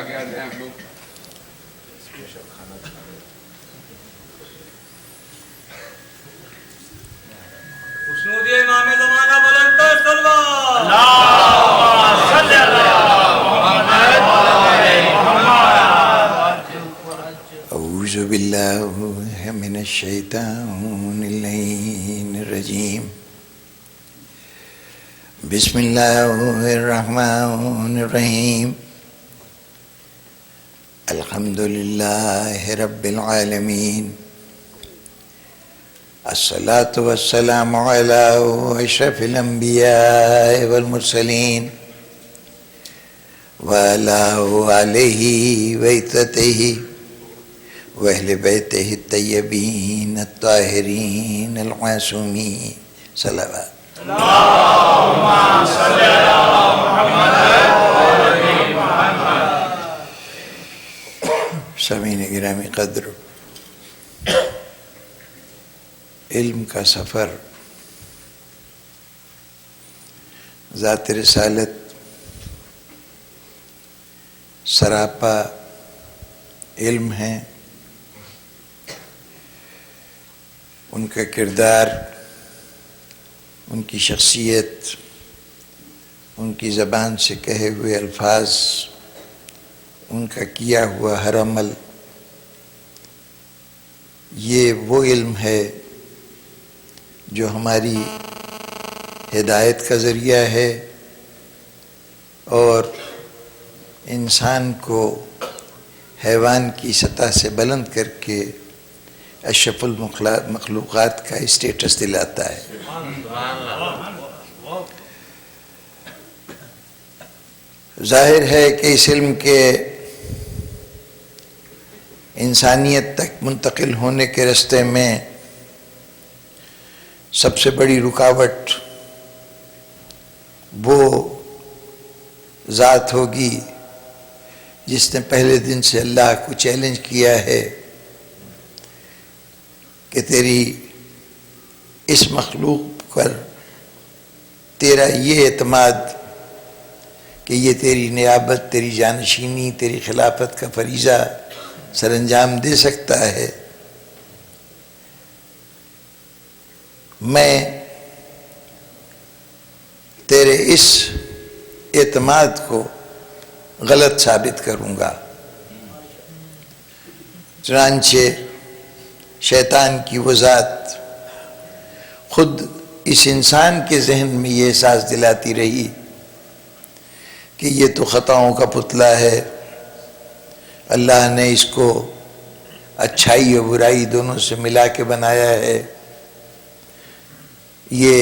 خیال ہیں آپ لوگ؟ خوشنودی امام زمانہ بلند ترسلوات اعوذ باللہ من الشیطان اللعین الرجیم بسم اللہ الرحمن الرحیم الحمدللہ رب العالمین الصلاة والسلام علی اشرف الانبیاء والمرسلین وعلی آلہ وعترتہ واہل بیتہ الطیبین الطاہرین المعصومین صلوات اللہم صلی علی محمد وعلی محمد۔ سامعین گرامی قدر، علم کا سفر ذات رسالت سراپا علم ہے۔ ان کا کردار، ان کی شخصیت، ان کی زبان سے کہے ہوئے الفاظ، ان کا کیا ہوا ہر عمل، یہ وہ علم ہے جو ہماری ہدایت کا ذریعہ ہے اور انسان کو حیوان کی سطح سے بلند کر کے اشرف المخلوقات کا اسٹیٹس دلاتا ہے۔ ظاہر ہے کہ اس علم کے انسانیت تک منتقل ہونے کے راستے میں سب سے بڑی رکاوٹ وہ ذات ہوگی جس نے پہلے دن سے اللہ کو چیلنج کیا ہے کہ تیری اس مخلوق پر تیرا یہ اعتماد کہ یہ تیری نیابت، تیری جانشینی، تیری خلافت کا فریضہ سر انجام دے سکتا ہے، میں تیرے اس اعتماد کو غلط ثابت کروں گا۔ چنانچہ شیطان کی وہ ذات خود اس انسان کے ذہن میں یہ احساس دلاتی رہی کہ یہ تو خطاؤں کا پتلا ہے، اللہ نے اس کو اچھائی اور برائی دونوں سے ملا کے بنایا ہے، یہ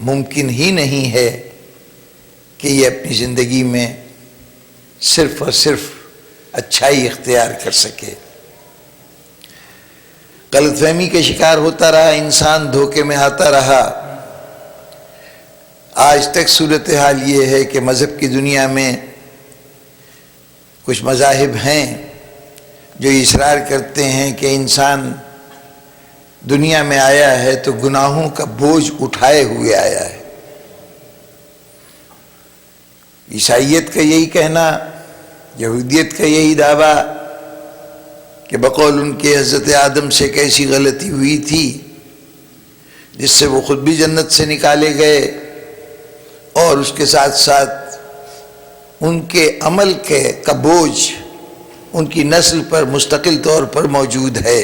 ممکن ہی نہیں ہے کہ یہ اپنی زندگی میں صرف اور صرف اچھائی اختیار کر سکے۔ غلط فہمی کا شکار ہوتا رہا، انسان دھوکے میں آتا رہا۔ آج تک صورتحال یہ ہے کہ مذہب کی دنیا میں کچھ مذاہب ہیں جو اصرار کرتے ہیں کہ انسان دنیا میں آیا ہے تو گناہوں کا بوجھ اٹھائے ہوئے آیا ہے۔ عیسائیت کا یہی کہنا، یہودیت کا یہی دعویٰ کہ بقول ان کے حضرت آدم سے ایک ایسی غلطی ہوئی تھی جس سے وہ خود بھی جنت سے نکالے گئے، اور اس کے ساتھ ساتھ ان کے عمل کا بوجھ ان کی نسل پر مستقل طور پر موجود ہے۔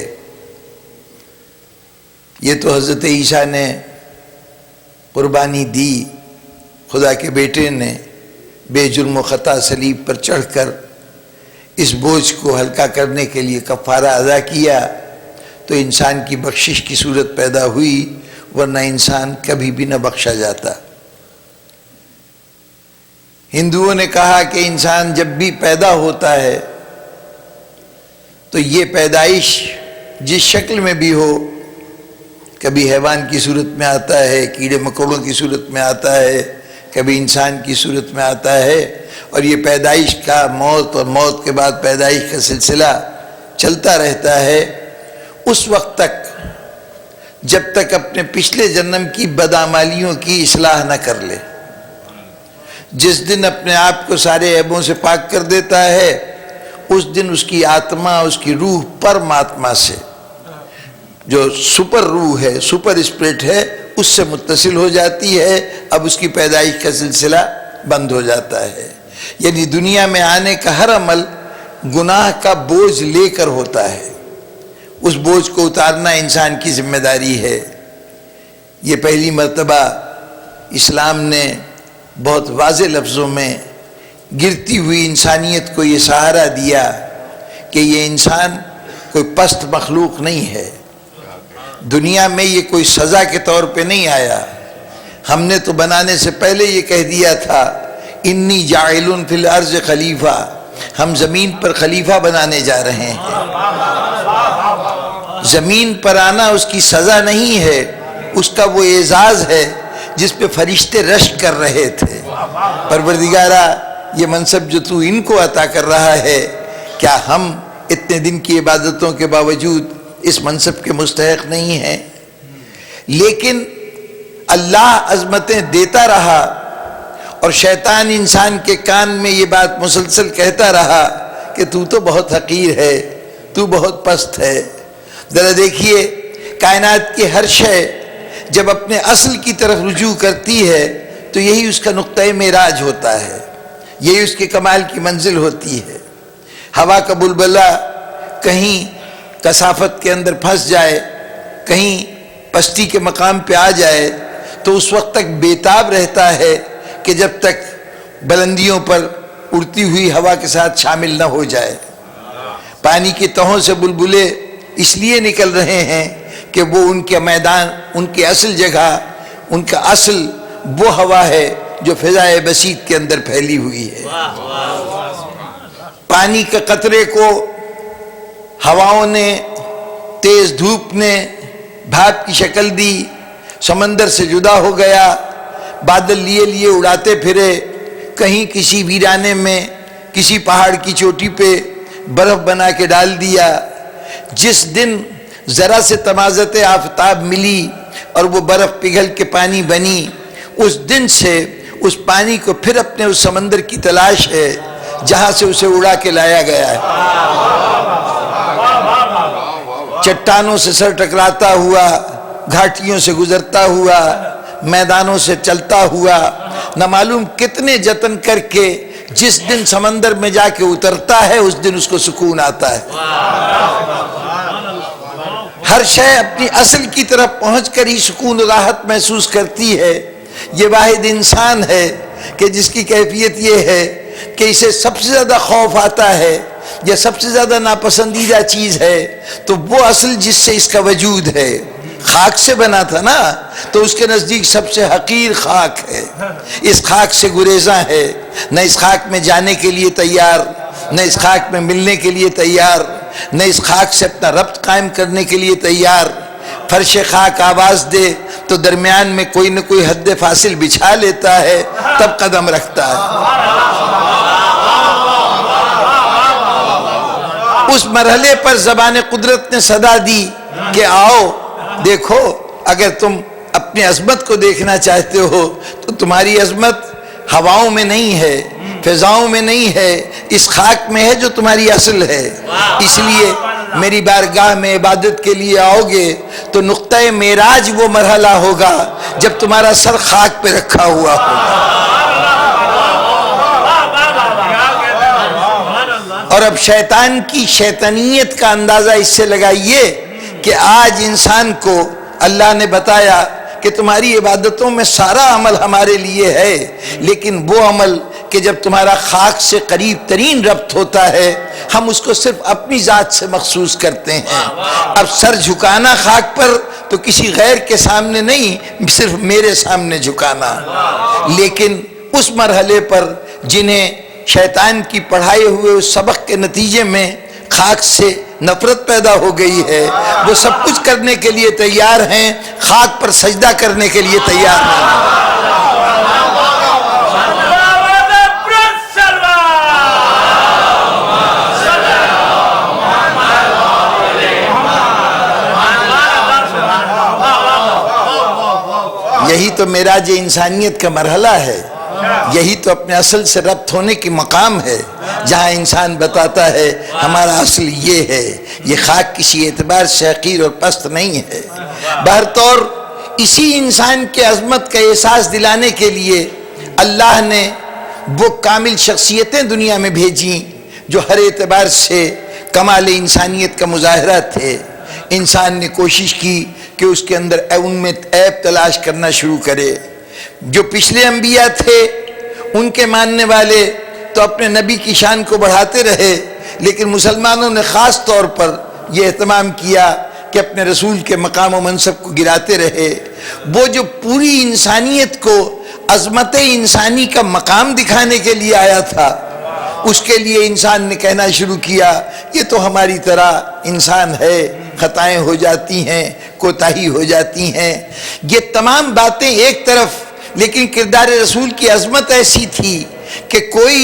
یہ تو حضرت عیسیٰ نے قربانی دی، خدا کے بیٹے نے بے جرم و خطا صلیب پر چڑھ کر اس بوجھ کو ہلکا کرنے کے لیے کفارہ ادا کیا تو انسان کی بخشش کی صورت پیدا ہوئی، ورنہ انسان کبھی بھی نہ بخشا جاتا۔ ہندوؤں نے کہا کہ انسان جب بھی پیدا ہوتا ہے تو یہ پیدائش جس شکل میں بھی ہو، کبھی حیوان کی صورت میں آتا ہے، کیڑے مکوڑوں کی صورت میں آتا ہے، کبھی انسان کی صورت میں آتا ہے، اور یہ پیدائش کا موت اور موت کے بعد پیدائش کا سلسلہ چلتا رہتا ہے اس وقت تک جب تک اپنے پچھلے جنم کی بدعمالیوں کی اصلاح نہ کر لے۔ جس دن اپنے آپ کو سارے عیبوں سے پاک کر دیتا ہے اس دن اس کی آتما، اس کی روح پرماتما سے، جو سپر روح ہے، سپر اسپرٹ ہے، اس سے متصل ہو جاتی ہے. اب اس کی پیدائش کا سلسلہ بند ہو جاتا ہے. یعنی دنیا میں آنے کا ہر عمل گناہ کا بوجھ لے کر ہوتا ہے. اس بوجھ کو اتارنا انسان کی ذمہ داری ہے. یہ پہلی مرتبہ اسلام نے بہت واضح لفظوں میں گرتی ہوئی انسانیت کو یہ سہارا دیا کہ یہ انسان کوئی پست مخلوق نہیں ہے. دنیا میں یہ کوئی سزا کے طور پہ نہیں آیا. ہم نے تو بنانے سے پہلے یہ کہہ دیا تھا انی جاعل فی الارض خلیفہ، ہم زمین پر خلیفہ بنانے جا رہے ہیں. زمین پر آنا اس کی سزا نہیں ہے، اس کا وہ اعزاز ہے جس پہ فرشتے رشک کر رہے تھے. پروردگارا، یہ منصب جو تو ان کو عطا کر رہا ہے، کیا ہم اتنے دن کی عبادتوں کے باوجود اس منصب کے مستحق نہیں ہیں؟ لیکن اللہ عظمتیں دیتا رہا اور شیطان انسان کے کان میں یہ بات مسلسل کہتا رہا کہ تو بہت حقیر ہے، تو بہت پست ہے. ذرا دیکھیے، کائنات کی ہر شے جب اپنے اصل کی طرف رجوع کرتی ہے تو یہی اس کا نقطۂ معراج ہوتا ہے، یہی اس کے کمال کی منزل ہوتی ہے. ہوا کا بلبلہ کہیں کثافت کے اندر پھنس جائے، کہیں پستی کے مقام پہ آ جائے تو اس وقت تک بےتاب رہتا ہے کہ جب تک بلندیوں پر اڑتی ہوئی ہوا کے ساتھ شامل نہ ہو جائے. پانی کی تہوں سے بلبلے اس لیے نکل رہے ہیں کہ وہ ان کے میدان، ان کی اصل جگہ، ان کا اصل وہ ہوا ہے جو فضائے بسیط کے اندر پھیلی ہوئی ہے. پانی کے قطرے کو ہواؤں نے، تیز دھوپ نے بھاپ کی شکل دی، سمندر سے جدا ہو گیا، بادل لیے لیے اڑاتے پھرے، کہیں کسی ویرانے میں کسی پہاڑ کی چوٹی پہ برف بنا کے ڈال دیا. جس دن ذرا سے تمازت آفتاب ملی اور وہ برف پگھل کے پانی بنی، اس دن سے اس پانی کو پھر اپنے اس سمندر کی تلاش ہے جہاں سے اسے اڑا کے لایا گیا ہے. چٹانوں سے سر ٹکراتا ہوا، گھاٹیوں سے گزرتا ہوا، میدانوں سے چلتا ہوا، نہ معلوم کتنے جتن کر کے جس دن سمندر میں جا کے اترتا ہے اس دن اس کو سکون آتا ہے. ہر شے اپنی اصل کی طرف پہنچ کر ہی سکون و راحت محسوس کرتی ہے. یہ واحد انسان ہے کہ جس کی کیفیت یہ ہے کہ اسے سب سے زیادہ خوف آتا ہے یا سب سے زیادہ ناپسندیدہ چیز ہے تو وہ اصل جس سے اس کا وجود ہے. خاک سے بنا تھا نا، تو اس کے نزدیک سب سے حقیر خاک ہے. اس خاک سے گریزاں ہے، نہ اس خاک میں جانے کے لیے تیار، نہ اس خاک میں ملنے کے لیے تیار، نہ اس خاک سے اپنا ربط قائم کرنے کے لیے تیار. فرش خاک آواز دے تو درمیان میں کوئی نہ کوئی حد فاصل بچھا لیتا ہے، تب قدم رکھتا ہے. اس مرحلے پر زبان قدرت نے صدا دی کہ آؤ دیکھو، اگر تم اپنی عظمت کو دیکھنا چاہتے ہو تو تمہاری عظمت ہواؤں میں نہیں ہے، فضاؤں میں نہیں ہے، اس خاک میں ہے جو تمہاری اصل ہے. اس لیے میری بارگاہ میں عبادت کے لیے آؤ گے تو نقطۂ معراج وہ مرحلہ ہوگا جب تمہارا سر خاک پہ رکھا ہوا ہوگا. اور اب شیطان کی شیطانیت کا اندازہ اس سے لگائیے کہ آج انسان کو اللہ نے بتایا کہ تمہاری عبادتوں میں سارا عمل ہمارے لیے ہے، لیکن وہ عمل کہ جب تمہارا خاک سے قریب ترین ربط ہوتا ہے ہم اس کو صرف اپنی ذات سے مخصوص کرتے ہیں. اب سر جھکانا خاک پر تو کسی غیر کے سامنے نہیں، صرف میرے سامنے جھکانا. لیکن اس مرحلے پر جنہیں شیطان کی پڑھائے ہوئے اس سبق کے نتیجے میں خاک سے نفرت پیدا ہو گئی ہے، وہ سب کچھ کرنے کے لیے تیار ہیں، خاک پر سجدہ کرنے کے لیے تیار ہیں. یہی تو معراج انسانیت کا مرحلہ ہے، یہی تو اپنے اصل سے ربط ہونے کی مقام ہے، جہاں انسان بتاتا ہے ہمارا اصل یہ ہے، یہ خاک کسی اعتبار سے حقیر اور پست نہیں ہے۔ بہرطور اسی انسان کے عظمت کا احساس دلانے کے لیے اللہ نے وہ کامل شخصیتیں دنیا میں بھیجیں جو ہر اعتبار سے کمال انسانیت کا مظاہرہ تھے۔ انسان نے کوشش کی کہ اس کے اندر ان میں عیب تلاش کرنا شروع کرے۔ جو پچھلے انبیاء تھے ان کے ماننے والے تو اپنے نبی کی شان کو بڑھاتے رہے، لیکن مسلمانوں نے خاص طور پر یہ اہتمام کیا کہ اپنے رسول کے مقام و منصب کو گراتے رہے۔ وہ جو پوری انسانیت کو عظمت انسانی کا مقام دکھانے کے لیے آیا تھا، اس کے لیے انسان نے کہنا شروع کیا یہ تو ہماری طرح انسان ہے، خطائیں ہو جاتی ہیں، کوتاہی ہو جاتی ہیں۔ یہ تمام باتیں ایک طرف، لیکن کردار رسول کی عظمت ایسی تھی کہ کوئی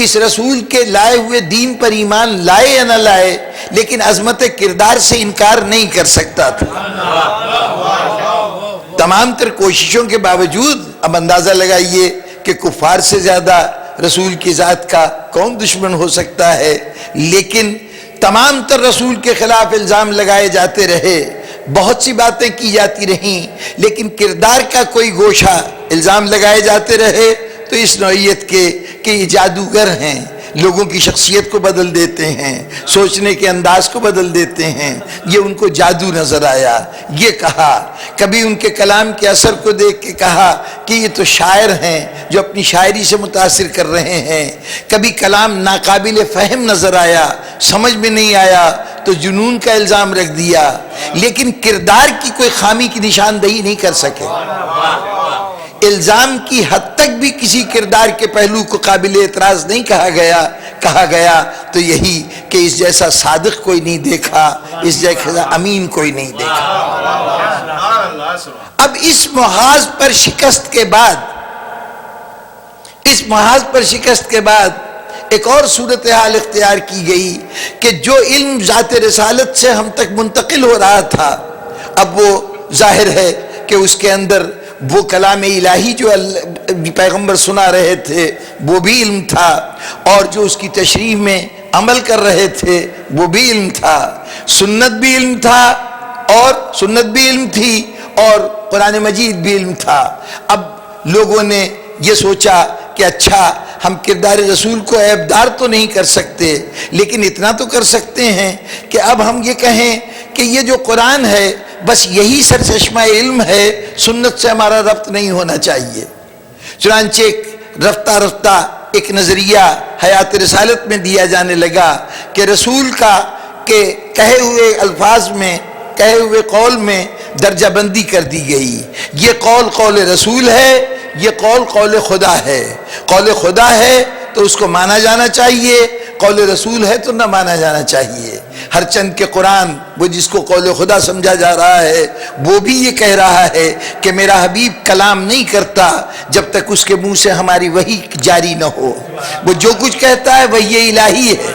اس رسول کے لائے ہوئے دین پر ایمان لائے یا نہ لائے، لیکن عظمت کردار سے انکار نہیں کر سکتا تھا۔ تمام تر کوششوں کے باوجود اب اندازہ لگائیے کہ کفار سے زیادہ رسول کی ذات کا کون دشمن ہو سکتا ہے، لیکن تمام تر رسول کے خلاف الزام لگائے جاتے رہے، بہت سی باتیں کی جاتی رہیں، لیکن کردار کا کوئی گوشہ الزام لگائے جاتے رہے تو اس نوعیت کے کہ یہ جادوگر ہیں، لوگوں کی شخصیت کو بدل دیتے ہیں، سوچنے کے انداز کو بدل دیتے ہیں، یہ ان کو جادو نظر آیا۔ یہ کہا، کبھی ان کے کلام کے اثر کو دیکھ کے کہا کہ یہ تو شاعر ہیں جو اپنی شاعری سے متاثر کر رہے ہیں، کبھی کلام ناقابل فہم نظر آیا، سمجھ میں نہیں آیا تو جنون کا الزام رکھ دیا، لیکن کردار کی کوئی خامی کی نشاندہی نہیں کر سکے۔ الزام کی حد تک بھی کسی کردار کے پہلو کو قابل اعتراض نہیں کہا گیا تو یہی کہ اس جیسا صادق کوئی نہیں دیکھا، اس جیسا امین کوئی نہیں دیکھا۔ اب اس محاذ پر شکست کے بعد ایک اور صورتحال اختیار کی گئی کہ جو علم ذات رسالت سے ہم تک منتقل ہو رہا تھا، اب وہ ظاہر ہے کہ اس کے اندر وہ کلام الہی جو پیغمبر سنا رہے تھے وہ بھی علم تھا، اور جو اس کی تشریح میں عمل کر رہے تھے وہ بھی علم تھا، سنت بھی علم تھی اور قرآن مجید بھی علم تھا۔ اب لوگوں نے یہ سوچا کہ اچھا ہم کردار رسول کو عیبدار تو نہیں کر سکتے، لیکن اتنا تو کر سکتے ہیں کہ اب ہم یہ کہیں کہ یہ جو قرآن ہے بس یہی سرچشمہ علم ہے، سنت سے ہمارا ربط نہیں ہونا چاہیے۔ چنانچہ رفتہ رفتہ ایک نظریہ حیات رسالت میں دیا جانے لگا کہ رسول کا کہ کہے ہوئے الفاظ میں، کہے ہوئے قول میں درجہ بندی کر دی گئی۔ یہ قول رسول ہے، یہ قول خدا ہے۔ قول خدا ہے تو اس کو مانا جانا چاہیے، قول رسول ہے تو نہ مانا جانا چاہیے۔ ہر چند کے قرآن وہ جس کو قول خدا سمجھا جا رہا ہے وہ بھی یہ کہہ رہا ہے کہ میرا حبیب کلام نہیں کرتا جب تک اس کے منہ سے ہماری وحی جاری نہ ہو، وہ جو کچھ کہتا ہے وحی الہی ہے۔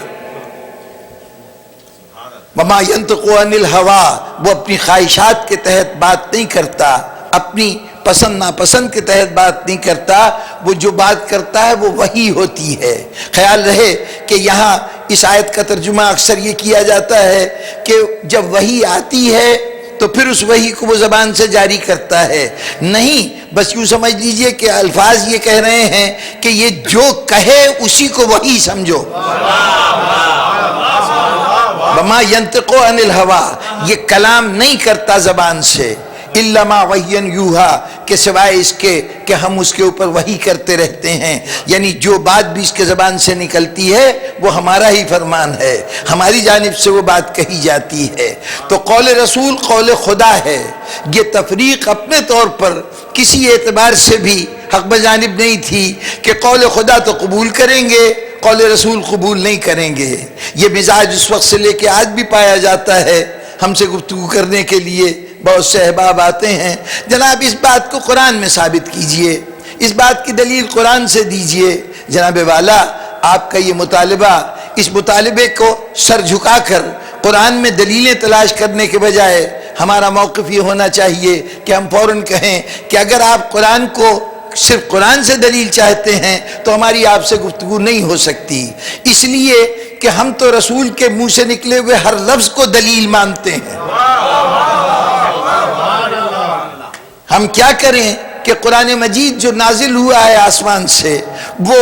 وما ينطق عن الهوى، وہ اپنی خواہشات کے تحت بات نہیں کرتا، اپنی پسند ناپسند کے تحت بات نہیں کرتا، وہ جو بات کرتا ہے وہ وحی ہوتی ہے۔ خیال رہے کہ یہاں اس آیت کا ترجمہ اکثر یہ کیا جاتا ہے کہ جب وحی آتی ہے تو پھر اس وحی کو وہ زبان سے جاری کرتا ہے، نہیں، بس یوں سمجھ لیجئے کہ الفاظ یہ کہہ رہے ہیں کہ یہ جو کہے اسی کو وحی سمجھو۔ وما ينطق عن الهوى، یہ کلام نہیں کرتا زبان سے، الا ما وحی یوحی، کہ سوائے اس کے کہ ہم اس کے اوپر وحی کرتے رہتے ہیں، یعنی جو بات بھی اس کے زبان سے نکلتی ہے وہ ہمارا ہی فرمان ہے، ہماری جانب سے وہ بات کہی جاتی ہے۔ تو قول رسول قول خدا ہے۔ یہ تفریق اپنے طور پر کسی اعتبار سے بھی حق بجانب نہیں تھی کہ قول خدا تو قبول کریں گے، قول رسول قبول نہیں کریں گے۔ یہ مزاج اس وقت سے لے کے آج بھی پایا جاتا ہے۔ ہم سے گفتگو کرنے کے لیے بہت سے احباب آتے ہیں، جناب اس بات کو قرآن میں ثابت کیجئے، اس بات کی دلیل قرآن سے دیجئے۔ جناب والا، آپ کا یہ مطالبہ، اس مطالبے کو سر جھکا کر قرآن میں دلیلیں تلاش کرنے کے بجائے ہمارا موقف یہ ہونا چاہیے کہ ہم فوراً کہیں کہ اگر آپ قرآن کو صرف قرآن سے دلیل چاہتے ہیں تو ہماری آپ سے گفتگو نہیں ہو سکتی، اس لیے کہ ہم تو رسول کے منہ سے نکلے ہوئے ہر لفظ کو دلیل مانتے ہیں۔ ہم کیا کریں کہ قرآن مجید جو نازل ہوا ہے آسمان سے، وہ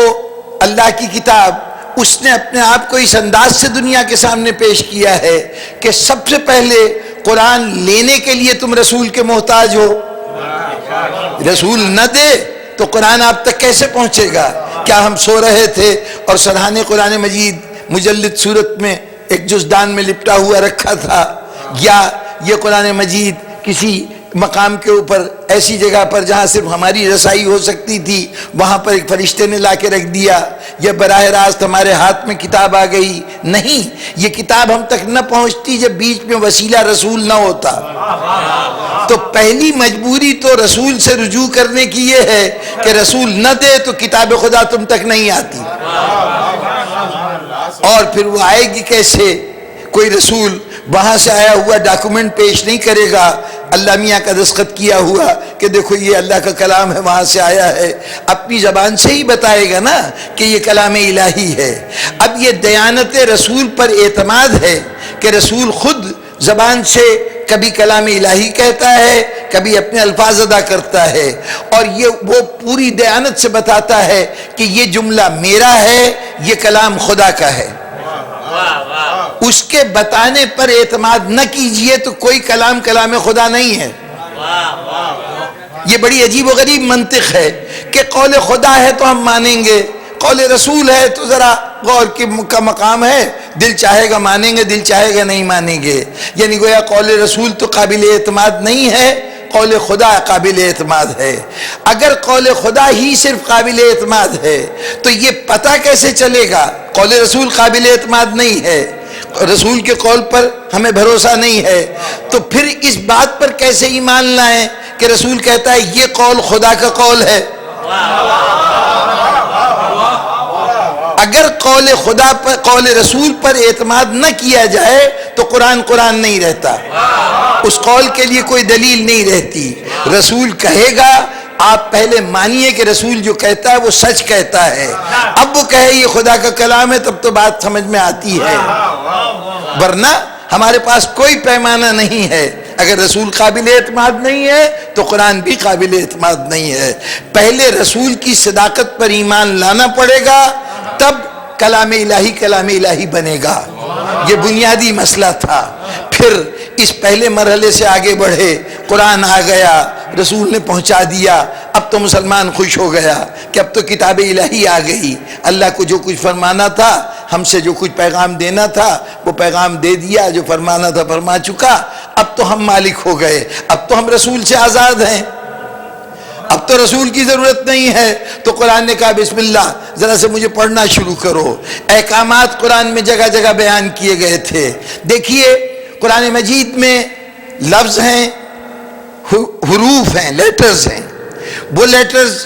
اللہ کی کتاب، اس نے اپنے آپ کو اس انداز سے دنیا کے سامنے پیش کیا ہے کہ سب سے پہلے قرآن لینے کے لیے تم رسول کے محتاج ہو، رسول نہ دے تو قرآن آپ تک کیسے پہنچے گا؟ کیا ہم سو رہے تھے اور سرحانے قرآن مجید مجلد صورت میں ایک جزدان میں لپٹا ہوا رکھا تھا، یا یہ قرآن مجید کسی مقام کے اوپر ایسی جگہ پر جہاں صرف ہماری رسائی ہو سکتی تھی وہاں پر ایک فرشتے نے لا کے رکھ دیا، یا براہ راست ہمارے ہاتھ میں کتاب آ گئی؟ نہیں، یہ کتاب ہم تک نہ پہنچتی جب بیچ میں وسیلہ رسول نہ ہوتا۔ تو پہلی مجبوری تو رسول سے رجوع کرنے کی یہ ہے کہ رسول نہ دے تو کتاب خدا تم تک نہیں آتی، اور پھر وہ آئے گی کیسے؟ کوئی رسول وہاں سے آیا ہوا ڈاکومنٹ پیش نہیں کرے گا، اللہ میاں کا دستخط کیا ہوا کہ دیکھو یہ اللہ کا کلام ہے، وہاں سے آیا ہے، اپنی زبان سے ہی بتائے گا نا کہ یہ کلام الہی ہے۔ اب یہ دیانت رسول پر اعتماد ہے کہ رسول خود زبان سے کبھی کلام الہی کہتا ہے، کبھی اپنے الفاظ ادا کرتا ہے، اور یہ وہ پوری دیانت سے بتاتا ہے کہ یہ جملہ میرا ہے، یہ کلام خدا کا ہے۔ اس کے بتانے پر اعتماد نہ کیجئے تو کوئی کلام خدا نہیں ہے۔ یہ بڑی عجیب و غریب منطق ہے کہ قول خدا ہے تو ہم مانیں گے، قول رسول ہے تو ذرا غور کا مقام ہے، دل چاہے گا مانیں گے، دل چاہے گا نہیں مانیں گے، یعنی گویا قول رسول تو قابل اعتماد نہیں ہے، قول خدا قابل اعتماد ہے۔ اگر قول خدا ہی صرف قابل اعتماد ہے تو یہ پتہ کیسے چلے گا قول رسول قابل اعتماد نہیں ہے، رسول کے قول پر ہمیں بھروسہ نہیں ہے، تو پھر اس بات پر کیسے ایمان لائیں کہ رسول کہتا ہے یہ قول خدا کا قول ہے؟ اگر قول خدا پر، قول رسول پر اعتماد نہ کیا جائے تو قرآن نہیں رہتا، اس قول کے لیے کوئی دلیل نہیں رہتی۔ رسول کہے گا، آپ پہلے مانیے کہ رسول جو کہتا ہے وہ سچ کہتا ہے، اب وہ کہے یہ خدا کا کلام ہے تب تو بات سمجھ میں آتی ہے، ورنہ ہمارے پاس کوئی پیمانہ نہیں ہے۔ اگر رسول قابل اعتماد نہیں ہے تو قرآن بھی قابل اعتماد نہیں ہے۔ پہلے رسول کی صداقت پر ایمان لانا پڑے گا، تب کلام الہی بنے گا۔ یہ بنیادی مسئلہ تھا۔ پھر اس پہلے مرحلے سے آگے بڑھے، قرآن آ گیا، رسول نے پہنچا دیا، اب تو مسلمان خوش ہو گیا کہ اب تو کتاب الہی آ گئی، اللہ کو جو کچھ فرمانا تھا، ہم سے جو کچھ پیغام دینا تھا وہ پیغام دے دیا، جو فرمانا تھا فرما چکا، اب تو ہم مالک ہو گئے، اب تو ہم رسول سے آزاد ہیں، اب تو رسول کی ضرورت نہیں ہے۔ تو قرآن نے کہا بسم اللہ، ذرا سے مجھے پڑھنا شروع کرو۔ احکامات قرآن میں جگہ جگہ بیان کیے گئے تھے۔ دیکھیے قرآن مجید میں لفظ ہیں، حروف ہیں، لیٹرز ہیں، وہ لیٹرز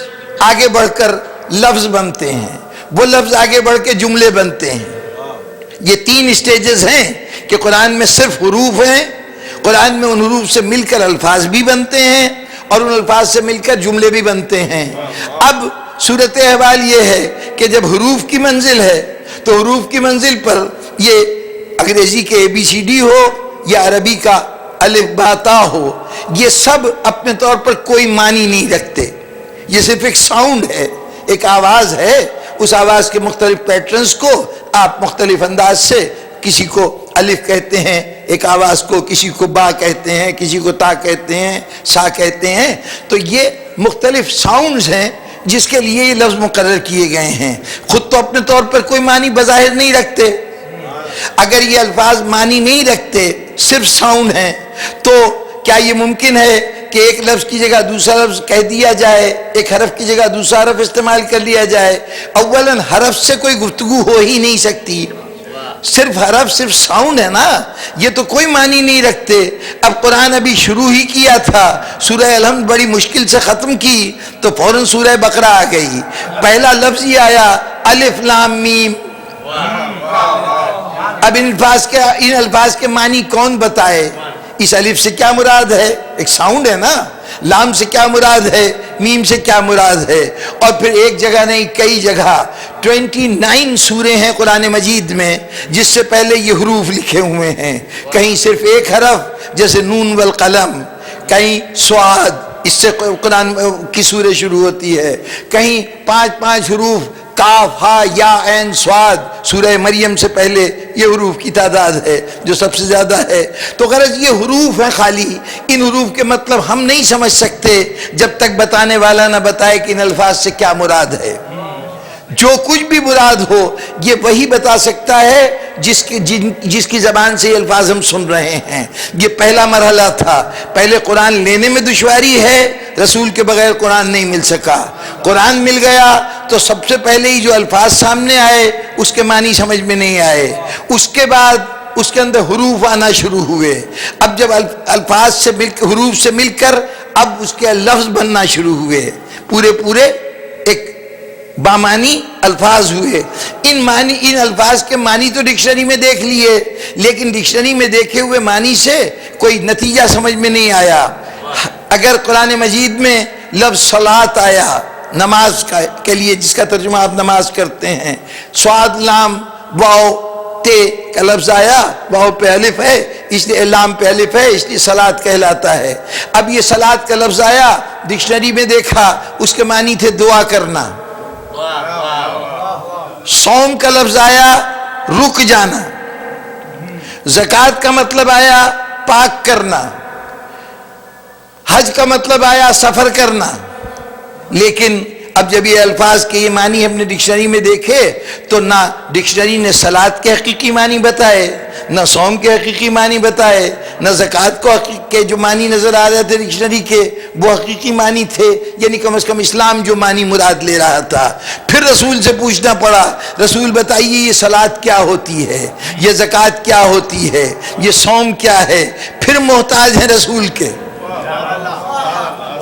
آگے بڑھ کر لفظ بنتے ہیں، وہ لفظ آگے بڑھ کے جملے بنتے ہیں۔ یہ 3 سٹیجز ہیں کہ قرآن میں صرف حروف ہیں، قرآن میں ان حروف سے مل کر الفاظ بھی بنتے ہیں اور ان الفاظ سے مل کر جملے بھی بنتے ہیں۔ اب صورت احوال یہ ہے کہ جب حروف کی منزل ہے تو حروف کی منزل پر یہ انگریزی کے ABCD ہو یا عربی کا الف با تا ہو، یہ سب اپنے طور پر کوئی معنی نہیں رکھتے، یہ صرف ایک ساؤنڈ ہے، ایک آواز ہے، اس آواز کے مختلف پیٹرنز کو آپ مختلف انداز سے، کسی کو الف کہتے ہیں ایک آواز کو، کسی کو با کہتے ہیں، کسی کو تا کہتے ہیں، سا کہتے ہیں، تو یہ مختلف ساؤنڈز ہیں جس کے لیے یہ لفظ مقرر کیے گئے ہیں، خود تو اپنے طور پر کوئی معنی بظاہر نہیں رکھتے۔ اگر یہ الفاظ معنی نہیں رکھتے، صرف ساؤنڈ ہیں، تو کیا یہ ممکن ہے کہ ایک لفظ کی جگہ دوسرا لفظ کہہ دیا جائے، ایک حرف کی جگہ دوسرا حرف استعمال کر لیا جائے؟ اولاً حرف سے کوئی گفتگو ہو ہی نہیں سکتی، صرف حرف، صرف ساؤنڈ ہے نا، یہ تو کوئی معنی نہیں رکھتے۔ اب قرآن ابھی شروع ہی کیا تھا، سورہ الحمد بڑی مشکل سے ختم کی تو فوراً سورہ بقرہ آ گئی، پہلا لفظ ہی آیا الف لام میم۔ اب ان الفاظ کے معنی کون بتائے؟ اس الف سے کیا مراد ہے؟ ایک ساؤنڈ ہے نا، لام سے کیا مراد ہے، میم سے کیا مراد ہے. اور پھر ایک جگہ نہیں کئی جگہ 29 سورے ہیں قرآن مجید میں جس سے پہلے یہ حروف لکھے ہوئے ہیں. کہیں صرف ایک حرف جیسے نون والقلم، کہیں صاد، اس سے قرآن کی سورہ شروع ہوتی ہے، کہیں 5 حروف کاف ہا یا عین صاد. سورہ مریم سے پہلے یہ حروف کی تعداد ہے جو سب سے زیادہ ہے. تو غرض یہ حروف ہیں خالی، ان حروف کے مطلب ہم نہیں سمجھ سکتے جب تک بتانے والا نہ بتائے کہ ان الفاظ سے کیا مراد ہے. جو کچھ بھی مراد ہو یہ وہی بتا سکتا ہے جس کی زبان سے یہ الفاظ ہم سن رہے ہیں. یہ پہلا مرحلہ تھا. پہلے قرآن لینے میں دشواری ہے، رسول کے بغیر قرآن نہیں مل سکا. قرآن مل گیا تو سب سے پہلے ہی جو الفاظ سامنے آئے اس کے معنی سمجھ میں نہیں آئے. اس کے بعد اس کے اندر حروف آنا شروع ہوئے. اب جب الفاظ سے حروف سے مل کر اب اس کے لفظ بننا شروع ہوئے، پورے ایک بامانی الفاظ ہوئے. ان الفاظ کے معنی تو ڈکشنری میں دیکھ لیے، لیکن ڈکشنری میں دیکھے ہوئے معنی سے کوئی نتیجہ سمجھ میں نہیں آیا. اگر قرآن مجید میں لفظ صلاۃ آیا نماز کے لیے، جس کا ترجمہ آپ نماز کرتے ہیں، صاد لام واو تے کا لفظ آیا، واو پہ الف ہے اس لیے، لام پہ الف ہے اس لیے صلاۃ کہلاتا ہے. اب یہ صلاۃ کا لفظ آیا، ڈکشنری میں دیکھا اس کے معنی تھے دعا کرنا. صوم کا لفظ آیا رک جانا. زکوٰۃ کا مطلب آیا پاک کرنا. حج کا مطلب آیا سفر کرنا. لیکن اب جب یہ الفاظ کے یہ معنی ہم نے ڈکشنری میں دیکھے تو نہ ڈکشنری نے صلاۃ کے حقیقی معنی بتائے، نہ صوم کے حقیقی معنی بتائے، نہ زکوٰۃ کے جو معنی نظر آ رہے تھے ڈکشنری کے وہ حقیقی معنی تھے، یعنی کم از کم اسلام جو معنی مراد لے رہا تھا. پھر رسول سے پوچھنا پڑا، رسول بتائیے یہ صلاۃ کیا ہوتی ہے، یہ زکوٰۃ کیا ہوتی ہے، یہ صوم کیا ہے. پھر محتاج ہیں رسول کے،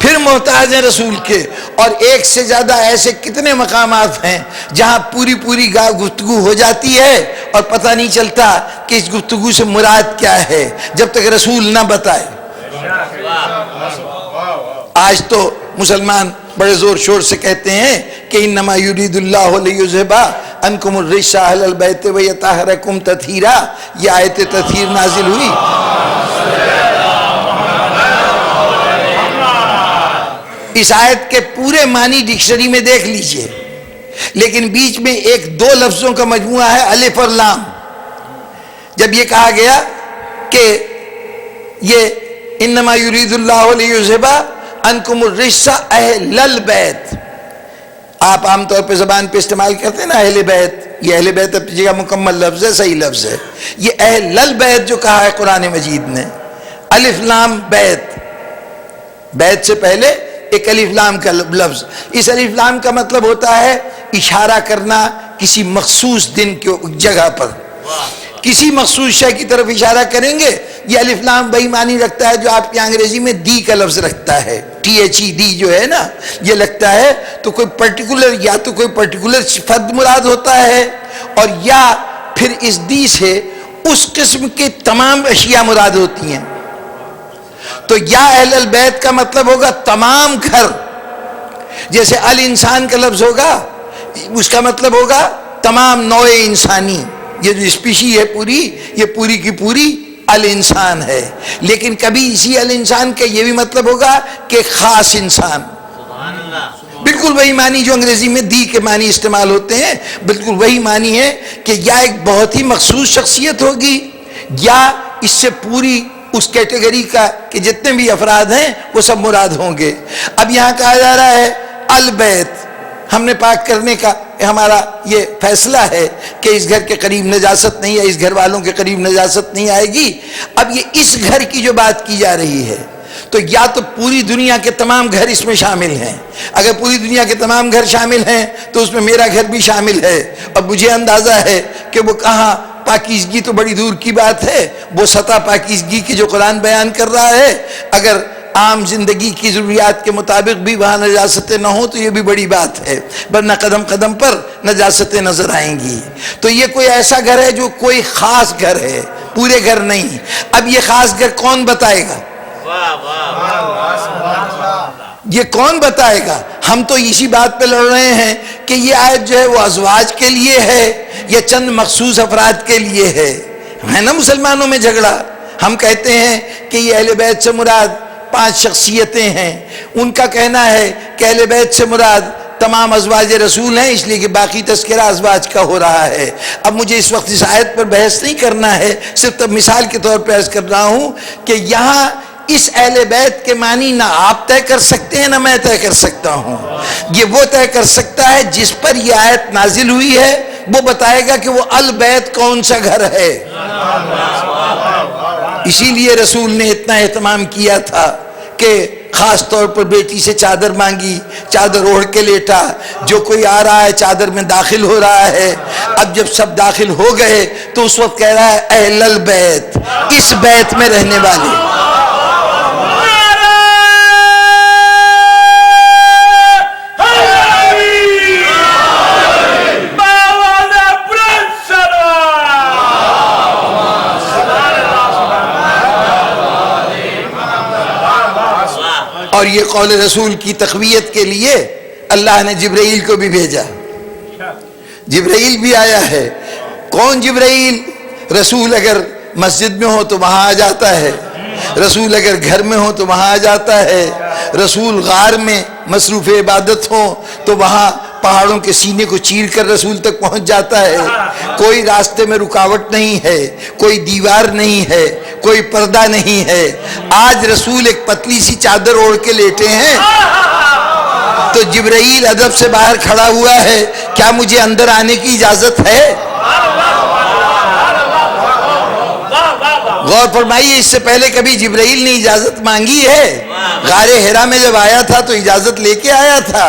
پھر محتاج ہیں رسول کے. اور ایک سے زیادہ ایسے کتنے مقامات ہیں جہاں پوری گفتگو ہو جاتی ہے اور پتہ نہیں چلتا کہ اس گفتگو سے مراد کیا ہے جب تک رسول نہ بتائے. آج تو مسلمان بڑے زور شور سے کہتے ہیں کہ انما یرید اللہ لیذھب عنکم الرجس اہل البیت ویطہرکم تطہیرا. یہ آیت تطہیر نازل ہوئی. اس آیت کے پورے معنی ڈکشنری میں دیکھ لیجئے، لیکن بیچ میں ایک دو لفظوں کا مجموعہ ہے الف اور لام. جب یہ کہا گیا کہ یہ انما یرید اللہ لیذھب عنکم الرجس اہل البیت، آپ عام طور پہ زبان پہ استعمال کرتے ہیں نا اہل بیت، یہ اہل بیت اپنی جگہ مکمل لفظ ہے، صحیح لفظ ہے. یہ اہل البیت جو کہا ہے قرآن مجید نے، الف لام بیت، بیت سے پہلے ایک الف لام کا لفظ. اس الف لام کا مطلب ہوتا ہے اشارہ کرنا کسی مخصوص دن کی جگہ پر، کسی مخصوص شے کی طرف اشارہ کریں گے. یہ الف لام وہی معنی رکھتا ہے جو آپ کی انگریزی میں دی کا لفظ رکھتا ہے، THED جو ہے نا یہ لگتا ہے. تو کوئی پرٹیکولر یا تو کوئی پرٹیکولر فرد مراد ہوتا ہے، اور یا پھر اس دی سے اس قسم کے تمام اشیاء مراد ہوتی ہیں. تو یا اہل البیت کا مطلب ہوگا تمام گھر، جیسے الانسان کا لفظ ہوگا اس کا مطلب ہوگا تمام نوع انسانی. یہ جو اسپیشی ہے پوری، یہ پوری کی پوری الانسان ہے. لیکن کبھی اسی الانسان کا یہ بھی مطلب ہوگا کہ خاص انسان. بالکل وہی معنی جو انگریزی میں دی کے معنی استعمال ہوتے ہیں، بالکل وہی معنی ہے کہ یا ایک بہت ہی مخصوص شخصیت ہوگی، یا اس سے پوری اس کیٹیگری کا کہ جتنے بھی افراد ہیں وہ سب مراد ہوں گے. اب یہاں کہا جا رہا ہے البیت، ہم نے پاک کرنے کا ہمارا یہ فیصلہ ہے کہ اس گھر کے قریب نجاست نہیں ہے، اس گھر والوں کے قریب نجاست نہیں آئے گی. اب یہ اس گھر کی جو بات کی جا رہی ہے تو یا تو پوری دنیا کے تمام گھر اس میں شامل ہیں. اگر پوری دنیا کے تمام گھر شامل ہیں تو اس میں میرا گھر بھی شامل ہے. اور مجھے اندازہ ہے کہ وہ کہاں پاکیزگی تو بڑی دور کی بات ہے، وہ سطح پاکیزگی کی جو قرآن بیان کر رہا ہے، اگر عام زندگی کی ضروریات کے مطابق بھی وہاں نجاستیں نہ ہوں تو یہ بھی بڑی بات ہے، ورنہ قدم قدم پر نجاستیں نظر آئیں گی. تو یہ کوئی ایسا گھر ہے جو کوئی خاص گھر ہے، پورے گھر نہیں. اب یہ خاص گھر کون بتائے گا؟ یہ کون بتائے گا؟ ہم تو اسی بات پہ لڑ رہے ہیں کہ یہ آیت جو ہے وہ ازواج کے لیے ہے یا چند مخصوص افراد کے لیے ہے نا مسلمانوں میں جھگڑا. ہم کہتے ہیں کہ یہ اہل بیت سے مراد 5 شخصیتیں ہیں، ان کا کہنا ہے کہ اہل بیت سے مراد تمام ازواج رسول ہیں، اس لیے کہ باقی تذکرہ ازواج کا ہو رہا ہے. اب مجھے اس وقت اس آیت پر بحث نہیں کرنا ہے، صرف تب مثال کے طور پہ عرض کر رہا ہوں کہ یہاں اس اہل بیت کے معنی نہ آپ طے کر سکتے ہیں نہ میں طے کر سکتا ہوں. یہ وہ طے کر سکتا ہے جس پر یہ آیت نازل ہوئی ہے، وہ بتائے گا کہ وہ البیت کون سا گھر ہے. اسی لیے رسول نے اتنا اہتمام کیا تھا کہ خاص طور پر بیٹی سے چادر مانگی، چادر اوڑھ کے لیٹا، جو کوئی آ رہا ہے چادر میں داخل ہو رہا ہے. اب جب سب داخل ہو گئے تو اس وقت کہہ رہا ہے اہل البیت، اس بیت میں رہنے والے. اور یہ قول رسول کی تقویت کے لیے اللہ نے جبرائیل کو بھی بھیجا. جبرائیل بھی آیا ہے. کون جبرائیل؟ رسول اگر مسجد میں ہو تو وہاں آ جاتا ہے، رسول اگر گھر میں ہو تو وہاں آ جاتا ہے، رسول غار میں مصروف عبادت ہو تو وہاں پہاڑوں کے سینے کو چیر کر رسول تک پہنچ جاتا ہے. کوئی راستے میں رکاوٹ نہیں ہے، کوئی دیوار نہیں ہے، کوئی پردہ نہیں ہے. آج رسول ایک پتلی سی چادر اوڑھ کے لیٹے ہیں تو جبرائیل ادب سے باہر کھڑا ہوا ہے، کیا مجھے اندر آنے کی اجازت ہے؟ غور فرمائیے، اس سے پہلے کبھی جبرائیل نے اجازت مانگی ہے؟ غار حرا میں جب آیا تھا تو اجازت لے کے آیا تھا.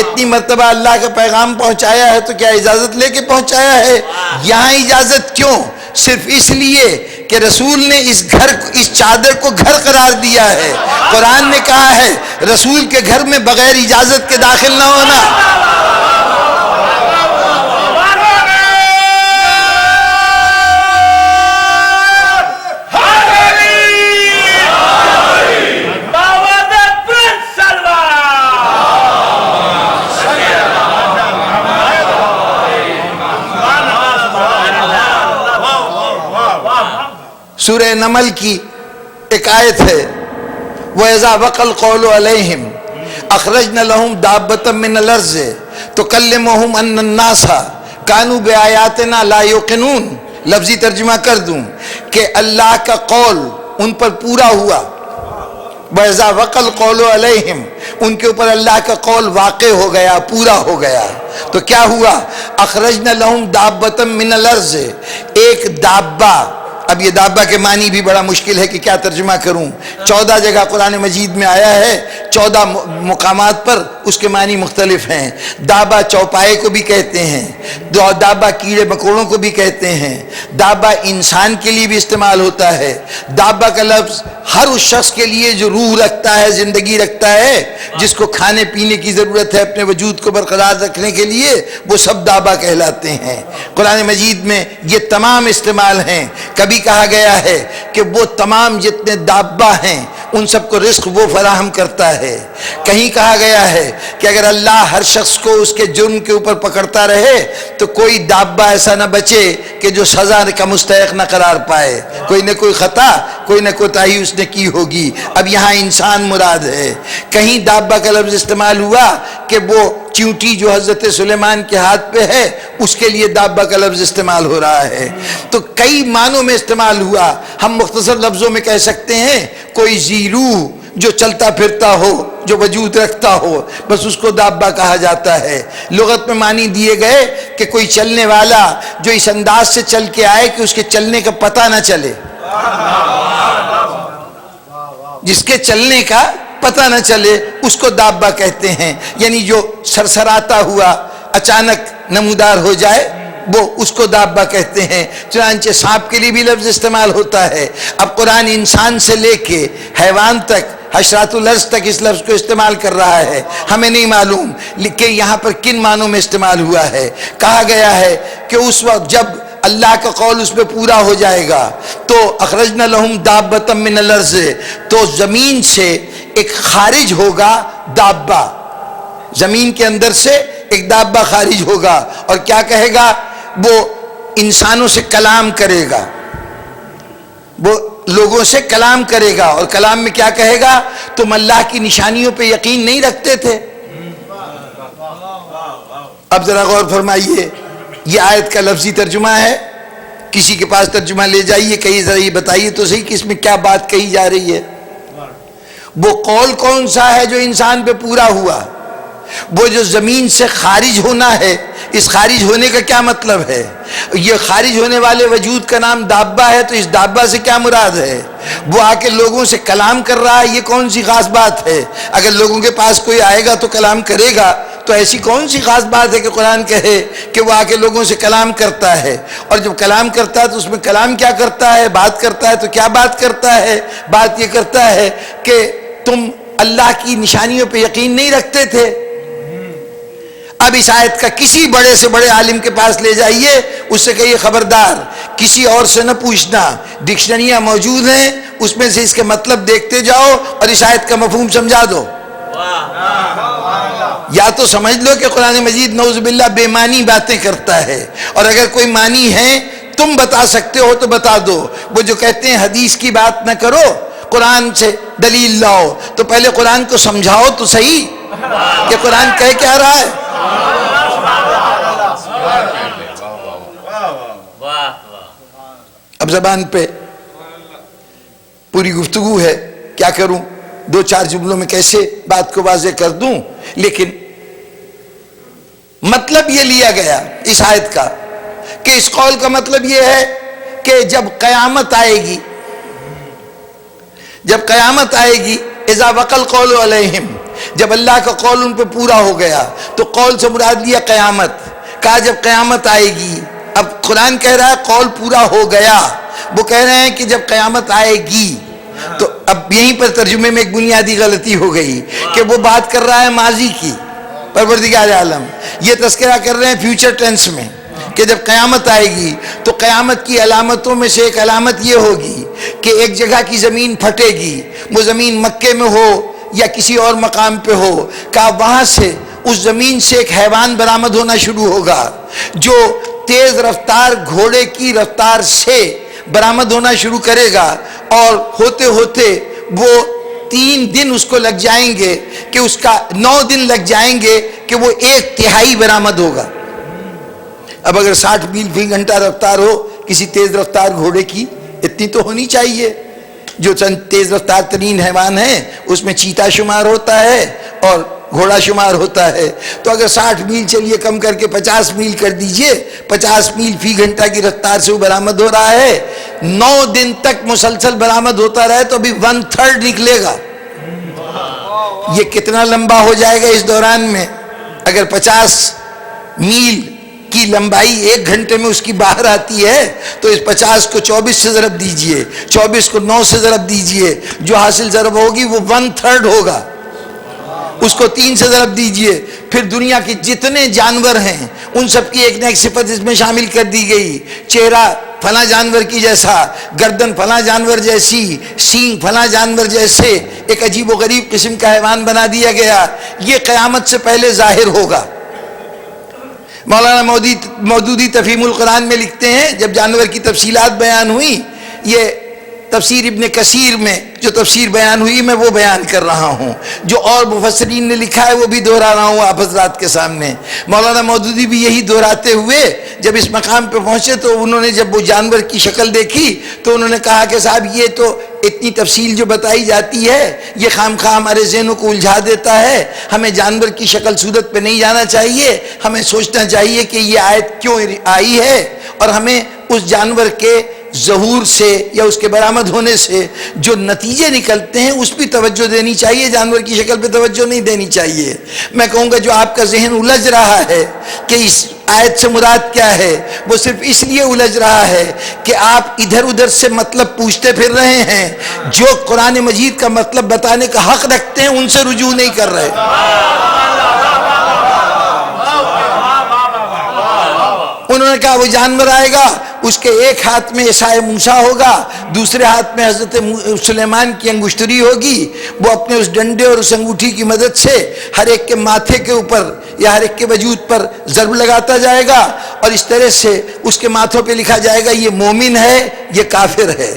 اتنی مرتبہ اللہ کا پیغام پہنچایا ہے تو کیا اجازت لے کے پہنچایا ہے؟ یہاں اجازت کیوں؟ صرف اس لیے کہ رسول نے اس چادر کو گھر قرار دیا ہے. قرآن نے کہا ہے رسول کے گھر میں بغیر اجازت کے داخل نہ ہونا. سورہ نمل کی ایک آیت ہے وَإِذَا وَقَ الْقَوْلُ عَلَيْهِمْ أَخْرَجْنَا لَهُمْ دَابَّةً مِّنَ الْأَرْضِ تُكَلِّمُهُمْ أَنَّ النَّاسَ كَانُوا بِآيَاتِنَا لَا يُوقِنُونَ. لفظی ترجمہ کر دوں کہ اللہ کا قول ان پر پورا ہوا. وَإِذَا وَقَ الْقَوْلُ عَلَيْهِمْ، ان کے اوپر اللہ کا قول واقع ہو گیا، پورا ہو گیا. تو کیا ہوا؟ أَخْرَجْنَا لَهُمْ دَابَّةً مِّنَ الْأَرْضِ، ایک دابہ. اب یہ دابہ کے معنی بھی بڑا مشکل ہے کہ کیا ترجمہ کروں. 14 جگہ قرآن مجید میں آیا ہے، 14 مقامات پر اس کے معنی مختلف ہیں. دابہ چوپائے کو بھی کہتے ہیں، دابہ کیڑے مکوڑوں کو بھی کہتے ہیں، دابہ انسان کے لیے بھی استعمال ہوتا ہے. دابہ کا لفظ ہر اس شخص کے لیے جو روح رکھتا ہے، زندگی رکھتا ہے، جس کو کھانے پینے کی ضرورت ہے اپنے وجود کو برقرار رکھنے کے لیے، وہ سب دابہ کہلاتے ہیں. قرآن مجید میں یہ تمام استعمال ہیں. کبھی کہا گیا ہے کہ وہ تمام جتنے دابہ ہیں ان سب کو رزق وہ فراہم کرتا ہے. کہیں کہا گیا ہے کہ اگر اللہ ہر شخص کو اس کے جرم کے اوپر پکڑتا رہے تو کوئی دابہ ایسا نہ بچے کہ جو سزا کا مستحق نہ قرار پائے. کوئی نہ کوئی خطا، کوئی نہ کوتاہی اس نے کی ہوگی. اب یہاں انسان مراد ہے. کہیں دابہ کا لفظ استعمال ہوا کہ وہ چیونٹی جو حضرت سلیمان کے ہاتھ پہ ہے اس کے لیے دابہ کا لفظ استعمال ہو رہا ہے. تو کئی معنوں میں استعمال ہوا. ہم مختصر لفظوں میں کہہ سکتے ہیں کوئی ذیروح جو چلتا پھرتا ہو، جو وجود رکھتا ہو، بس اس کو دابہ کہا جاتا ہے. لغت میں معنی دیے گئے کہ کوئی چلنے والا جو اس انداز سے چل کے آئے کہ اس کے چلنے کا پتہ نہ چلے، جس کے چلنے کا پتہ نہ چلے اس کو دابہ کہتے ہیں. یعنی جو سرسراتا ہوا اچانک نمودار ہو جائے وہ اس کو دابہ کہتے ہیں. چنانچہ سانپ کے لیے بھی لفظ استعمال ہوتا ہے. اب قرآن انسان سے لے کے حیوان تک، حشرات الارض تک اس لفظ کو استعمال کر رہا ہے. ہمیں نہیں معلوم کہ یہاں پر کن معنوں میں استعمال ہوا ہے. کہا گیا ہے کہ اس وقت جب اللہ کا قول اس پہ پورا ہو جائے گا تو اخرجنا لہم دابۃ من الارض، تو زمین سے ایک خارج ہوگا دابہ، زمین کے اندر سے ایک دابہ خارج ہوگا اور کیا کہے گا؟ وہ انسانوں سے کلام کرے گا، وہ لوگوں سے کلام کرے گا، اور کلام میں کیا کہے گا؟ تم اللہ کی نشانیوں پہ یقین نہیں رکھتے تھے۔ اب ذرا غور فرمائیے، یہ آیت کا لفظی ترجمہ ہے، کسی کے پاس ترجمہ لے جائیے، کہیں ذرا یہ بتائیے تو صحیح کہ اس میں کیا بات کہی جا رہی ہے۔ وہ قول کون سا ہے جو انسان پہ پورا ہوا؟ وہ جو زمین سے خارج ہونا ہے۔ اس خارج ہونے کا کیا مطلب ہے؟ یہ خارج ہونے والے وجود کا نام دابہ ہے، تو اس دابہ سے کیا مراد ہے؟ وہ آ کے لوگوں سے کلام کر رہا ہے، یہ کون سی خاص بات ہے؟ اگر لوگوں کے پاس کوئی آئے گا تو کلام کرے گا، تو ایسی کون سی خاص بات ہے کہ قرآن کہے کہ وہ آ کے لوگوں سے کلام کرتا ہے؟ اور جب کلام کرتا ہے تو اس میں کلام کیا کرتا ہے؟ بات کرتا ہے، تو کیا بات کرتا ہے؟ بات یہ کرتا ہے کہ تم اللہ کی نشانیوں پہ یقین نہیں رکھتے تھے۔ اب اس آیت کا کسی بڑے سے بڑے عالم کے پاس لے جائیے، اس سے کہیے خبردار کسی اور سے نہ پوچھنا، ڈکشنریاں موجود ہیں، اس میں سے اس کے مطلب دیکھتے جاؤ اور اس آیت کا مفہوم سمجھا دو۔ یا تو سمجھ لو کہ قرآن مجید نعوذ باللہ بے معنی باتیں کرتا ہے، اور اگر کوئی معنی ہے تم بتا سکتے ہو تو بتا دو۔ وہ جو کہتے ہیں حدیث کی بات نہ کرو، قرآن سے دلیل لاؤ، تو پہلے قرآن کو سمجھاؤ تو صحیح کہ قرآن کہہ کیا رہا ہے۔ اب زبان پہ پوری گفتگو ہے، کیا کروں؟ دو چار جملوں میں کیسے بات کو واضح کر دوں؟ لیکن مطلب یہ لیا گیا اس آیت کا کہ اس قول کا مطلب یہ ہے کہ جب قیامت آئے گی، جب قیامت آئے گی، اذا وقع القول علیہم، جب اللہ کا قول ان پہ پورا ہو گیا، تو قول سے مراد لیا قیامت، کہا جب قیامت آئے گی۔ اب قرآن کہہ رہا ہے قول پورا ہو گیا، وہ کہہ رہے ہیں کہ جب قیامت آئے گی، تو اب یہیں پر ترجمے میں ایک بنیادی غلطی ہو گئی کہ وہ بات کر رہا ہے ماضی کی، پروردگار عالم یہ تذکرہ کر رہے ہیں فیوچر ٹینس میں کہ جب قیامت آئے گی تو قیامت کی علامتوں میں سے ایک علامت یہ ہوگی کہ ایک جگہ کی زمین پھٹے گی، وہ زمین مکے میں ہو یا کسی اور مقام پہ ہو، کہ وہاں سے اس زمین سے ایک حیوان برآمد ہونا شروع ہوگا جو تیز رفتار گھوڑے کی رفتار سے برآمد ہونا شروع کرے گا، اور ہوتے ہوتے وہ 3 دن اس کو لگ جائیں گے کہ اس کا 9 دن لگ جائیں گے کہ وہ 1/3 برآمد ہوگا۔ اب اگر 60 میل فی گھنٹہ رفتار ہو کسی تیز رفتار گھوڑے کی، اتنی تو ہونی چاہیے، جو چند تیز رفتار ترین حیوان ہیں اس میں چیتا شمار ہوتا ہے اور گھوڑا شمار ہوتا ہے، تو اگر 60 میل چلیے کم کر کے 50 میل کر دیجئے، 50 میل فی گھنٹہ کی رفتار سے وہ برآمد ہو رہا ہے، 9 دن تک مسلسل برآمد ہوتا رہے تو ابھی 1/3 نکلے گا۔ یہ کتنا لمبا ہو جائے گا اس دوران میں؟ اگر 50 میل کی لمبائی 1 گھنٹے میں اس کی باہر آتی ہے تو اس 50 کو 24 سے ضرب دیجئے، 24 کو 9 سے ضرب دیجئے، جو حاصل ضرب ہوگی وہ 1/3 ہوگا۔ اس کو 3 سے ضرب دیجئے، پھر دنیا کے جتنے جانور ہیں ان سب کی ایک نہ ایک صفت اس میں شامل کر دی گئی، چہرہ فلاں جانور کی جیسا، گردن فلاں جانور جیسی، سینگ فلاں جانور جیسے، ایک عجیب و غریب قسم کا حیوان بنا دیا گیا۔ یہ قیامت سے پہلے ظاہر ہوگا۔ مولانا مودودی تفہیم القرآن میں لکھتے ہیں، جب جانور کی تفصیلات بیان ہوئی، یہ تفسیر ابن کثیر میں جو تفسیر بیان ہوئی میں وہ بیان کر رہا ہوں، جو اور مفسرین نے لکھا ہے وہ بھی دہرا رہا ہوں آپ حضرات کے سامنے۔ مولانا مودودی بھی یہی دہراتے ہوئے جب اس مقام پہ پہنچے تو انہوں نے جب وہ جانور کی شکل دیکھی تو انہوں نے کہا کہ صاحب یہ تو اتنی تفصیل جو بتائی جاتی ہے یہ خام خواہ ہمارے ذہنوں کو الجھا دیتا ہے، ہمیں جانور کی شکل صورت پہ نہیں جانا چاہیے، ہمیں سوچنا چاہیے کہ یہ آیت کیوں آئی ہے، اور ہمیں اس جانور کے ظہور سے یا اس کے برآمد ہونے سے جو نتیجے نکلتے ہیں اس پہ توجہ دینی چاہیے، جانور کی شکل پہ توجہ نہیں دینی چاہیے۔ میں کہوں گا جو آپ کا ذہن الجھ رہا ہے کہ اس آیت سے مراد کیا ہے، وہ صرف اس لیے الجھ رہا ہے کہ آپ ادھر ادھر سے مطلب پوچھتے پھر رہے ہیں، جو قرآن مجید کا مطلب بتانے کا حق رکھتے ہیں ان سے رجوع نہیں کر رہے۔ انہوں نے کہا وہ جانور آئے گا، اس کے ایک ہاتھ میں عصائے موسیٰ ہوگا، دوسرے ہاتھ میں حضرت سلیمان کی انگشتری ہوگی. وہ اپنے اس ڈنڈے اور اس انگوٹھی کی مدد سے ہر ایک کے ماتھے کے اوپر یا ہر ایک کے وجود پر ضرب لگاتا جائے گا، اور اس طرح سے اس کے ماتھوں پہ لکھا جائے گا یہ مومن ہے، یہ کافر ہے.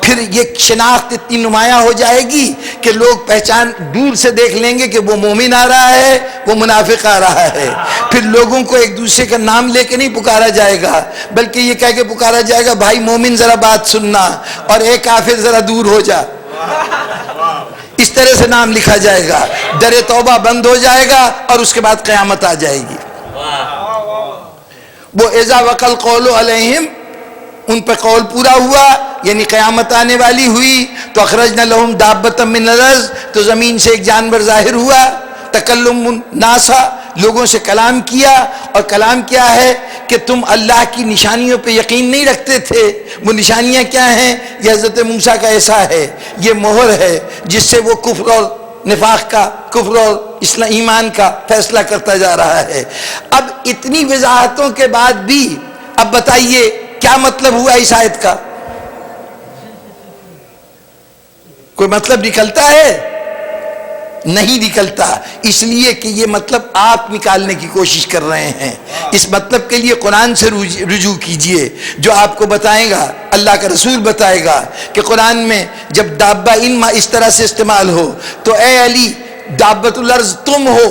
پھر یہ شناخت اتنی نمایاں ہو جائے گی کہ لوگ پہچان دور سے دیکھ لیں گے کہ وہ مومن آ رہا ہے، وہ منافق آ رہا ہے. پھر لوگوں کو ایک دوسرے کا نام لے کے نہیں پکارا جائے گا، بلکہ یہ کہہ کے پکارا جائے گا بھائی مومن ذرا بات سننا، اور اے کافر ذرا دور ہو جا. اس طرح سے نام لکھا جائے گا. در توبہ بند ہو جائے گا اور اس کے بعد قیامت آ جائے گی. وہ اذا وقع القول علیہم، ان پہ قول پورا ہوا، یعنی قیامت آنے والی ہوئی تو اخرجنا لہم دابۃ من الارض، تو زمین سے ایک جانور ظاہر ہوا. تکلم ناسا، لوگوں سے کلام کیا. اور کلام کیا ہے کہ تم اللہ کی نشانیوں پہ یقین نہیں رکھتے تھے. وہ نشانیاں کیا ہیں؟ یہ حضرت موسیٰ کا ایسا ہے، یہ مہر ہے جس سے وہ کفر اور نفاق کا، کفر اور اسلام ایمان کا فیصلہ کرتا جا رہا ہے. اب اتنی وضاحتوں کے بعد بھی اب بتائیے کیا مطلب ہوا اس آیت کا؟ کوئی مطلب نکلتا ہے؟ نہیں نکلتا. اس لیے کہ یہ مطلب آپ نکالنے کی کوشش کر رہے ہیں. اس مطلب کے لیے قرآن سے رجوع کیجئے جو آپ کو بتائے گا، اللہ کا رسول بتائے گا کہ قرآن میں جب دابہ انما اس طرح سے استعمال ہو تو اے علی دابۃ الارض تم ہو.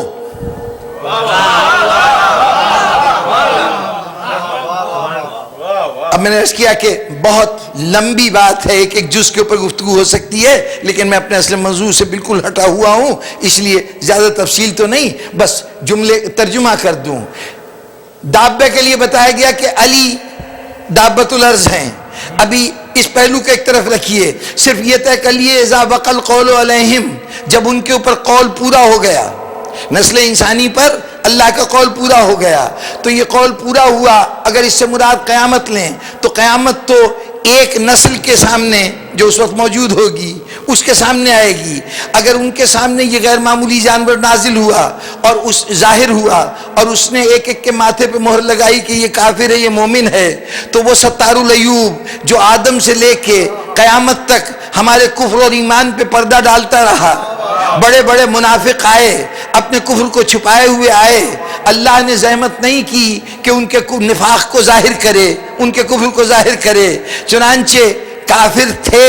اب میں نے عرض کیا کہ بہت لمبی بات ہے، ایک ایک جز کے اوپر گفتگو ہو سکتی ہے، لیکن میں اپنے اصل موضوع سے بالکل ہٹا ہوا ہوں، اس لیے زیادہ تفصیل تو نہیں، بس جملے ترجمہ کر دوں. دابے کے لیے بتایا گیا کہ علی دابۃ الارض ہیں. ابھی اس پہلو کو ایک طرف رکھیے، صرف یہ طے کر لیے اذا وقع القول علیہم، جب ان کے اوپر قول پورا ہو گیا، نسل انسانی پر اللہ کا قول پورا ہو گیا. تو یہ قول پورا ہوا، اگر اس سے مراد قیامت لیں تو قیامت تو ایک نسل کے سامنے جو اس وقت موجود ہوگی اس کے سامنے آئے گی. اگر ان کے سامنے یہ غیر معمولی جانور نازل ہوا اور اس ظاہر ہوا اور اس نے ایک ایک کے ماتھے پہ مہر لگائی کہ یہ کافر ہے، یہ مومن ہے، تو وہ ستار العیوب جو آدم سے لے کے قیامت تک ہمارے کفر اور ایمان پہ پردہ ڈالتا رہا، بڑے بڑے منافق آئے، اپنے کفر کو چھپائے ہوئے آئے، اللہ نے زحمت نہیں کی کہ ان کے نفاق کو ظاہر کرے، ان کے کفر کو ظاہر کرے. چنانچہ کافر تھے،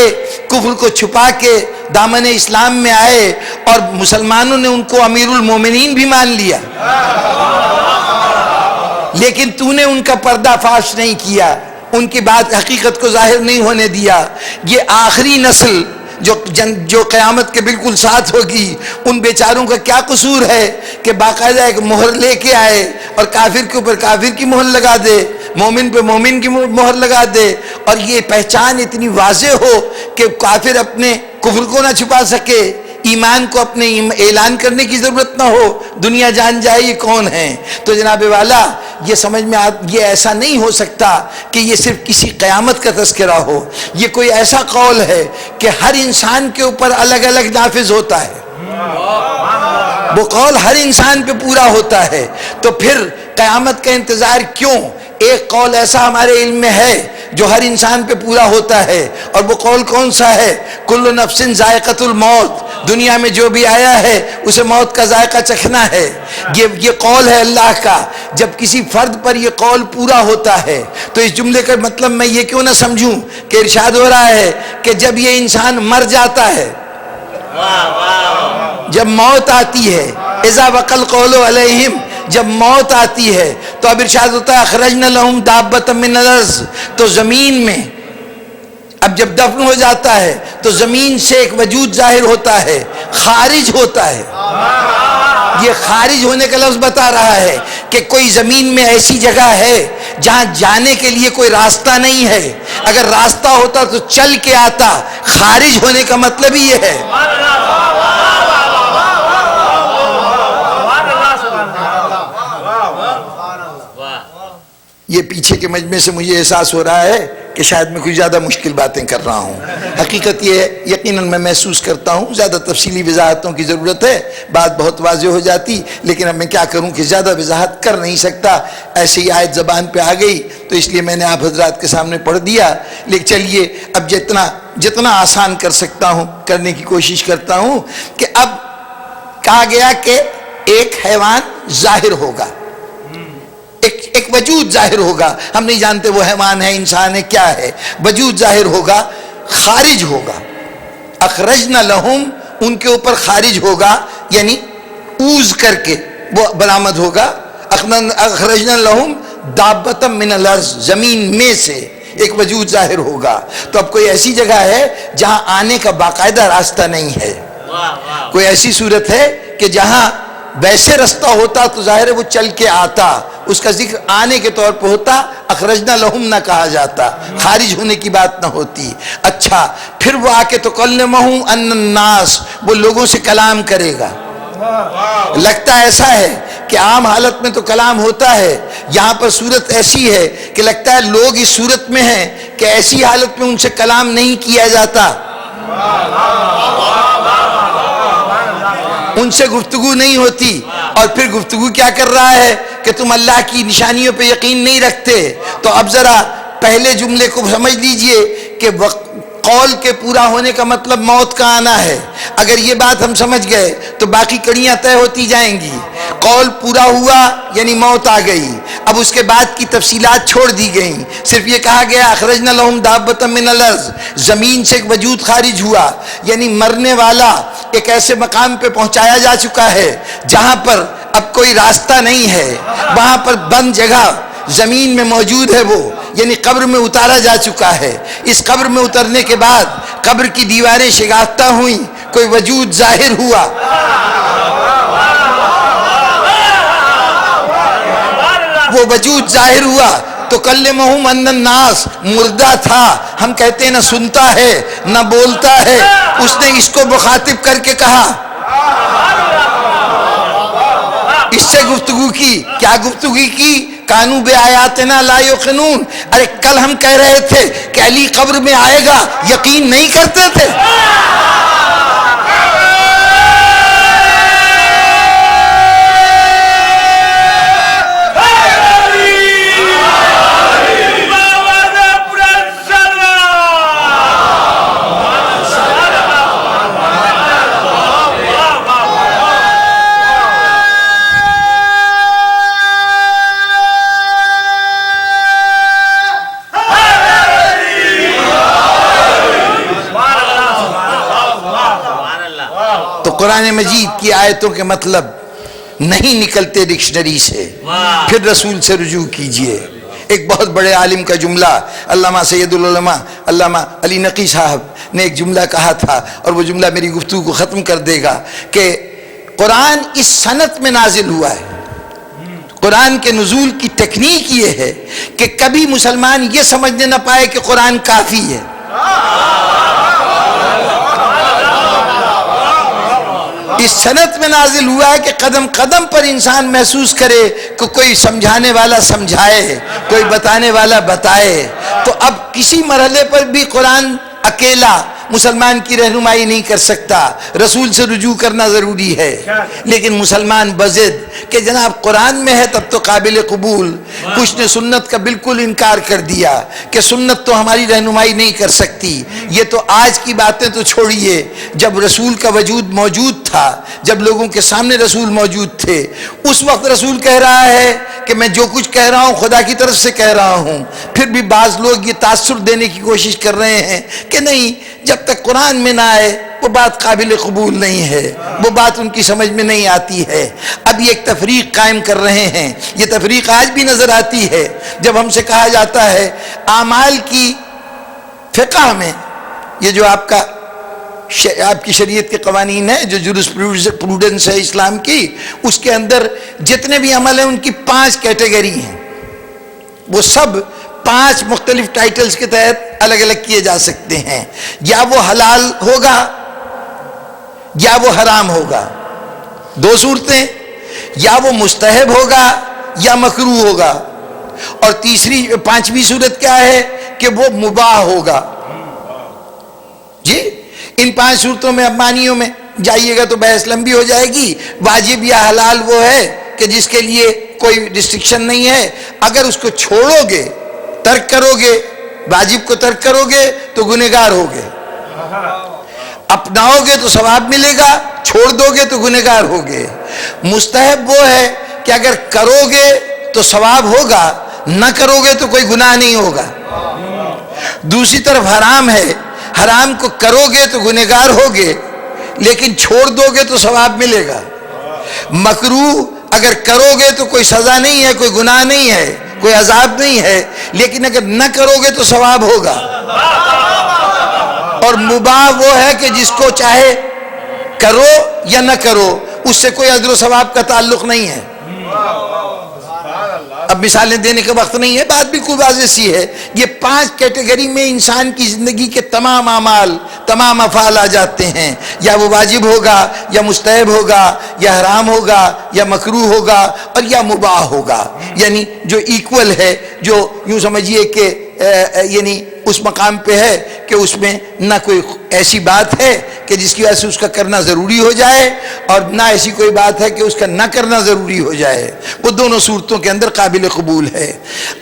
کفر کو چھپا کے دامن اسلام میں آئے، اور مسلمانوں نے ان کو امیر المومنین بھی مان لیا. لیکن تو نے ان کا پردہ فاش نہیں کیا، ان کی بات حقیقت کو ظاہر نہیں ہونے دیا. یہ آخری نسل جو قیامت کے بالکل ساتھ ہوگی، ان بیچاروں کا کیا قصور ہے کہ باقاعدہ ایک مہر لے کے آئے اور کافر کے اوپر کافر کی مہر لگا دے، مومن پہ مومن کی مہر لگا دے، اور یہ پہچان اتنی واضح ہو کہ کافر اپنے کفر کو نہ چھپا سکے، ایمان کو اپنے اعلان کرنے کی ضرورت نہ ہو، دنیا جان جائے یہ کون ہیں. تو جناب والا یہ سمجھ میں یہ ایسا نہیں ہو سکتا کہ یہ صرف کسی قیامت کا تذکرہ ہو. یہ کوئی ایسا قول ہے کہ ہر انسان کے اوپر الگ الگ نافذ ہوتا ہے، وہ قول ہر انسان پہ پورا ہوتا ہے. تو پھر قیامت کا انتظار کیوں؟ ایک قول ایسا ہمارے علم میں ہے جو ہر انسان پہ پورا ہوتا ہے، اور وہ قول کون سا ہے؟ کل نفس ذائقۃ الموت، دنیا میں جو بھی آیا ہے اسے موت کا ذائقہ چکھنا ہے. یہ قول ہے اللہ کا. جب کسی فرد پر یہ قول پورا ہوتا ہے تو اس جملے کا مطلب میں یہ کیوں نہ سمجھوں کہ ارشاد ہو رہا ہے کہ جب یہ انسان مر جاتا ہے، جب موت آتی ہے، اذا وقع القول علیہم، جب موت آتی ہے تو اب ارشاد ہوتا ہے اخرجنا لہم دابۃ من الارض، تو زمین میں اب جب دفن ہو جاتا ہے تو زمین سے ایک وجود ظاہر ہوتا ہے، خارج ہوتا ہے. یہ خارج ہونے کا لفظ بتا رہا ہے کہ کوئی زمین میں ایسی جگہ ہے جہاں جانے کے لیے کوئی راستہ نہیں ہے. اگر راستہ ہوتا تو چل کے آتا. خارج ہونے کا مطلب ہی یہ ہے. یہ پیچھے کے مجمع سے مجھے احساس ہو رہا ہے کہ شاید میں کچھ زیادہ مشکل باتیں کر رہا ہوں. حقیقت یہ ہے یقیناً میں محسوس کرتا ہوں زیادہ تفصیلی وضاحتوں کی ضرورت ہے، بات بہت واضح ہو جاتی، لیکن اب میں کیا کروں کہ زیادہ وضاحت کر نہیں سکتا. ایسے ہی آیت زبان پہ آ گئی تو اس لیے میں نے آپ حضرات کے سامنے پڑھ دیا. لیکن چلیے اب جتنا آسان کر سکتا ہوں کرنے کی کوشش کرتا ہوں کہ اب کہا گیا کہ ایک حیوان ظاہر ہوگا، ایک وجود ظاہر ہوگا. ہم نہیں جانتے وہ حیوان ہے انسان ہے کیا ہے، وجود ظاہر ہوگا، خارج ہوگا. اخرجنا لہم، ان کے اوپر خارج ہوگا، یعنی اوز کر کے وہ برآمد ہوگا. اخرجنا لہم دابۃ من الارض، زمین میں سے ایک وجود ظاہر ہوگا. تو اب کوئی ایسی جگہ ہے جہاں آنے کا باقاعدہ راستہ نہیں ہے، کوئی ایسی صورت ہے کہ جہاں ویسے رستہ ہوتا تو ظاہر ہے وہ چل کے آتا، اس کا ذکر آنے کے طور پہ ہوتا، اخرجنا لہم نہ کہا جاتا، خارج ہونے کی بات نہ ہوتی. اچھا پھر وہ آ کے تو کلمہم ان الناس، وہ لوگوں سے کلام کرے گا. لگتا ایسا ہے کہ عام حالت میں تو کلام ہوتا ہے، یہاں پر صورت ایسی ہے کہ لگتا ہے لوگ اس صورت میں ہیں کہ ایسی حالت میں ان سے کلام نہیں کیا جاتا، ان سے گفتگو نہیں ہوتی. اور پھر گفتگو کیا کر رہا ہے کہ تم اللہ کی نشانیوں پہ یقین نہیں رکھتے. تو اب ذرا پہلے جملے کو سمجھ لیجئے کہ قول کے پورا ہونے کا مطلب موت کا آنا ہے. اگر یہ بات ہم سمجھ گئے تو باقی کڑیاں طے ہوتی جائیں گی. قول پورا ہوا یعنی موت آ گئی، اب اس کے بعد کی تفصیلات چھوڑ دی گئیں. صرف یہ کہا گیا اخرجنا لہم دابۃ من الارض، زمین سے ایک وجود خارج ہوا، یعنی مرنے والا ایک ایسے مقام پہ پہنچایا جا چکا ہے جہاں پر اب کوئی راستہ نہیں ہے، وہاں پر بند جگہ زمین میں موجود ہے، وہ یعنی قبر میں اتارا جا چکا ہے. اس قبر میں اترنے کے بعد قبر کی دیواریں شگافتہ ہوئیں، کوئی وجود ظاہر ہوا. وہ وجود ظاہر ہوا تو کلمہم ان الناس، مردہ تھا، ہم کہتے ہیں نہ سنتا ہے نہ بولتا ہے، اس نے اس کو مخاطب کر کے کہا، اس سے گفتگو کی. کیا گفتگو کی؟ کانو بے آیاتنا لا یوقنون. ارے کل ہم کہہ رہے تھے کہ علی قبر میں آئے گا، یقین نہیں کرتے تھے. قرآن مجید کی آیتوں کے مطلب نہیں نکلتے ڈکشنری سے، پھر رسول سے رجوع کیجئے. ایک بہت بڑے عالم کا جملہ، علامہ سید العلماء علامہ علی نقی صاحب نے ایک جملہ کہا تھا، اور وہ جملہ میری گفتگو کو ختم کر دے گا، کہ قرآن اس سنت میں نازل ہوا ہے. قرآن کے نزول کی ٹیکنیک یہ ہے کہ کبھی مسلمان یہ سمجھنے نہ پائے کہ قرآن کافی ہے. اس سنت میں نازل ہوا ہے کہ قدم قدم پر انسان محسوس کرے کہ کوئی سمجھانے والا سمجھائے، کوئی بتانے والا بتائے. تو اب کسی مرحلے پر بھی قرآن اکیلا مسلمان کی رہنمائی نہیں کر سکتا، رسول سے رجوع کرنا ضروری ہے. لیکن مسلمان بضد کہ جناب قرآن میں ہے تب تو قابل قبول. کچھ نے سنت کا بالکل انکار کر دیا کہ سنت تو ہماری رہنمائی نہیں کر سکتی. یہ تو آج کی باتیں تو چھوڑیے، جب رسول کا وجود موجود تھا، جب لوگوں کے سامنے رسول موجود تھے، اس وقت رسول کہہ رہا ہے کہ میں جو کچھ کہہ رہا ہوں خدا کی طرف سے کہہ رہا ہوں. پھر بھی بعض لوگ یہ تاثر دینے کی کوشش کر رہے ہیں کہ نہیں، جب تک قرآن میں نہ آئے وہ بات قابل قبول نہیں ہے، وہ بات ان کی سمجھ میں نہیں آتی ہے. اب یہ ایک تفریق قائم کر رہے ہیں. یہ تفریق آج بھی نظر آتی ہے جب ہم سے کہا جاتا ہے اعمال کی فقہ میں، یہ جو آپ کی شریعت کے قوانین ہیں، جو جورسپروڈنس ہے اسلام کی، اس کے اندر جتنے بھی عمل ہیں ان کی 5 کیٹیگری ہیں. وہ سب 5 مختلف ٹائٹلز کے تحت الگ الگ کیے جا سکتے ہیں. یا وہ حلال ہوگا یا وہ حرام ہوگا، 2 صورتیں. یا وہ مستحب ہوگا یا مکروہ ہوگا. اور 5ویں صورت کیا ہے کہ وہ مباح ہوگا. جی ان 5 صورتوں میں اب معنیوں میں جائیے گا تو بحث لمبی ہو جائے گی. واجب یا حلال وہ ہے کہ جس کے لیے کوئی ریسٹرکشن نہیں ہے. اگر اس کو چھوڑو گے، ترک کرو گے، واجب کو ترک کرو گے تو گنہگار ہوگے. اپناؤ گے تو ثواب ملے گا، چھوڑ دو گے تو گنہگار ہوگے. مستحب وہ ہے کہ اگر کرو گے تو ثواب ہوگا، نہ کرو گے تو کوئی گناہ نہیں ہوگا. دوسری طرف حرام ہے، حرام کو کرو گے تو گنہگار ہوگے لیکن چھوڑ دو گے تو ثواب ملے گا. مکروہ اگر کرو گے تو کوئی سزا نہیں ہے، کوئی گناہ نہیں ہے، کوئی عذاب نہیں ہے، لیکن اگر نہ کرو گے تو ثواب ہوگا. اور مباح وہ ہے کہ جس کو چاہے کرو یا نہ کرو، اس سے کوئی اجر و ثواب کا تعلق نہیں ہے. اب مثالیں دینے کا وقت نہیں ہے، بات بھی کوئی واضح سی ہے. یہ 5 کیٹیگری میں انسان کی زندگی کے تمام اعمال، تمام افعال آ جاتے ہیں. یا وہ واجب ہوگا، یا مستحب ہوگا، یا حرام ہوگا، یا مکروہ ہوگا، اور یا مباح ہوگا. یعنی جو ایکول ہے، جو یوں سمجھیے کہ یعنی اس مقام پہ ہے کہ اس میں نہ کوئی ایسی بات ہے کہ جس کی وجہ سے اس کا کرنا ضروری ہو جائے، اور نہ ایسی کوئی بات ہے کہ اس کا نہ کرنا ضروری ہو جائے. وہ دونوں صورتوں کے اندر قابل قبول ہے.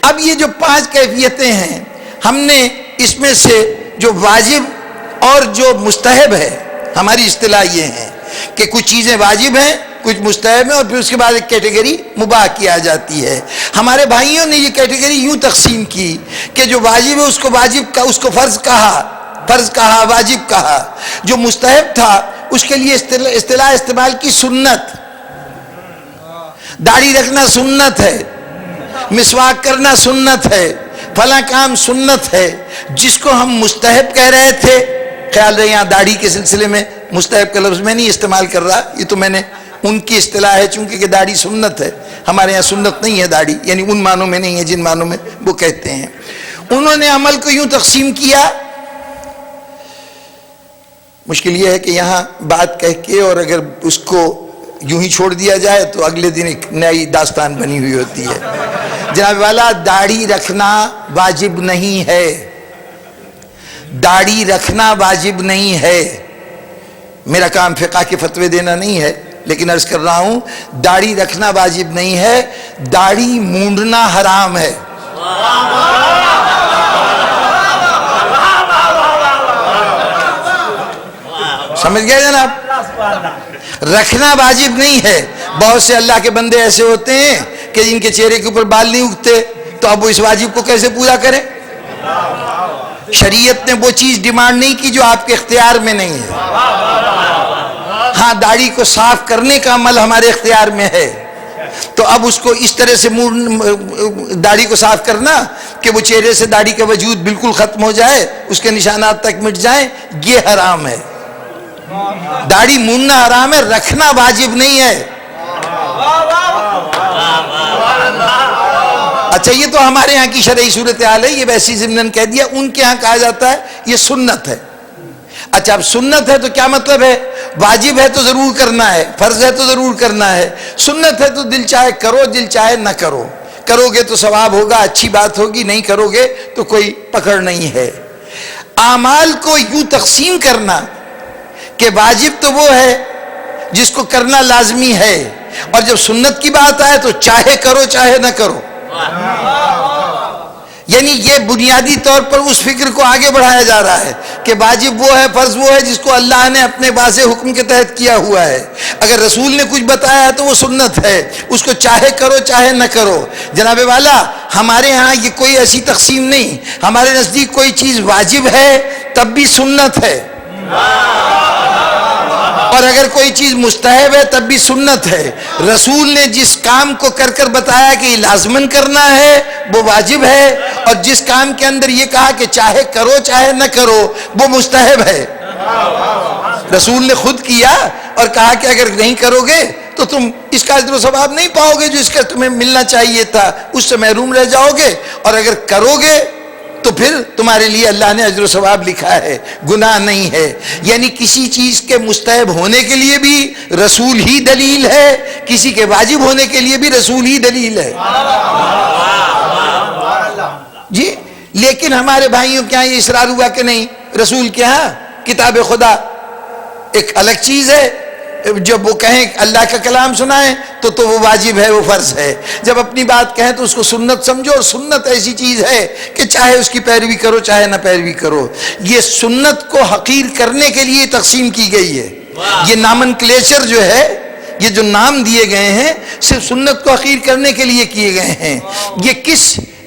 اب یہ جو 5 کیفیتیں ہیں، ہم نے اس میں سے جو واجب اور جو مستحب ہے، ہماری اصطلاح یہ ہے کہ کچھ چیزیں واجب ہیں، کچھ مستحب ہیں، اور پھر اس کے بعد ایک کیٹیگری مباح کی آ جاتی ہے. ہمارے بھائیوں نے یہ کیٹیگری یوں تقسیم کی کہ جو واجب ہے اس کو واجب کا، اس کو فرض کہا، واجب کہا. جو مستحب تھا اس کے لیے اصطلاح استعمال کی سنت. داڑھی رکھنا سنت ہے، مسواک کرنا سنت ہے، فلاں کام سنت ہے. جس کو ہم مستحب کہہ رہے تھے، خیال رہے یہاں داڑھی کے سلسلے میں مستحب کا لفظ میں نہیں استعمال کر رہا، یہ تو میں نے ان کی اصطلاح ہے، چونکہ کہ داڑھی سنت ہے. ہمارے یہاں سنت نہیں ہے داڑھی، یعنی ان معنوں میں نہیں ہے جن معنوں میں وہ کہتے ہیں. انہوں نے عمل کو یوں تقسیم کیا. مشکل یہ ہے کہ یہاں بات کہہ کے اور اگر اس کو یوں ہی چھوڑ دیا جائے تو اگلے دن ایک نئی داستان بنی ہوئی ہوتی ہے. جناب والا، داڑھی رکھنا واجب نہیں ہے، داڑھی رکھنا واجب نہیں ہے. میرا کام فقہ کے فتوے دینا نہیں ہے، لیکن عرض کر رہا ہوں داڑھی رکھنا واجب نہیں ہے. داڑھی مونڈنا حرام ہے. سمجھ گئے جناب؟ رکھنا واجب نہیں ہے. بہت سے اللہ کے بندے ایسے ہوتے ہیں کہ جن کے چہرے کے اوپر بال نہیں اگتے، تو اب وہ اس واجب کو کیسے پورا کریں؟ شریعت نے وہ چیز ڈیمانڈ نہیں کی جو آپ کے اختیار میں نہیں ہے. ہاں داڑھی کو صاف کرنے کا عمل ہمارے اختیار میں ہے، تو اب اس کو اس طرح سے داڑھی کو صاف کرنا کہ وہ چہرے سے داڑھی کا وجود بالکل ختم ہو جائے، اس کے نشانات تک مٹ جائیں، یہ حرام ہے. داڑھی موننا حرام ہے، رکھنا واجب نہیں ہے. اچھا یہ تو ہمارے یہاں کی شرعی صورتحال ہے، یہ ویسی ضمناً کہہ دیا. ان کے ہاں کہا جاتا ہے یہ سنت ہے. اچھا اب سنت ہے تو کیا مطلب ہے؟ واجب ہے تو ضرور کرنا ہے، فرض ہے تو ضرور کرنا ہے. سنت ہے تو دل چاہے کرو، دل چاہے نہ کرو. کرو گے تو ثواب ہوگا، اچھی بات ہوگی، نہیں کرو گے تو کوئی پکڑ نہیں ہے. اعمال کو یوں تقسیم کرنا کہ واجب تو وہ ہے جس کو کرنا لازمی ہے، اور جب سنت کی بات آئے تو چاہے کرو چاہے نہ کرو. یعنی یہ بنیادی طور پر اس فکر کو آگے بڑھایا جا رہا ہے کہ واجب وہ ہے، فرض وہ ہے جس کو اللہ نے اپنے واضح حکم کے تحت کیا ہوا ہے. اگر رسول نے کچھ بتایا ہے تو وہ سنت ہے، اس کو چاہے کرو چاہے نہ کرو. جناب والا ہمارے ہاں یہ کوئی ایسی تقسیم نہیں. ہمارے نزدیک کوئی چیز واجب ہے تب بھی سنت ہے، اور اگر کوئی چیز مستحب ہے تب بھی سنت ہے. رسول نے جس کام کو کر کر بتایا کہ یہ لازماً کرنا ہے وہ واجب ہے، اور جس کام کے اندر یہ کہا کہ چاہے کرو چاہے نہ کرو وہ مستحب ہے. رسول نے خود کیا اور کہا کہ اگر نہیں کرو گے تو تم اس کا اجر و ثواب نہیں پاؤ گے جو اس کا تمہیں ملنا چاہیے تھا، اس سے محروم رہ جاؤ گے، اور اگر کرو گے تو پھر تمہارے لیے اللہ نے اجر و ثواب لکھا ہے، گناہ نہیں ہے. یعنی کسی چیز کے مستحب ہونے کے لیے بھی رسول ہی دلیل ہے، کسی کے واجب ہونے کے لیے بھی رسول ہی دلیل ہے. جی لیکن ہمارے بھائیوں کے یہاں یہ اصرار ہوا کہ نہیں، رسول کے ہاں کتاب خدا ایک الگ چیز ہے، جب وہ کہیں اللہ کا کلام سنائیں تو وہ واجب ہے، وہ فرض ہے، جب اپنی بات کہیں تو اس کو سنت سمجھو، اور سنت ایسی چیز ہے کہ چاہے اس کی پیروی کرو چاہے نہ پیروی کرو۔ یہ سنت کو حقیر کرنے کے لیے تقسیم کی گئی ہے، یہ نامنکلیچر جو ہے، یہ جو نام دیے گئے ہیں صرف سنت کو حقیر کرنے کے لیے کیے گئے ہیں۔ یہ کس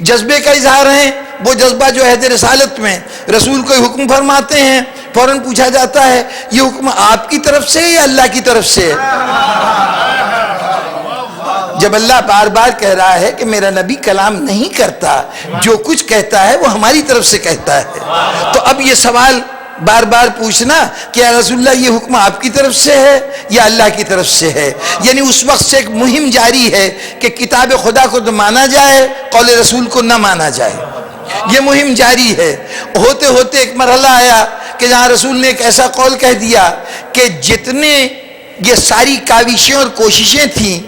جذبے کا اظہار ہے؟ وہ جذبہ جو عہد رسالت میں رسول کو حکم فرماتے ہیں، فوراً پوچھا جاتا ہے یہ حکم آپ کی طرف سے یا اللہ کی طرف سے؟ جب اللہ بار بار کہہ رہا ہے کہ میرا نبی کلام نہیں کرتا، جو کچھ کہتا ہے وہ ہماری طرف سے کہتا ہے، تو اب یہ سوال بار بار پوچھنا کہ یا رسول اللہ یہ حکم آپ کی طرف سے ہے یا اللہ کی طرف سے ہے، یعنی اس وقت سے ایک مہم جاری ہے کہ کتاب خدا کو تو مانا جائے، قول رسول کو نہ مانا جائے، یہ مہم جاری ہے۔ ہوتے ہوتے ایک مرحلہ آیا کہ جہاں رسول نے ایک ایسا قول کہہ دیا کہ جتنے یہ ساری کاوشیں اور کوششیں تھیں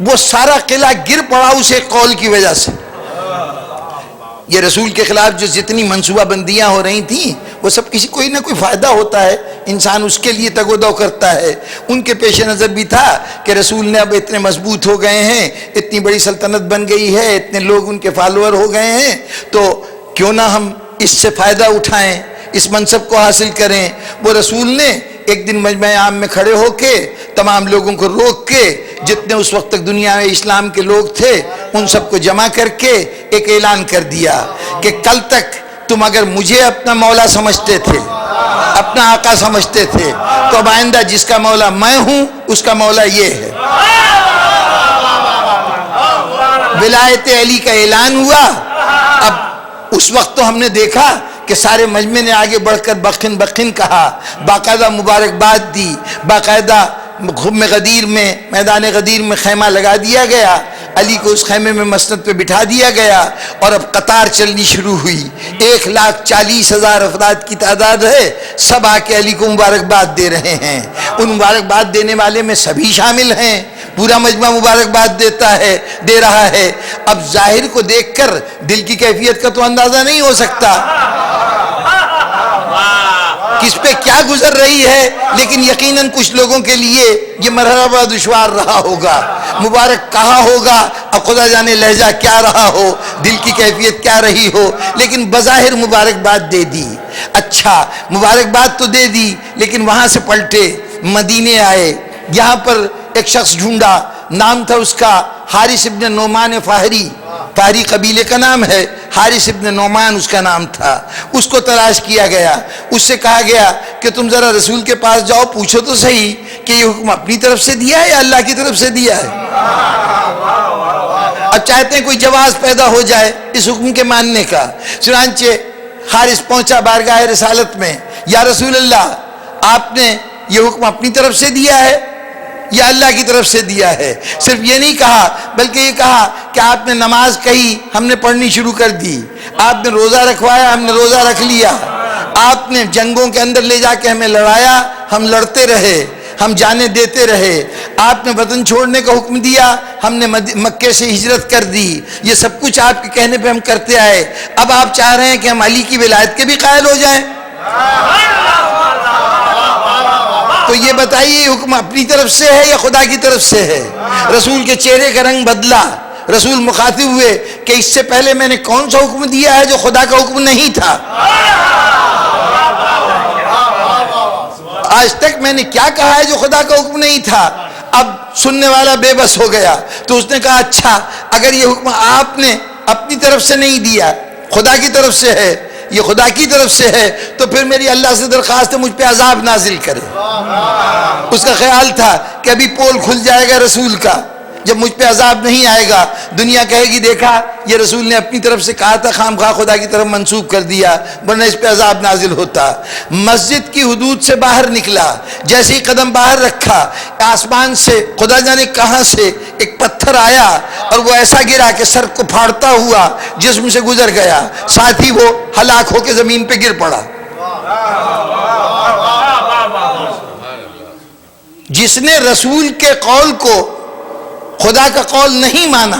وہ سارا قلعہ گر پڑا اس ایک قول کی وجہ سے۔ یہ رسول کے خلاف جو جتنی منصوبہ بندیاں ہو رہی تھیں وہ سب کسی کوئی نہ کوئی فائدہ ہوتا ہے، انسان اس کے لیے تگ و دو کرتا ہے۔ ان کے پیش نظر بھی تھا کہ رسول نے اب اتنے مضبوط ہو گئے ہیں، اتنی بڑی سلطنت بن گئی ہے، اتنے لوگ ان کے فالوور ہو گئے ہیں، تو کیوں نہ ہم اس سے فائدہ اٹھائیں، اس منصب کو حاصل کریں۔ وہ رسول نے ایک دن مجمع عام میں کھڑے ہو کے تمام لوگوں کو روک کے، جتنے اس وقت تک دنیا میں اسلام کے لوگ تھے ان سب کو جمع کر کے ایک اعلان کر دیا کہ کل تک تم اگر مجھے اپنا مولا سمجھتے تھے، اپنا آقا سمجھتے تھے، تو اب آئندہ جس کا مولا میں ہوں اس کا مولا یہ ہے۔ ولایت علی کا اعلان ہوا۔ اب اس وقت تو ہم نے دیکھا کہ سارے مجمع نے آگے بڑھ کر بخن بخن کہا، باقاعدہ مبارکباد دی، باقاعدہ خم غدیر میں، میدان غدیر میں خیمہ لگا دیا گیا، علی کو اس خیمے میں مسند پہ بٹھا دیا گیا، اور اب قطار چلنی شروع ہوئی۔ 1,40,000 افراد کی تعداد ہے، سب آ کے علی کو مبارکباد دے رہے ہیں۔ ان مبارکباد دینے والے میں سبھی شامل ہیں، پورا مجمع مبارکباد دے رہا ہے۔ اب ظاہر کو دیکھ کر دل کی کیفیت کا تو اندازہ نہیں ہو سکتا کس پہ کیا گزر رہی ہے، لیکن یقیناً کچھ لوگوں کے لیے یہ مرحلہ بڑا دشوار رہا ہوگا۔ مبارک کہا ہوگا، اب خدا جانے لہجہ کیا رہا ہو، دل کی کیفیت کیا رہی ہو، لیکن بظاہر مبارکباد دے دی۔ اچھا مبارکباد تو دے دی، لیکن وہاں سے پلٹے مدینے آئے، یہاں پر ایک شخص ڈھونڈا، نام تھا اس کا حارث ابن نعمان فاہری، فاہری قبیلے کا نام ہے، حارث ابن نعمان اس کا نام تھا۔ اس کو تلاش کیا گیا، اس سے کہا گیا کہ تم ذرا رسول کے پاس جاؤ، پوچھو تو صحیح کہ یہ حکم اپنی طرف سے دیا ہے یا اللہ کی طرف سے دیا ہے۔ اب چاہتے ہیں کوئی جواز پیدا ہو جائے اس حکم کے ماننے کا۔ چنانچہ حارث پہنچا بارگاہ رسالت میں، یا رسول اللہ آپ نے یہ حکم اپنی طرف سے دیا ہے یا اللہ کی طرف سے دیا ہے؟ صرف یہ نہیں کہا بلکہ یہ کہا کہ آپ نے نماز کہی، ہم نے پڑھنی شروع کر دی، آپ نے روزہ رکھوایا، ہم نے روزہ رکھ لیا، آپ نے جنگوں کے اندر لے جا کے ہمیں لڑایا، ہم لڑتے رہے، ہم جانیں دیتے رہے، آپ نے وطن چھوڑنے کا حکم دیا، ہم نے مکے سے ہجرت کر دی، یہ سب کچھ آپ کے کہنے پہ ہم کرتے آئے، اب آپ چاہ رہے ہیں کہ ہم علی کی ولایت کے بھی قائل ہو جائیں؟ تو یہ بتائیے یہ حکم اپنی طرف سے ہے یا خدا کی طرف سے ہے؟ رسول کے چہرے کا رنگ بدلا، رسول مخاطب ہوئے کہ اس سے پہلے میں نے کون سا حکم دیا ہے جو خدا کا حکم نہیں تھا؟ آج تک میں نے کیا کہا ہے جو خدا کا حکم نہیں تھا؟ اب سننے والا بے بس ہو گیا، تو اس نے کہا اچھا اگر یہ حکم آپ نے اپنی طرف سے نہیں دیا، خدا کی طرف سے ہے، یہ خدا کی طرف سے ہے، تو پھر میری اللہ سے درخواست ہے مجھ پہ عذاب نازل کرے۔ اس کا خیال تھا کہ ابھی پول کھل جائے گا رسول کا، جب مجھ پہ عذاب نہیں آئے گا دنیا کہے گی دیکھا یہ رسول نے اپنی طرف سے کہا تھا، خام خواہ خدا کی طرف منسوب کر دیا، ورنہ اس پہ عذاب نازل ہوتا۔ مسجد کی حدود سے باہر نکلا، جیسے ہی قدم باہر رکھا آسمان سے خدا جانے کہاں سے ایک پتھر آیا اور وہ ایسا گرا کہ سر کو پھاڑتا ہوا جسم سے گزر گیا، ساتھ ہی وہ ہلاک ہو کے زمین پہ گر پڑا۔ جس نے رسول کے قول کو خدا کا قول نہیں مانا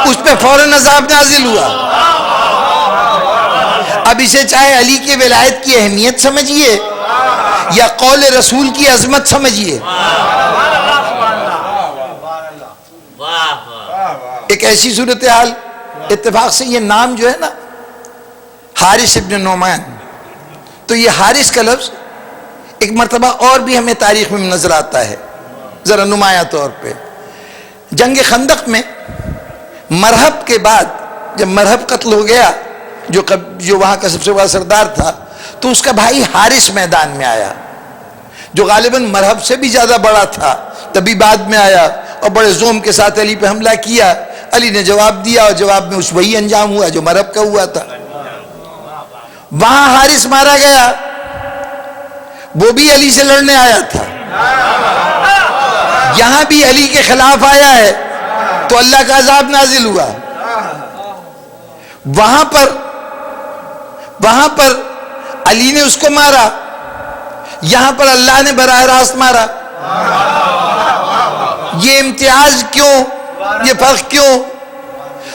اس پہ فوراً عذاب نازل ہوا۔ اب اسے چاہے علی کے ولایت کی اہمیت سمجھیے یا قول رسول کی عظمت سمجھیے، ایک ایسی صورتحال، اتفاق سے یہ نام جو ہے نا حارث ابن نعمان، تو یہ حارث کا لفظ ایک مرتبہ اور بھی ہمیں تاریخ میں نظر آتا ہے ذرا نمایاں طور پہ۔ جنگ خندق میں مرہب کے بعد جب مرہب قتل ہو گیا جو وہاں کا سب سے بڑا سردار تھا، تو اس کا بھائی حارث میدان میں آیا جو غالباً مرہب سے بھی زیادہ بڑا تھا، تبھی بعد میں آیا اور بڑے زوم کے ساتھ علی پہ حملہ کیا۔ علی نے جواب دیا اور جواب میں اس وہی انجام ہوا جو مرہب کا ہوا تھا۔ وہاں حارث مارا گیا، وہ بھی علی سے لڑنے آیا تھا، یہاں بھی علی کے خلاف آیا ہے تو اللہ کا عذاب نازل ہوا۔ وہاں پر علی نے اس کو مارا، یہاں پر اللہ نے براہ راست مارا۔ یہ امتیاز کیوں، یہ فرق کیوں؟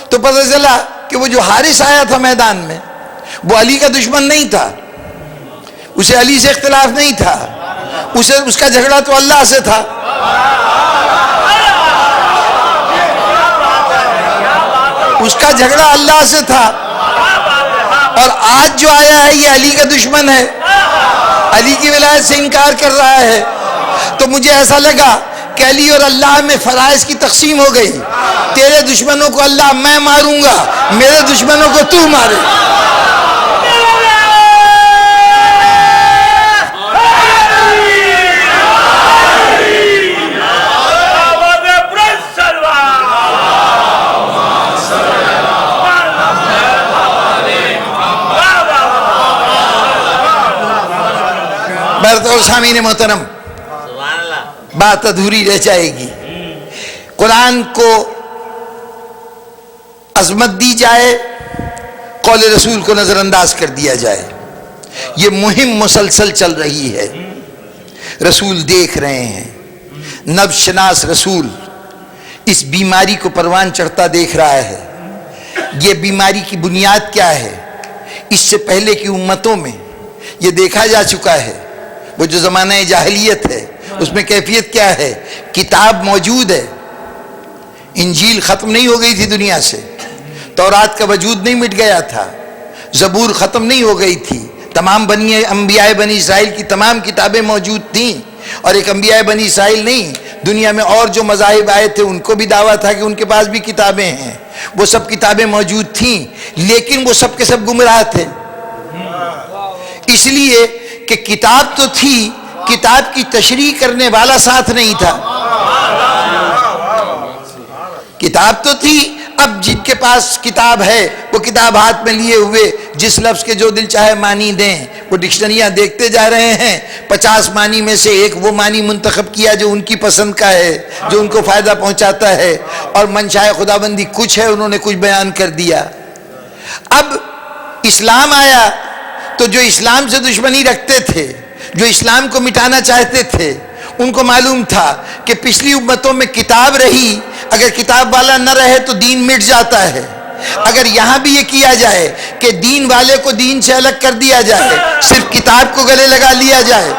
تو پتہ چلا کہ وہ جو حارث آیا تھا میدان میں وہ علی کا دشمن نہیں تھا، اسے علی سے اختلاف نہیں تھا، اس کا جھگڑا تو اللہ سے تھا۔ اس کا جھگڑا اللہ سے تھا، اور آج جو آیا ہے یہ علی کا دشمن ہے، علی کی ولایت سے انکار کر رہا ہے۔ تو مجھے ایسا لگا کہ علی اور اللہ میں فرائض کی تقسیم ہو گئی، تیرے دشمنوں کو اللہ میں ماروں گا، میرے دشمنوں کو تو مارے۔ سامعین محترم، بات ادھوری رہ جائے گی۔ قرآن کو عظمت دی جائے، قول رسول کو نظر انداز کر دیا جائے، یہ مہم مسلسل چل رہی ہے۔ رسول دیکھ رہے ہیں، نبض شناس رسول اس بیماری کو پروان چڑھتا دیکھ رہا ہے۔ یہ بیماری کی بنیاد کیا ہے؟ اس سے پہلے کی امتوں میں یہ دیکھا جا چکا ہے۔ وہ جو زمانہ جاہلیت ہے اس میں کیفیت کیا ہے؟ کتاب موجود ہے، انجیل ختم نہیں ہو گئی تھی دنیا سے، تورات کا وجود نہیں مٹ گیا تھا، زبور ختم نہیں ہو گئی تھی، تمام انبیاء بنی اسرائیل کی تمام کتابیں موجود تھیں، اور ایک انبیاء بنی اسرائیل نہیں، دنیا میں اور جو مذاہب آئے تھے ان کو بھی دعویٰ تھا کہ ان کے پاس بھی کتابیں ہیں، وہ سب کتابیں موجود تھیں، لیکن وہ سب کے سب گمراہ تھے، اس لیے کہ کتاب تو تھی، کتاب کی تشریح کرنے والا ساتھ نہیں تھا۔ کتاب تو تھی، اب جن کے پاس کتاب ہے وہ کتاب ہاتھ میں لیے ہوئے جس لفظ کے جو دل چاہے معنی دیں، وہ ڈکشنریاں دیکھتے جا رہے ہیں، 50 معنی میں سے ایک وہ معنی منتخب کیا جو ان کی پسند کا ہے، جو ان کو فائدہ پہنچاتا ہے، اور منشاء خداوندی کچھ ہے، انہوں نے کچھ بیان کر دیا۔ اب اسلام آیا تو جو اسلام سے دشمنی رکھتے تھے، جو اسلام کو مٹانا چاہتے تھے، ان کو معلوم تھا کہ پچھلی امتوں میں کتاب رہی، اگر کتاب والا نہ رہے تو دین مٹ جاتا ہے۔ اگر یہاں بھی یہ کیا جائے کہ دین والے کو دین سے الگ کر دیا جائے، صرف کتاب کو گلے لگا لیا جائے،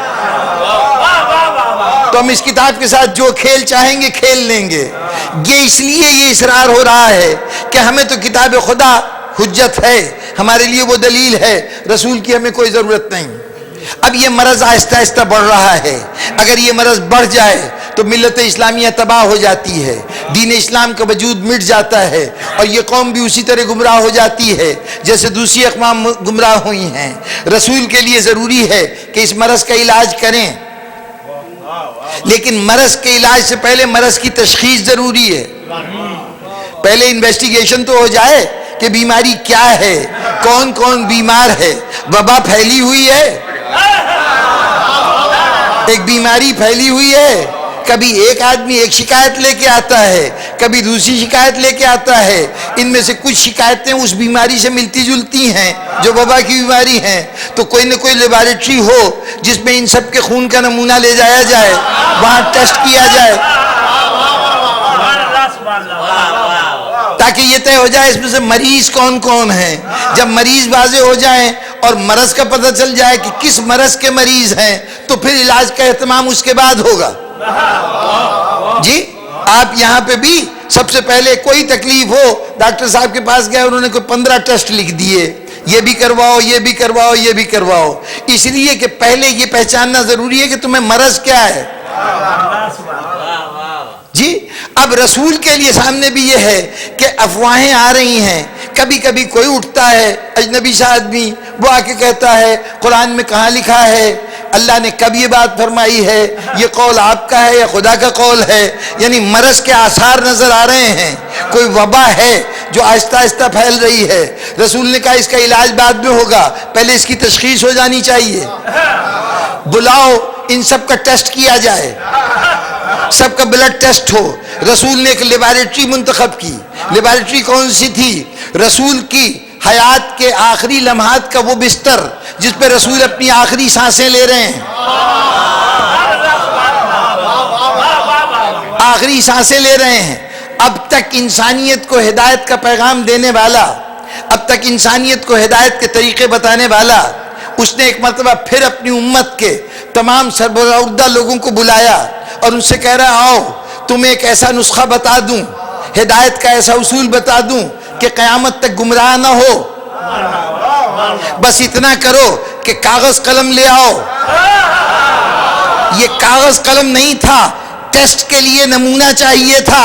تو ہم اس کتاب کے ساتھ جو کھیل چاہیں گے کھیل لیں گے۔ یہ اس لیے یہ اصرار ہو رہا ہے کہ ہمیں تو کتاب خدا حجت ہے، ہمارے لیے وہ دلیل ہے، رسول کی ہمیں کوئی ضرورت نہیں۔ اب یہ مرض آہستہ آہستہ بڑھ رہا ہے، اگر یہ مرض بڑھ جائے تو ملت اسلامیہ تباہ ہو جاتی ہے، دین اسلام کا وجود مٹ جاتا ہے، اور یہ قوم بھی اسی طرح گمراہ ہو جاتی ہے جیسے دوسری اقوام گمراہ ہوئی ہیں۔ رسول کے لیے ضروری ہے کہ اس مرض کا علاج کریں، لیکن مرض کے علاج سے پہلے مرض کی تشخیص ضروری ہے۔ پہلے انویسٹیگیشن تو ہو جائے کہ بیماری کیا ہے، کون کون بیمار ہے، وبا پھیلی ہوئی ہے، ایک بیماری پھیلی ہوئی ہے، کبھی ایک آدمی ایک شکایت لے کے آتا ہے، کبھی دوسری شکایت لے کے آتا ہے، ان میں سے کچھ شکایتیں اس بیماری سے ملتی جلتی ہیں جو وبا کی بیماری ہیں، تو کوئی نہ کوئی لیبارٹری ہو جس میں ان سب کے خون کا نمونہ لے جایا جائے، وہاں ٹیسٹ کیا جائے، تاکہ یہ طے ہو جائے اس میں سے مریض کون کون ہیں۔ جب مریض واضح ہو جائیں اور مرض کا پتہ چل جائے کہ کس مرض کے مریض ہیں تو پھر علاج کا اہتمام اس کے بعد ہوگا. جی آپ یہاں پہ بھی سب سے پہلے کوئی تکلیف ہو ڈاکٹر صاحب کے پاس گئے, انہوں نے کوئی 15 ٹیسٹ لکھ دیے, یہ بھی کرواؤ, یہ بھی کرواؤ, یہ بھی کرواؤ, اس لیے کہ پہلے یہ پہچاننا ضروری ہے کہ تمہیں مرض کیا ہے. جی اب رسول کے لیے سامنے بھی یہ ہے کہ افواہیں آ رہی ہیں, کبھی کبھی کوئی اٹھتا ہے اجنبی سا آدمی, وہ آ کے کہتا ہے قرآن میں کہاں لکھا ہے, اللہ نے کب یہ بات فرمائی ہے, یہ قول آپ کا ہے یا خدا کا قول ہے. یعنی مرض کے آثار نظر آ رہے ہیں, کوئی وبا ہے جو آہستہ آہستہ پھیل رہی ہے. رسول نے کہا اس کا علاج بعد میں ہوگا, پہلے اس کی تشخیص ہو جانی چاہیے. بلاؤ ان سب کا ٹیسٹ کیا جائے, سب کا بلڈ ٹیسٹ ہو. رسول نے ایک لیبارٹری منتخب کی. لیبارٹری کون سی تھی؟ رسول کی حیات کے آخری لمحات کا وہ بستر جس پہ رسول اپنی آخری سانسیں لے رہے ہیں, آخری سانسیں لے رہے ہیں. اب تک انسانیت کو ہدایت کا پیغام دینے والا, اب تک انسانیت کو ہدایت کے طریقے بتانے والا, اس نے ایک مرتبہ پھر اپنی امت کے تمام سربراہ لوگوں کو بلایا اور ان سے کہہ رہا آؤ تمہیں ایک ایسا نسخہ بتا دوں, ہدایت کا ایسا اصول بتا دوں کہ قیامت تک گمراہ نہ ہو. بس اتنا کرو کہ کاغذ قلم لے آؤ. یہ کاغذ قلم نہیں تھا, ٹیسٹ کے لیے نمونہ چاہیے تھا.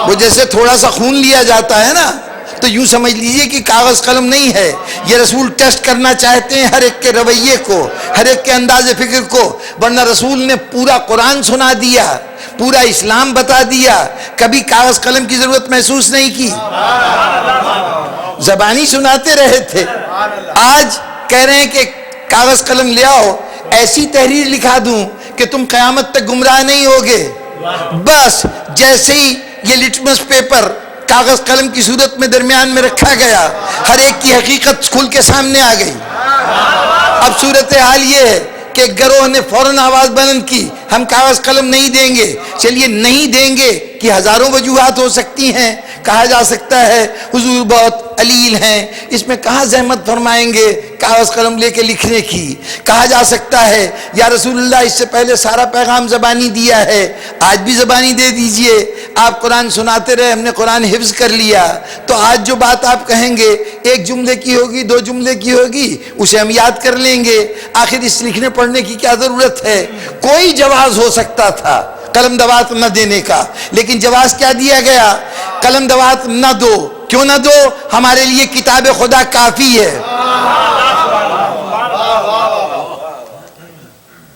وہ جیسے تھوڑا سا خون لیا جاتا ہے نا, تو یوں سمجھ لیجئے کہ کاغذ قلم نہیں ہے. یہ رسول ٹیسٹ کرنا چاہتے ہیں ہر ایک کے رویے کو, ہر ایک کے انداز فکر کو. ورنہ رسول نے پورا قرآن سنا دیا, پورا اسلام بتا دیا, کبھی کاغذ قلم کی ضرورت محسوس نہیں کی, زبانی سناتے رہے تھے. آج کہہ رہے ہیں کہ کاغذ قلم لے آؤ, ایسی تحریر لکھا دوں کہ تم قیامت تک گمراہ نہیں ہوگے. بس جیسے ہی یہ لٹمس پیپر کاغذ قلم کی صورت میں درمیان میں رکھا گیا, ہر ایک کی حقیقت کھل کے سامنے آ گئی. اب صورتحال یہ ہے کہ گروہ نے فوراً آواز بلند کی, ہم کاغذ قلم نہیں دیں گے. چلیے نہیں دیں گے کہ ہزاروں وجوہات ہو سکتی ہیں. کہا جا سکتا ہے حضور بہت علیل ہیں, اس میں کہاں زحمت فرمائیں گے کاغذ قلم لے کے لکھنے کی. کہا جا سکتا ہے یا رسول اللہ اس سے پہلے سارا پیغام زبانی دیا ہے, آج بھی زبانی دے دیجئے. آپ قرآن سناتے رہے, ہم نے قرآن حفظ کر لیا, تو آج جو بات آپ کہیں گے ایک جملے کی ہوگی, 2 جملے کی ہوگی, اسے ہم یاد کر لیں گے. آخر اس لکھنے پڑھنے کی کیا ضرورت ہے؟ کوئی جواز ہو سکتا تھا قلم دوات نہ دینے کا, لیکن جواز کیا دیا گیا؟ قلم دوات نہ دو. کیوں نہ دو؟ ہمارے لیے کتاب خدا کافی ہے.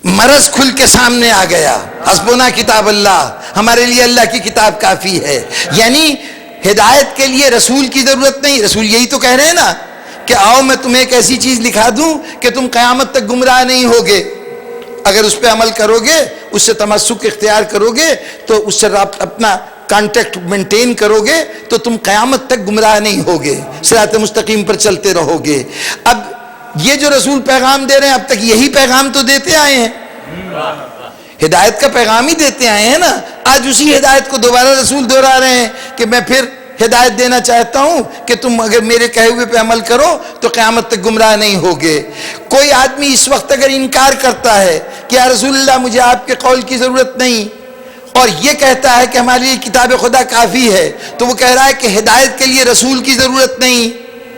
مرض کھل کے سامنے آ گیا, حسبنا کتاب اللہ, ہمارے لیے اللہ کی کتاب کافی ہے. یعنی ہدایت کے لیے رسول کی ضرورت نہیں. رسول یہی تو کہہ رہے ہیں نا کہ آؤ میں تمہیں ایک ایسی چیز لکھا دوں کہ تم قیامت تک گمراہ نہیں ہوگے. اگر اس پہ عمل کرو گے, اس سے تمسک اختیار کرو گے, تو اس سے اپنا کانٹیکٹ مینٹین کرو گے, تو تم قیامت تک گمراہ نہیں ہوگے, صراط مستقیم پر چلتے رہو گے. اب یہ جو رسول پیغام دے رہے ہیں, اب تک یہی پیغام تو دیتے آئے ہیں, ہدایت کا پیغام ہی دیتے آئے ہیں نا. آج اسی ہدایت کو دوبارہ رسول دہرا رہے ہیں کہ میں پھر ہدایت دینا چاہتا ہوں کہ تم اگر میرے کہے ہوئے پہ عمل کرو تو قیامت تک گمراہ نہیں ہوگے. کوئی آدمی اس وقت اگر انکار کرتا ہے کہ یا رسول اللہ مجھے آپ کے قول کی ضرورت نہیں, اور یہ کہتا ہے کہ ہمارے لیے کتاب خدا کافی ہے, تو وہ کہہ رہا ہے کہ ہدایت کے لیے رسول کی ضرورت نہیں.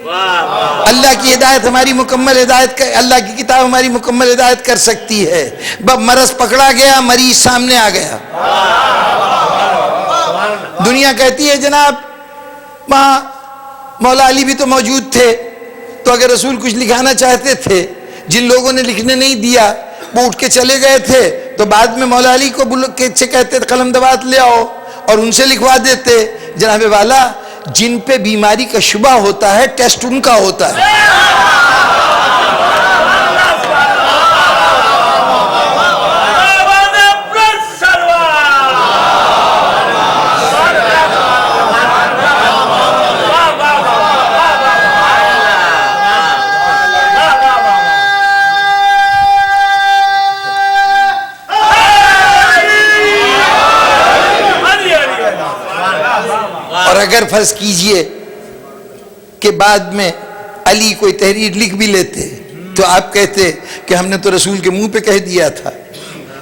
اللہ کی ہدایت ہماری مکمل ہدایت, اللہ کی کتاب ہماری مکمل ہدایت کر سکتی ہے. مرض پکڑا گیا, مریض سامنے آ گیا. دنیا کہتی ہے جناب وہاں مولا علی بھی تو موجود تھے, تو اگر رسول کچھ لکھانا چاہتے تھے, جن لوگوں نے لکھنے نہیں دیا وہ اٹھ کے چلے گئے تھے, تو بعد میں مولا علی کو سے کہتے قلم دوات لے آؤ اور ان سے لکھوا دیتے. جناب والا, جن پہ بیماری کا شبہ ہوتا ہے ٹیسٹ ان کا ہوتا ہے. اور اگر فرض کیجئے کہ بعد میں علی کوئی تحریر لکھ بھی لیتے تو آپ کہتے کہ ہم نے تو رسول کے منہ پہ کہہ دیا تھا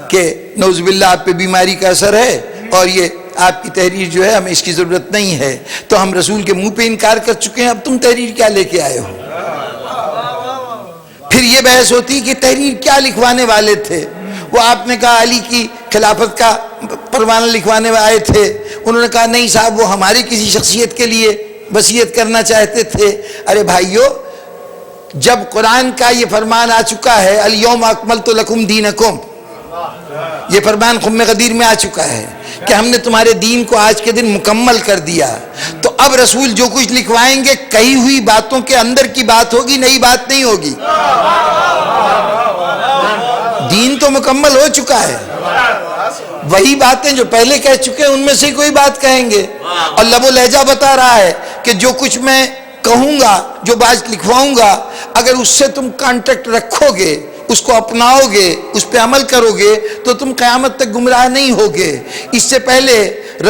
کہ نعوذ باللہ آپ پہ بیماری کا اثر ہے اور یہ آپ کی تحریر جو ہے ہمیں اس کی ضرورت نہیں ہے، تو ہم رسول کے منہ پہ انکار کر چکے ہیں، اب تم تحریر کیا لے کے آئے ہو؟ پھر یہ بحث ہوتی کہ تحریر کیا لکھوانے والے تھے؟ وہ آپ نے کہا علی کی خلافت کا پروانہ لکھوانے آئے تھے، انہوں نے کہا نہیں صاحب وہ ہمارے کسی شخصیت کے لیے وصیت کرنا چاہتے تھے۔ ارے بھائیو، جب قرآن کا یہ فرمان آ چکا ہے الیوم اکملت لکم دینکم، یہ فرمان خم غدیر میں آ چکا ہے کہ ہم نے تمہارے دین کو آج کے دن مکمل کر دیا، تو اب رسول جو کچھ لکھوائیں گے کہی ہوئی باتوں کے اندر کی بات ہوگی، نئی بات نہیں ہوگی۔ دین تو مکمل ہو چکا ہے، وہی باتیں جو پہلے کہہ چکے ہیں ان میں سے کوئی بات کہیں گے، اور لب و لہجہ بتا رہا ہے کہ جو کچھ میں کہوں گا، جو بات لکھواؤں گا، اگر اس سے تم کانٹیکٹ رکھو گے، اس کو اپناؤ گے، اس پہ عمل کرو گے تو تم قیامت تک گمراہ نہیں ہوگے۔ اس سے پہلے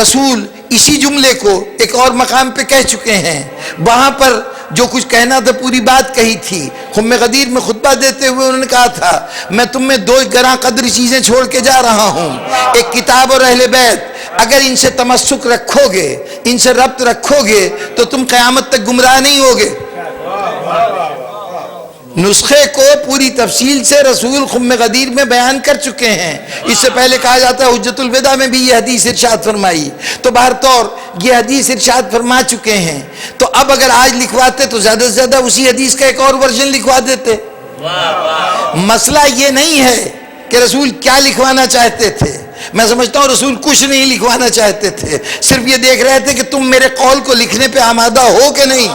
رسول اسی جملے کو ایک اور مقام پہ کہہ چکے ہیں، وہاں پر جو کچھ کہنا تھا پوری بات کہی تھی۔ خم غدیر میں خطبہ دیتے ہوئے انہوں نے کہا تھا میں تم میں دو گراں قدر چیزیں چھوڑ کے جا رہا ہوں، ایک کتاب اور اہل بیت، اگر ان سے تمسک رکھو گے، ان سے ربط رکھو گے تو تم قیامت تک گمراہ نہیں ہوگے۔ نسخے کو پوری تفصیل سے رسول خم غدیر میں بیان کر چکے ہیں۔ اس سے پہلے کہا جاتا ہے حجت الوداع میں بھی یہ حدیث ارشاد فرمائی، تو بہر طور یہ حدیث ارشاد فرما چکے ہیں، تو اب اگر آج لکھواتے تو زیادہ سے زیادہ اسی حدیث کا ایک اور ورژن لکھوا دیتے۔ مسئلہ یہ نہیں ہے کہ رسول کیا لکھوانا چاہتے تھے، میں سمجھتا ہوں رسول کچھ نہیں لکھوانا چاہتے تھے، صرف یہ دیکھ رہے تھے کہ تم میرے قول کو لکھنے پہ آمادہ ہو کہ نہیں۔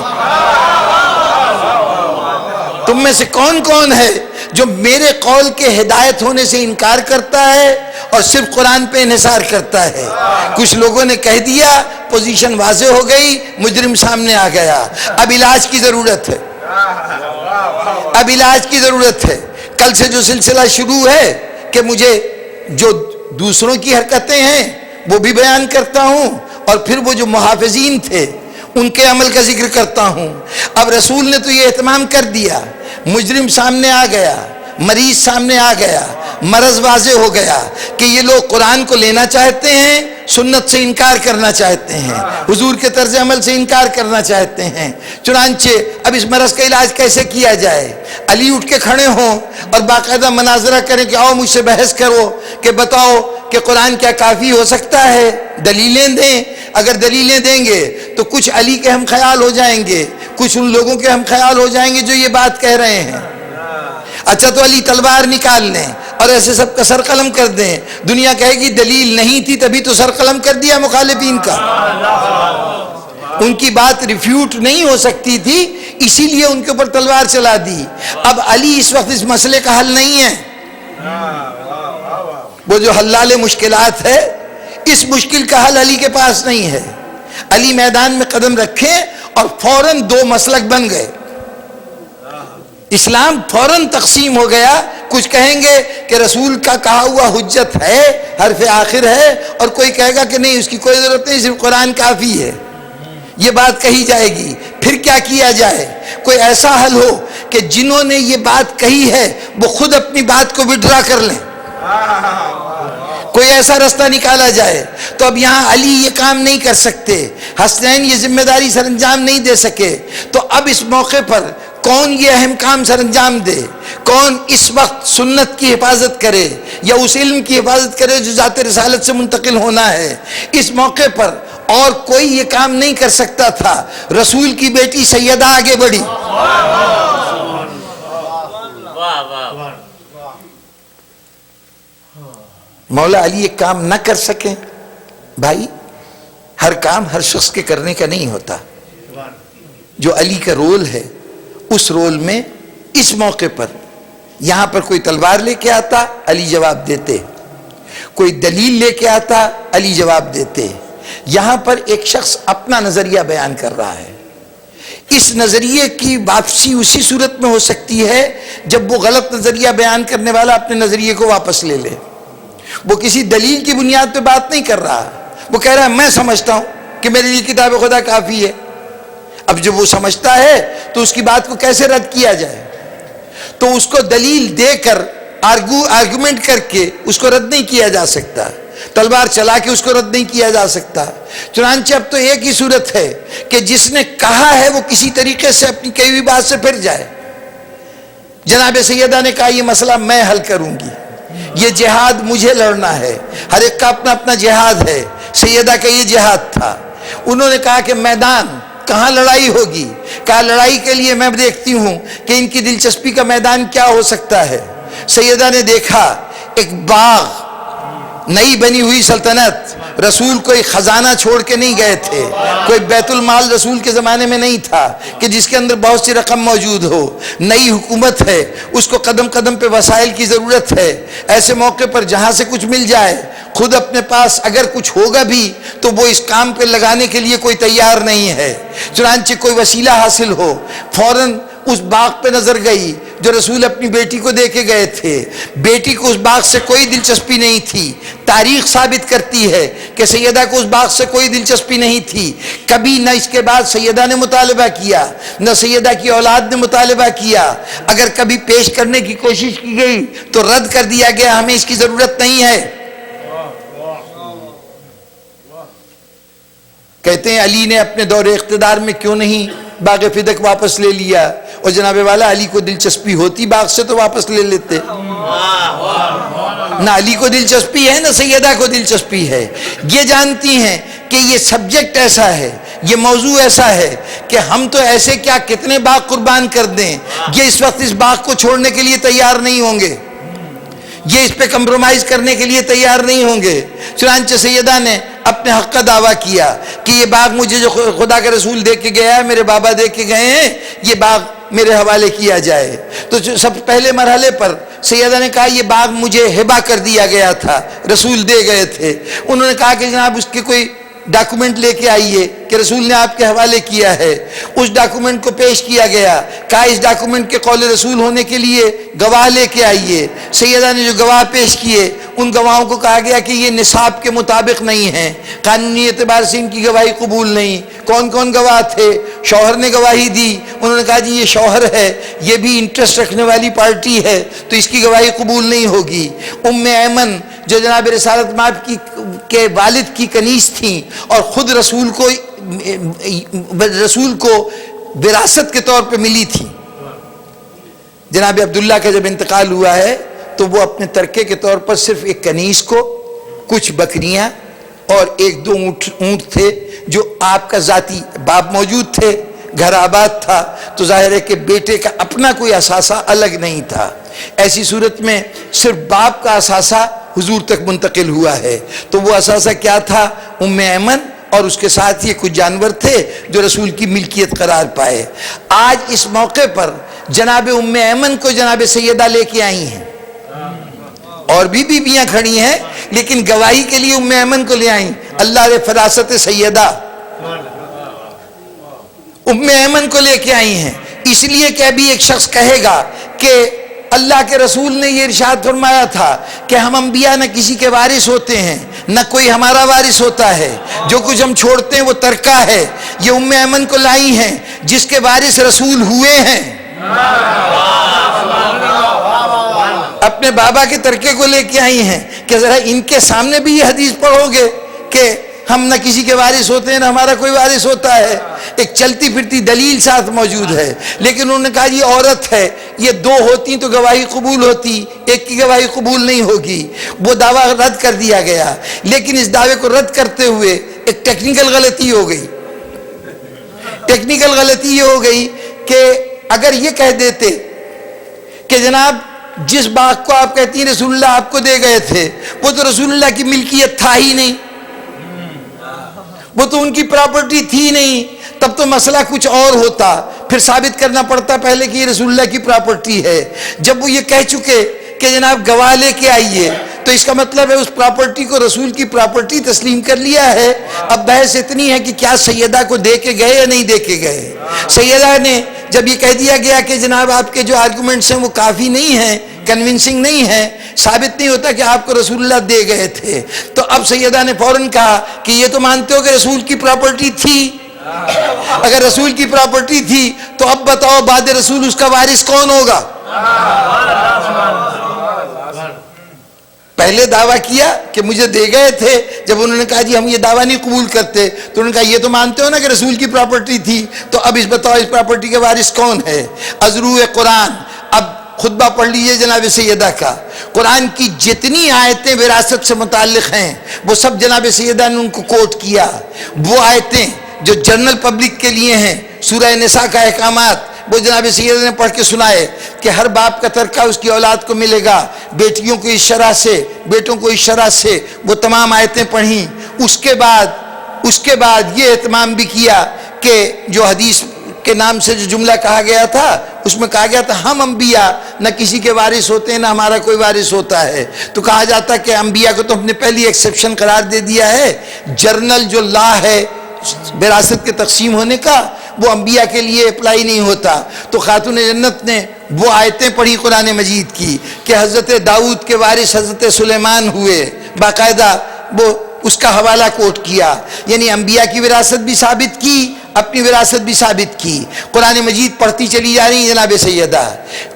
تم میں سے کون کون ہے جو میرے قول کے ہدایت ہونے سے انکار کرتا ہے اور صرف قرآن پہ انحصار کرتا ہے؟ کچھ لوگوں نے کہہ دیا، پوزیشن واضح ہو گئی، مجرم سامنے آ گیا، اب علاج کی ضرورت ہے، اب علاج کی ضرورت ہے۔ کل سے جو سلسلہ شروع ہے کہ مجھے جو دوسروں کی حرکتیں ہیں وہ بھی بیان کرتا ہوں، اور پھر وہ جو محافظین تھے ان کے عمل کا ذکر کرتا ہوں۔ اب رسول نے تو یہ اہتمام کر دیا، مجرم سامنے آ گیا، مریض سامنے آ گیا، مرض واضح ہو گیا کہ یہ لوگ قرآن کو لینا چاہتے ہیں، سنت سے انکار کرنا چاہتے ہیں، حضور کے طرز عمل سے انکار کرنا چاہتے ہیں۔ چنانچہ اب اس مرض کا علاج کیسے کیا جائے؟ علی اٹھ کے کھڑے ہوں اور باقاعدہ مناظرہ کریں کہ آؤ مجھ سے بحث کرو کہ بتاؤ کہ قرآن کیا کافی ہو سکتا ہے، دلیلیں دیں۔ اگر دلیلیں دیں گے تو کچھ علی کے ہم خیال ہو جائیں گے، کچھ ان لوگوں کے ہم خیال ہو جائیں گے جو یہ بات کہہ رہے ہیں۔ اچھا تو علی تلوار نکال لیں اور ایسے سب کا سر قلم کر دیں، دنیا کہے گی دلیل نہیں تھی تبھی تو سر قلم کر دیا مخالفین کا، ان کی بات ریفیوٹ نہیں ہو سکتی تھی اسی لیے ان کے اوپر تلوار چلا دی۔ اب علی اس وقت اس مسئلے کا حل نہیں ہے، وہ جو حلال مشکلات ہے اس مشکل کا حل علی کے پاس نہیں ہے۔ علی میدان میں قدم رکھے اور فوراً دو مسلک بن گئے، اسلام فوراً تقسیم ہو گیا۔ کچھ کہیں گے کہ رسول کا کہا ہوا حجت ہے، حرف آخر ہے، اور کوئی کہے گا کہ نہیں اس کی کوئی ضرورت نہیں، صرف قرآن کافی ہے، یہ بات کہی جائے گی۔ پھر کیا کیا جائے؟ کوئی ایسا حل ہو کہ جنہوں نے یہ بات کہی ہے وہ خود اپنی بات کو وڈرا کر لیں، کوئی ایسا رستہ نکالا جائے۔ تو اب یہاں علی یہ کام نہیں کر سکتے، حسنین یہ ذمہ داری سر انجام نہیں دے سکے، تو اب اس موقع پر کون یہ اہم کام سر انجام دے؟ کون اس وقت سنت کی حفاظت کرے یا اس علم کی حفاظت کرے جو ذات رسالت سے منتقل ہونا ہے؟ اس موقع پر اور کوئی یہ کام نہیں کر سکتا تھا، رسول کی بیٹی سیدہ آگے بڑھی۔ مولا علی ایک کام نہ کر سکیں؟ بھائی ہر کام ہر شخص کے کرنے کا نہیں ہوتا، جو علی کا رول ہے اس رول میں اس موقع پر یہاں پر کوئی تلوار لے کے آتا علی جواب دیتے، کوئی دلیل لے کے آتا علی جواب دیتے۔ یہاں پر ایک شخص اپنا نظریہ بیان کر رہا ہے، اس نظریے کی واپسی اسی صورت میں ہو سکتی ہے جب وہ غلط نظریہ بیان کرنے والا اپنے نظریے کو واپس لے لے۔ وہ کسی دلیل کی بنیاد پہ بات نہیں کر رہا، وہ کہہ رہا ہے میں سمجھتا ہوں کہ میرے لیے کتاب خدا کافی ہے۔ اب جب وہ سمجھتا ہے تو اس کی بات کو کیسے رد کیا جائے؟ تو اس کو دلیل دے کر آرگومنٹ کر کے اس کو رد نہیں کیا جا سکتا، تلوار چلا کے اس کو رد نہیں کیا جا سکتا۔ چنانچہ اب تو ایک ہی صورت ہے کہ جس نے کہا ہے وہ کسی طریقے سے اپنی کہی ہوئی بات سے پھر جائے۔ جناب سیدہ نے کہا یہ مسئلہ میں حل کروں گی، یہ جہاد مجھے لڑنا ہے، ہر ایک کا اپنا اپنا جہاد ہے، سیدہ کا یہ جہاد تھا۔ انہوں نے کہا کہ میدان کہاں لڑائی ہوگی؟ کہا لڑائی کے لیے میں دیکھتی ہوں کہ ان کی دلچسپی کا میدان کیا ہو سکتا ہے۔ سیدہ نے دیکھا ایک باغ، نئی بنی ہوئی سلطنت، رسول کوئی خزانہ چھوڑ کے نہیں گئے تھے، کوئی بیت المال رسول کے زمانے میں نہیں تھا کہ جس کے اندر بہت سی رقم موجود ہو، نئی حکومت ہے، اس کو قدم قدم پہ وسائل کی ضرورت ہے۔ ایسے موقع پر جہاں سے کچھ مل جائے، خود اپنے پاس اگر کچھ ہوگا بھی تو وہ اس کام پہ لگانے کے لیے کوئی تیار نہیں ہے۔ چنانچہ کوئی وسیلہ حاصل ہو، فوراً اس باغ پہ نظر گئی جو رسول اپنی بیٹی کو دے کے گئے تھے۔ بیٹی کو اس باغ سے کوئی دلچسپی نہیں تھی۔ تاریخ ثابت کرتی ہے کہ سیدہ کو اس باغ سے کوئی دلچسپی نہیں تھی۔ کبھی نہ اس کے بعد سیدہ نے مطالبہ کیا، نہ سیدہ کی اولاد نے مطالبہ کیا۔ اگر کبھی پیش کرنے کی کوشش کی گئی تو رد کر دیا گیا، ہمیں اس کی ضرورت نہیں ہے۔ کہتے ہیں علی نے اپنے دور اقتدار میں کیوں نہیں باغ فدق واپس لے لیا، اور جناب والا علی کو دلچسپی ہوتی باغ سے تو واپس لے لیتے۔ نہ علی کو دلچسپی ہے نہ سیدہ کو دلچسپی ہے۔ یہ جانتی ہیں کہ یہ سبجیکٹ ایسا ہے، یہ موضوع ایسا ہے کہ ہم تو ایسے کیا کتنے باغ قربان کر دیں، یہ اس وقت اس باغ کو چھوڑنے کے لیے تیار نہیں ہوں گے، یہ اس پہ کمپرومائز کرنے کے لیے تیار نہیں ہوں گے۔ چنانچہ سیدہ نے اپنے حق کا دعویٰ کیا کہ یہ باغ مجھے جو خدا کے رسول دے کے گیا ہے، میرے بابا دے کے گئے ہیں، یہ باغ میرے حوالے کیا جائے۔ تو سب پہلے مرحلے پر سیدہ نے کہا یہ باغ مجھے ہبہ کر دیا گیا تھا، رسول دے گئے تھے۔ انہوں نے کہا کہ جناب اس کے کوئی ڈاکومنٹ لے کے آئیے کہ رسول نے آپ کے حوالے کیا ہے۔ اس ڈاکومنٹ کو پیش کیا گیا، کہا اس ڈاکومنٹ کے قول رسول ہونے کے لیے گواہ لے کے آئیے۔ سیدہ نے جو گواہ پیش کیے ان گواہوں کو کہا گیا کہ یہ نصاب کے مطابق نہیں ہیں، قانونی اعتبار سے ان کی گواہی قبول نہیں۔ کون کون گواہ تھے؟ شوہر نے گواہی دی، انہوں نے کہا جی یہ شوہر ہے، یہ بھی انٹرسٹ رکھنے والی پارٹی ہے تو اس کی گواہی قبول نہیں ہوگی۔ ام ایمن جو جناب رسالت مآب کے والد کی کنیز تھیں اور خود رسول کو وراثت کے طور پہ ملی تھی، جناب عبداللہ کا جب انتقال ہوا ہے تو وہ اپنے ترکے کے طور پر صرف ایک کنیز کو، کچھ بکریاں اور ایک دو اونٹ تھے جو آپ کا ذاتی باپ موجود تھے، گھر آباد تھا، تو ظاہر ہے کہ بیٹے کا اپنا کوئی اثاثہ الگ نہیں تھا۔ ایسی صورت میں صرف باپ کا اثاثہ حضور تک منتقل ہوا ہے۔ تو وہ اثاثہ کیا تھا؟ ام ایمن اور اس کے ساتھ یہ کچھ جانور تھے جو رسول کی ملکیت قرار پائے۔ آج اس موقع پر جناب ام ایمن کو جناب سیدہ لے کے آئی ہیں، اور بھی بیویاں کھڑی ہیں لیکن گواہی کے لیے ام ایمن کو لے آئیں۔ اللہ رے فراست سیدہ ام ایمن کو لے کے آئی ہیں، اس لیے کہ ابھی ایک شخص کہے گا کہ اللہ کے رسول نے یہ ارشاد فرمایا تھا کہ ہم انبیاء نہ کسی کے وارث ہوتے ہیں، نہ کوئی ہمارا وارث ہوتا ہے، جو کچھ ہم چھوڑتے ہیں وہ ترکہ ہے۔ یہ ام ایمن کو لائی ہیں جس کے وارث رسول ہوئے ہیں، اپنے بابا کے ترکے کو لے کے آئی ہیں کہ ذرا ان کے سامنے بھی یہ حدیث پڑھو گے کہ ہم نہ کسی کے وارث ہوتے ہیں نہ ہمارا کوئی وارث ہوتا ہے۔ ایک چلتی پھرتی دلیل ساتھ موجود ہے، لیکن انہوں نے کہا یہ عورت ہے، یہ دو ہوتی تو گواہی قبول ہوتی، ایک کی گواہی قبول نہیں ہوگی۔ وہ دعویٰ رد کر دیا گیا، لیکن اس دعوے کو رد کرتے ہوئے ایک ٹیکنیکل غلطی ہو گئی۔ ٹیکنیکل غلطی یہ ہو گئی کہ اگر یہ کہہ دیتے کہ جناب جس باغ کو آپ کہتی ہیں رسول اللہ آپ کو دے گئے تھے وہ تو رسول اللہ کی ملکیت تھا ہی نہیں، وہ تو ان کی پراپرٹی تھی نہیں، تب تو مسئلہ کچھ اور ہوتا، پھر ثابت کرنا پڑتا پہلے کہ یہ رسول اللہ کی پراپرٹی ہے۔ جب وہ یہ کہہ چکے کہ جناب گواہ لے کے آئیے تو اس کا مطلب ہے اس پراپرٹی کو رسول کی پراپرٹی تسلیم کر لیا ہے۔ اب بحث اتنی ہے کہ کیا سیدہ کو دے کے گئے یا نہیں دے کے گئے۔ سیدہ نے جب یہ کہہ دیا گیا کہ جناب آپ کے جو آرگومنٹس ہیں وہ کافی نہیں ہیں، کنونسنگ نہیں ہے، ثابت نہیں ہوتا کہ آپ کو رسول اللہ دے گئے تھے، تو اب سیدہ نے فوراً کہا کہ یہ تو مانتے ہو کہ رسول کی پراپرٹی تھی، اگر رسول کی پراپرٹی تھی تو اب بتاؤ بعد رسول اس کا وارث کون ہوگا؟ پہلے دعویٰ کیا کہ مجھے دے گئے تھے، جب انہوں نے کہا جی ہم یہ دعویٰ نہیں قبول کرتے تو انہوں نے کہا یہ تو مانتے ہو نا کہ رسول کی پراپرٹی تھی، تو اب اس بتاؤ اس پراپرٹی کے وارث کون ہے؟ ازرو قرآن، اب خطبہ پڑھ لیجئے جناب سیدہ کا، قرآن کی جتنی آیتیں وراثت سے متعلق ہیں وہ سب جناب سیدہ نے ان کو کوٹ کیا۔ وہ آیتیں جو جنرل پبلک کے لیے ہیں، سورہ نساء کا احکامات، وہ جناب سیدہ نے پڑھ کے سنائے کہ ہر باپ کا ترکہ اس کی اولاد کو ملے گا، بیٹیوں کو اس شرح سے، بیٹوں کو اس شرح سے، وہ تمام آیتیں پڑھیں۔ اس کے بعد یہ اہتمام بھی کیا کہ جو حدیث کے نام سے جو جملہ کہا گیا تھا اس میں کہا گیا تھا ہم انبیاء نہ کسی کے وارث ہوتے ہیں نہ ہمارا کوئی وارث ہوتا ہے، تو کہا جاتا کہ انبیاء کو تو ہم نے پہلی ایکسیپشن قرار دے دیا ہے، جرنل جو لا ہے وراثت کے تقسیم ہونے کا وہ انبیاء کے لیے اپلائی نہیں ہوتا۔ تو خاتون جنت نے وہ آیتیں پڑھی قرآن مجید کی کہ حضرت داؤد کے وارث حضرت سلیمان ہوئے، باقاعدہ وہ اس کا حوالہ کوٹ کیا، یعنی انبیاء کی وراثت بھی ثابت کی، اپنی وراثت بھی ثابت کی۔ قرآن مجید پڑھتی چلی جا رہی جناب سیدہ،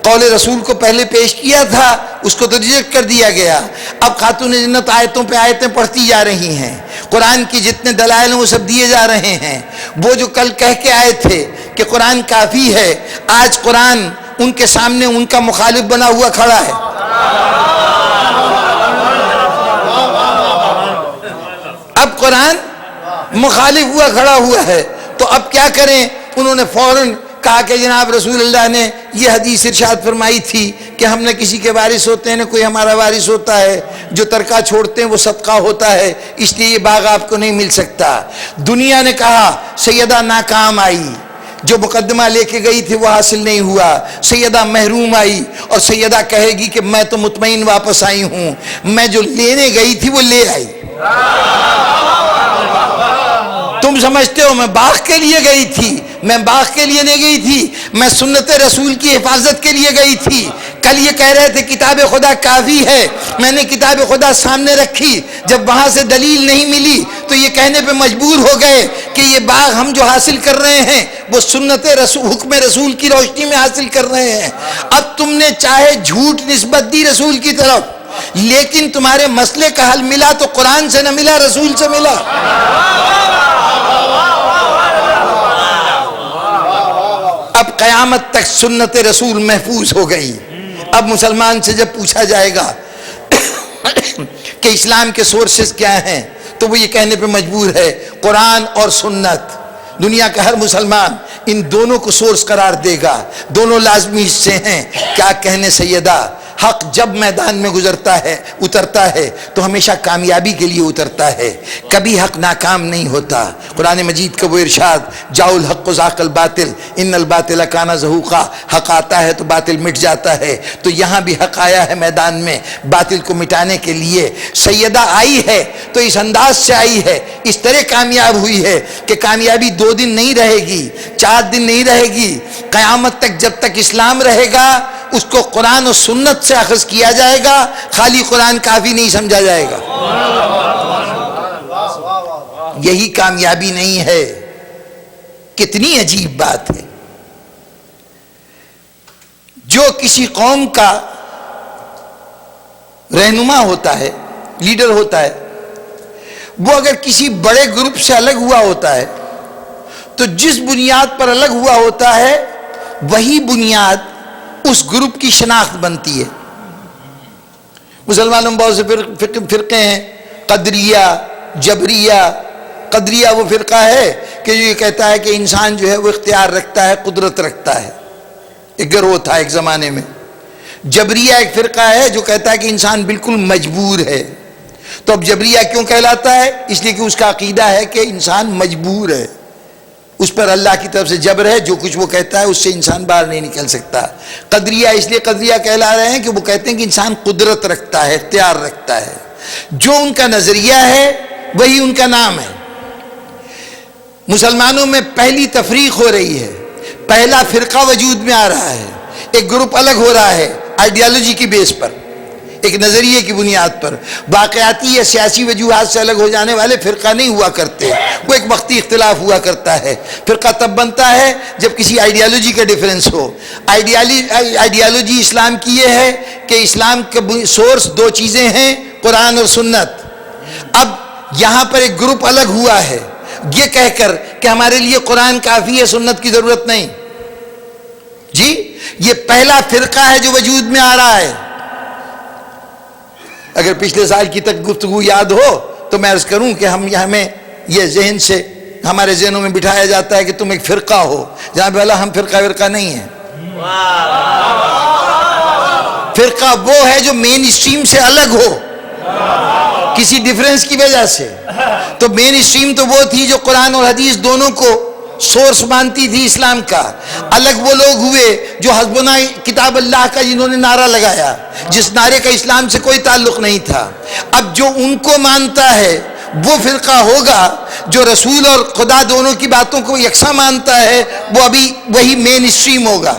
قول رسول کو پہلے پیش کیا تھا اس کو تو ریجیکٹ کر دیا گیا، اب خاتون جنت آیتوں پہ آیتیں پڑھتی جا رہی ہیں، قرآن کی جتنے دلائل ہیں وہ سب دیے جا رہے ہیں۔ وہ جو کل کہہ کے آئے تھے کہ قرآن کافی ہے، آج قرآن ان کے سامنے ان کا مخالف بنا ہوا کھڑا ہے۔ اب قرآن مخالف ہوا کھڑا ہوا ہے، تو اب کیا کریں؟ انہوں نے فوراً کہا کہ جناب رسول اللہ نے یہ حدیث ارشاد فرمائی تھی کہ ہم نہ کسی کے وارث ہوتے ہیں نہ کوئی ہمارا وارث ہوتا ہے، جو ترکہ چھوڑتے ہیں وہ صدقہ ہوتا ہے، اس لیے یہ باغ آپ کو نہیں مل سکتا۔ دنیا نے کہا سیدہ ناکام آئی، جو مقدمہ لے کے گئی تھی وہ حاصل نہیں ہوا، سیدہ محروم آئی، اور سیدہ کہے گی کہ میں تو مطمئن واپس آئی ہوں، میں جو لینے گئی تھی وہ لے آئی۔ تم سمجھتے ہو میں باغ کے لیے گئی تھی، میں باغ کے لیے نہیں گئی تھی، میں سنت رسول کی حفاظت کے لیے گئی تھی۔ کل یہ کہہ رہے تھے کتاب خدا کافی ہے، میں نے کتاب خدا سامنے رکھی، جب وہاں سے دلیل نہیں ملی تو یہ کہنے پہ مجبور ہو گئے کہ یہ باغ ہم جو حاصل کر رہے ہیں وہ سنت رسول، حکم رسول کی روشنی میں حاصل کر رہے ہیں۔ اب تم نے چاہے جھوٹ نسبت دی رسول کی طرف، لیکن تمہارے مسئلے کا حل ملا تو قرآن سے نہ ملا، رسول سے ملا۔ اب قیامت تک سنت رسول محفوظ ہو گئی۔ اب مسلمان سے جب پوچھا جائے گا کہ اسلام کے سورسز کیا ہیں تو وہ یہ کہنے پہ مجبور ہے قرآن اور سنت۔ دنیا کا ہر مسلمان ان دونوں کو سورس قرار دے گا، دونوں لازمی حصے ہیں۔ کیا کہنے سیدہ، حق جب میدان میں اترتا ہے تو ہمیشہ کامیابی کے لیے اترتا ہے، کبھی حق ناکام نہیں ہوتا۔ قرآن مجید کا وہ ارشاد جاء الحق وزاق الباطل ان الباطل کان زہوقا، حق آتا ہے تو باطل مٹ جاتا ہے، تو یہاں بھی حق آیا ہے میدان میں باطل کو مٹانے کے لیے۔ سیدہ آئی ہے تو اس انداز سے آئی ہے، اس طرح کامیاب ہوئی ہے کہ کامیابی 2 دن نہیں رہے گی، 4 دن نہیں رہے گی، قیامت تک جب تک اسلام رہے گا اس کو قرآن و سنت سے اخذ کیا جائے گا، خالی قرآن کافی نہیں سمجھا جائے گا۔ یہی کامیابی نہیں ہے؟ کتنی عجیب بات ہے۔ جو کسی قوم کا رہنما ہوتا ہے، لیڈر ہوتا ہے، وہ اگر کسی بڑے گروپ سے الگ ہوا ہوتا ہے تو جس بنیاد پر الگ ہوا ہوتا ہے وہی بنیاد اس گروپ کی شناخت بنتی ہے۔ مسلمانوں میں بہت سے فرقے ہیں، قدریہ، جبریہ۔ قدریہ وہ فرقہ ہے کہ جو یہ کہتا ہے کہ انسان جو ہے وہ اختیار رکھتا ہے، قدرت رکھتا ہے، ایک گروہ تھا ایک زمانے میں۔ جبریہ ایک فرقہ ہے جو کہتا ہے کہ انسان بالکل مجبور ہے۔ تو اب جبریہ کیوں کہلاتا ہے؟ اس لیے کہ اس کا عقیدہ ہے کہ انسان مجبور ہے، اس پر اللہ کی طرف سے جبر ہے، جو کچھ وہ کہتا ہے اس سے انسان باہر نہیں نکل سکتا۔ قدریہ اس لیے قدریہ کہلا رہے ہیں کہ وہ کہتے ہیں کہ انسان قدرت رکھتا ہے، اختیار رکھتا ہے۔ جو ان کا نظریہ ہے وہی ان کا نام ہے۔ مسلمانوں میں پہلی تفریق ہو رہی ہے، پہلا فرقہ وجود میں آ رہا ہے، ایک گروپ الگ ہو رہا ہے آئیڈیالوجی کی بیس پر۔ ایک نظریے کی بنیاد پر. واقعاتی یا سیاسی وجوہات سے الگ ہو جانے والے فرقہ نہیں ہوا کرتے, وہ ایک وقتی اختلاف ہوا کرتا ہے. فرقہ تب بنتا ہے جب کسی آئیڈیالوجی کا ڈیفرنس ہو. آئیڈیالوجی اسلام کی یہ ہے کہ اسلام کا سورس دو چیزیں ہیں, قرآن اور سنت. اب یہاں پر ایک گروپ الگ ہوا ہے یہ کہہ کر کہ ہمارے لیے قرآن کافی ہے, سنت کی ضرورت نہیں. جی یہ پہلا فرقہ ہے جو وجود میں آ رہا ہے. اگر پچھلے سال کی تک گفتگو یاد ہو تو میں عرض کروں کہ ہمیں یہ ذہن سے ہمارے ذہنوں میں بٹھایا جاتا ہے کہ تم ایک فرقہ ہو, جہاں پہ ہم فرقہ نہیں ہیں. فرقہ وہ ہے جو مین اسٹریم سے الگ ہو کسی ڈیفرنس کی وجہ سے. تو مین اسٹریم تو وہ تھی جو قرآن اور حدیث دونوں کو سورس مانتی تھی اسلام کا. الگ وہ لوگ ہوئے جو حسبنا کتاب اللہ کا جنہوں نے نعرہ لگایا, جس نعرے کا اسلام سے کوئی تعلق نہیں تھا. اب جو ان کو مانتا ہے وہ فرقہ ہوگا, جو رسول اور خدا دونوں کی باتوں کو یکساں مانتا ہے وہ ابھی وہی مین اسٹریم ہوگا.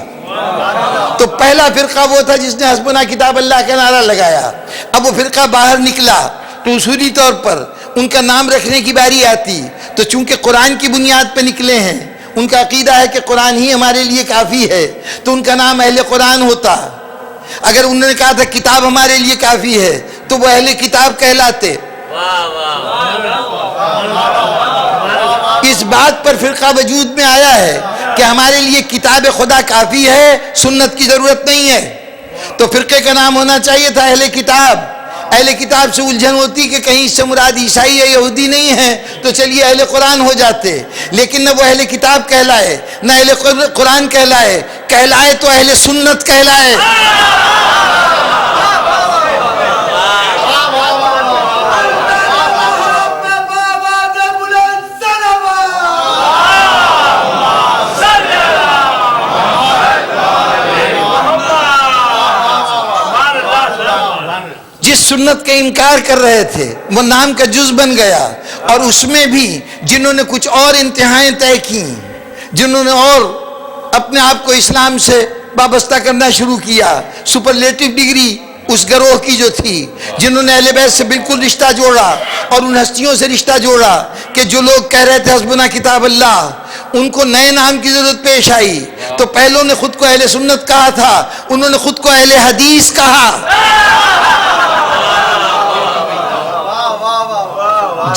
تو پہلا فرقہ وہ تھا جس نے حسبنا کتاب اللہ کا نعرہ لگایا. اب وہ فرقہ باہر نکلا تو اصولی طور پر ان کا نام رکھنے کی باری آتی تو چونکہ قرآن کی بنیاد پہ نکلے ہیں, ان کا عقیدہ ہے کہ قرآن ہی ہمارے لیے کافی ہے, تو ان کا نام اہل قرآن ہوتا. اگر انہوں نے کہا تھا کتاب ہمارے لیے کافی ہے تو وہ اہل کتاب کہلاتے. اس بات پر فرقہ وجود میں آیا ہے کہ ہمارے لیے کتاب خدا کافی ہے, سنت کی ضرورت نہیں ہے. تو فرقے کا نام ہونا چاہیے تھا اہل کتاب. اہل کتاب سے الجھن ہوتی کہ کہیں اس سے مراد عیسائی یا یہودی نہیں ہے تو چلیے اہل قرآن ہو جاتے. لیکن نہ وہ اہل کتاب کہلائے نہ اہل قرآن کہلائے تو اہل سنت کہلائے. جس سنت کا انکار کر رہے تھے وہ نام کا جز بن گیا, اور اس میں بھی جنہوں نے کچھ اور انتہائیں طے کی, جنہوں نے اور اپنے آپ کو اسلام سے وابستہ کرنا شروع کیا, سپرلیٹو ڈگری اس گروہ کی جو تھی, جنہوں نے اہل بیت سے بالکل رشتہ جوڑا اور ان ہستیوں سے رشتہ جوڑا کہ جو لوگ کہہ رہے تھے حسبنا کتاب اللہ, ان کو نئے نام کی ضرورت پیش آئی. تو پہلوں نے خود کو اہل سنت کہا تھا, انہوں نے خود کو اہل حدیث کہا.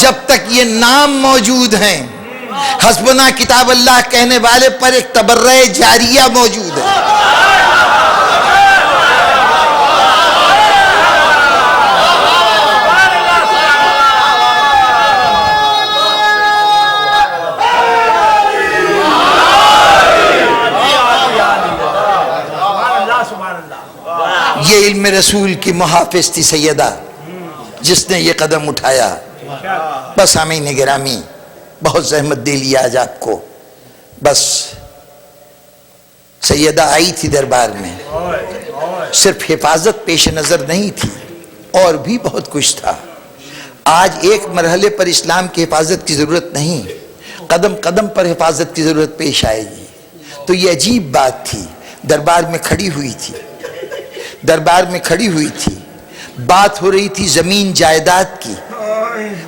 جب تک یہ نام موجود ہیں حسبنا کتاب اللہ کہنے والے پر ایک تبرع جاریہ موجود ہے. یہ علم رسول کی محافظ تھی سیدہ جس نے یہ قدم اٹھایا. بس سامعین گرامی بہت زحمت دے لیا آج آپ کو. بس سیدہ آئی تھی دربار میں, صرف حفاظت پیش نظر نہیں تھی, اور بھی بہت کچھ تھا. آج ایک مرحلے پر اسلام کی حفاظت کی ضرورت نہیں, قدم قدم پر حفاظت کی ضرورت پیش آئے گی. تو یہ عجیب بات تھی, دربار میں کھڑی ہوئی تھی, بات ہو رہی تھی زمین جائیداد کی.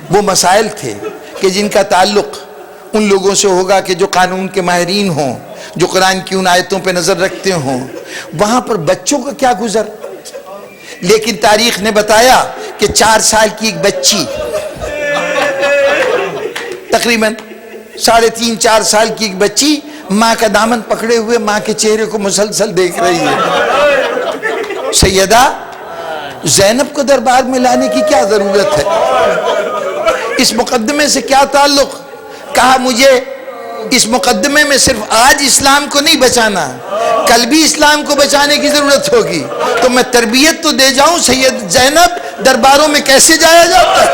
وہ مسائل تھے کہ جن کا تعلق ان لوگوں سے ہوگا کہ جو قانون کے ماہرین ہوں, جو قرآن کی ان آیتوں پہ نظر رکھتے ہوں. وہاں پر بچوں کا کیا گزر, لیکن تاریخ نے بتایا کہ 4 سال کی ایک بچی, تقریباً 3.5-4 سال کی ایک بچی ماں کا دامن پکڑے ہوئے ماں کے چہرے کو مسلسل دیکھ رہی ہے. سیدہ زینب کو دربار میں لانے کی کیا ضرورت ہے, اس مقدمے سے کیا تعلق. کہا مجھے اس مقدمے میں صرف آج اسلام کو نہیں بچانا, کل بھی اسلام کو بچانے کی ضرورت ہوگی, تو میں تربیت تو دے جاؤں. سید زینب درباروں میں کیسے جایا جاتا ہے.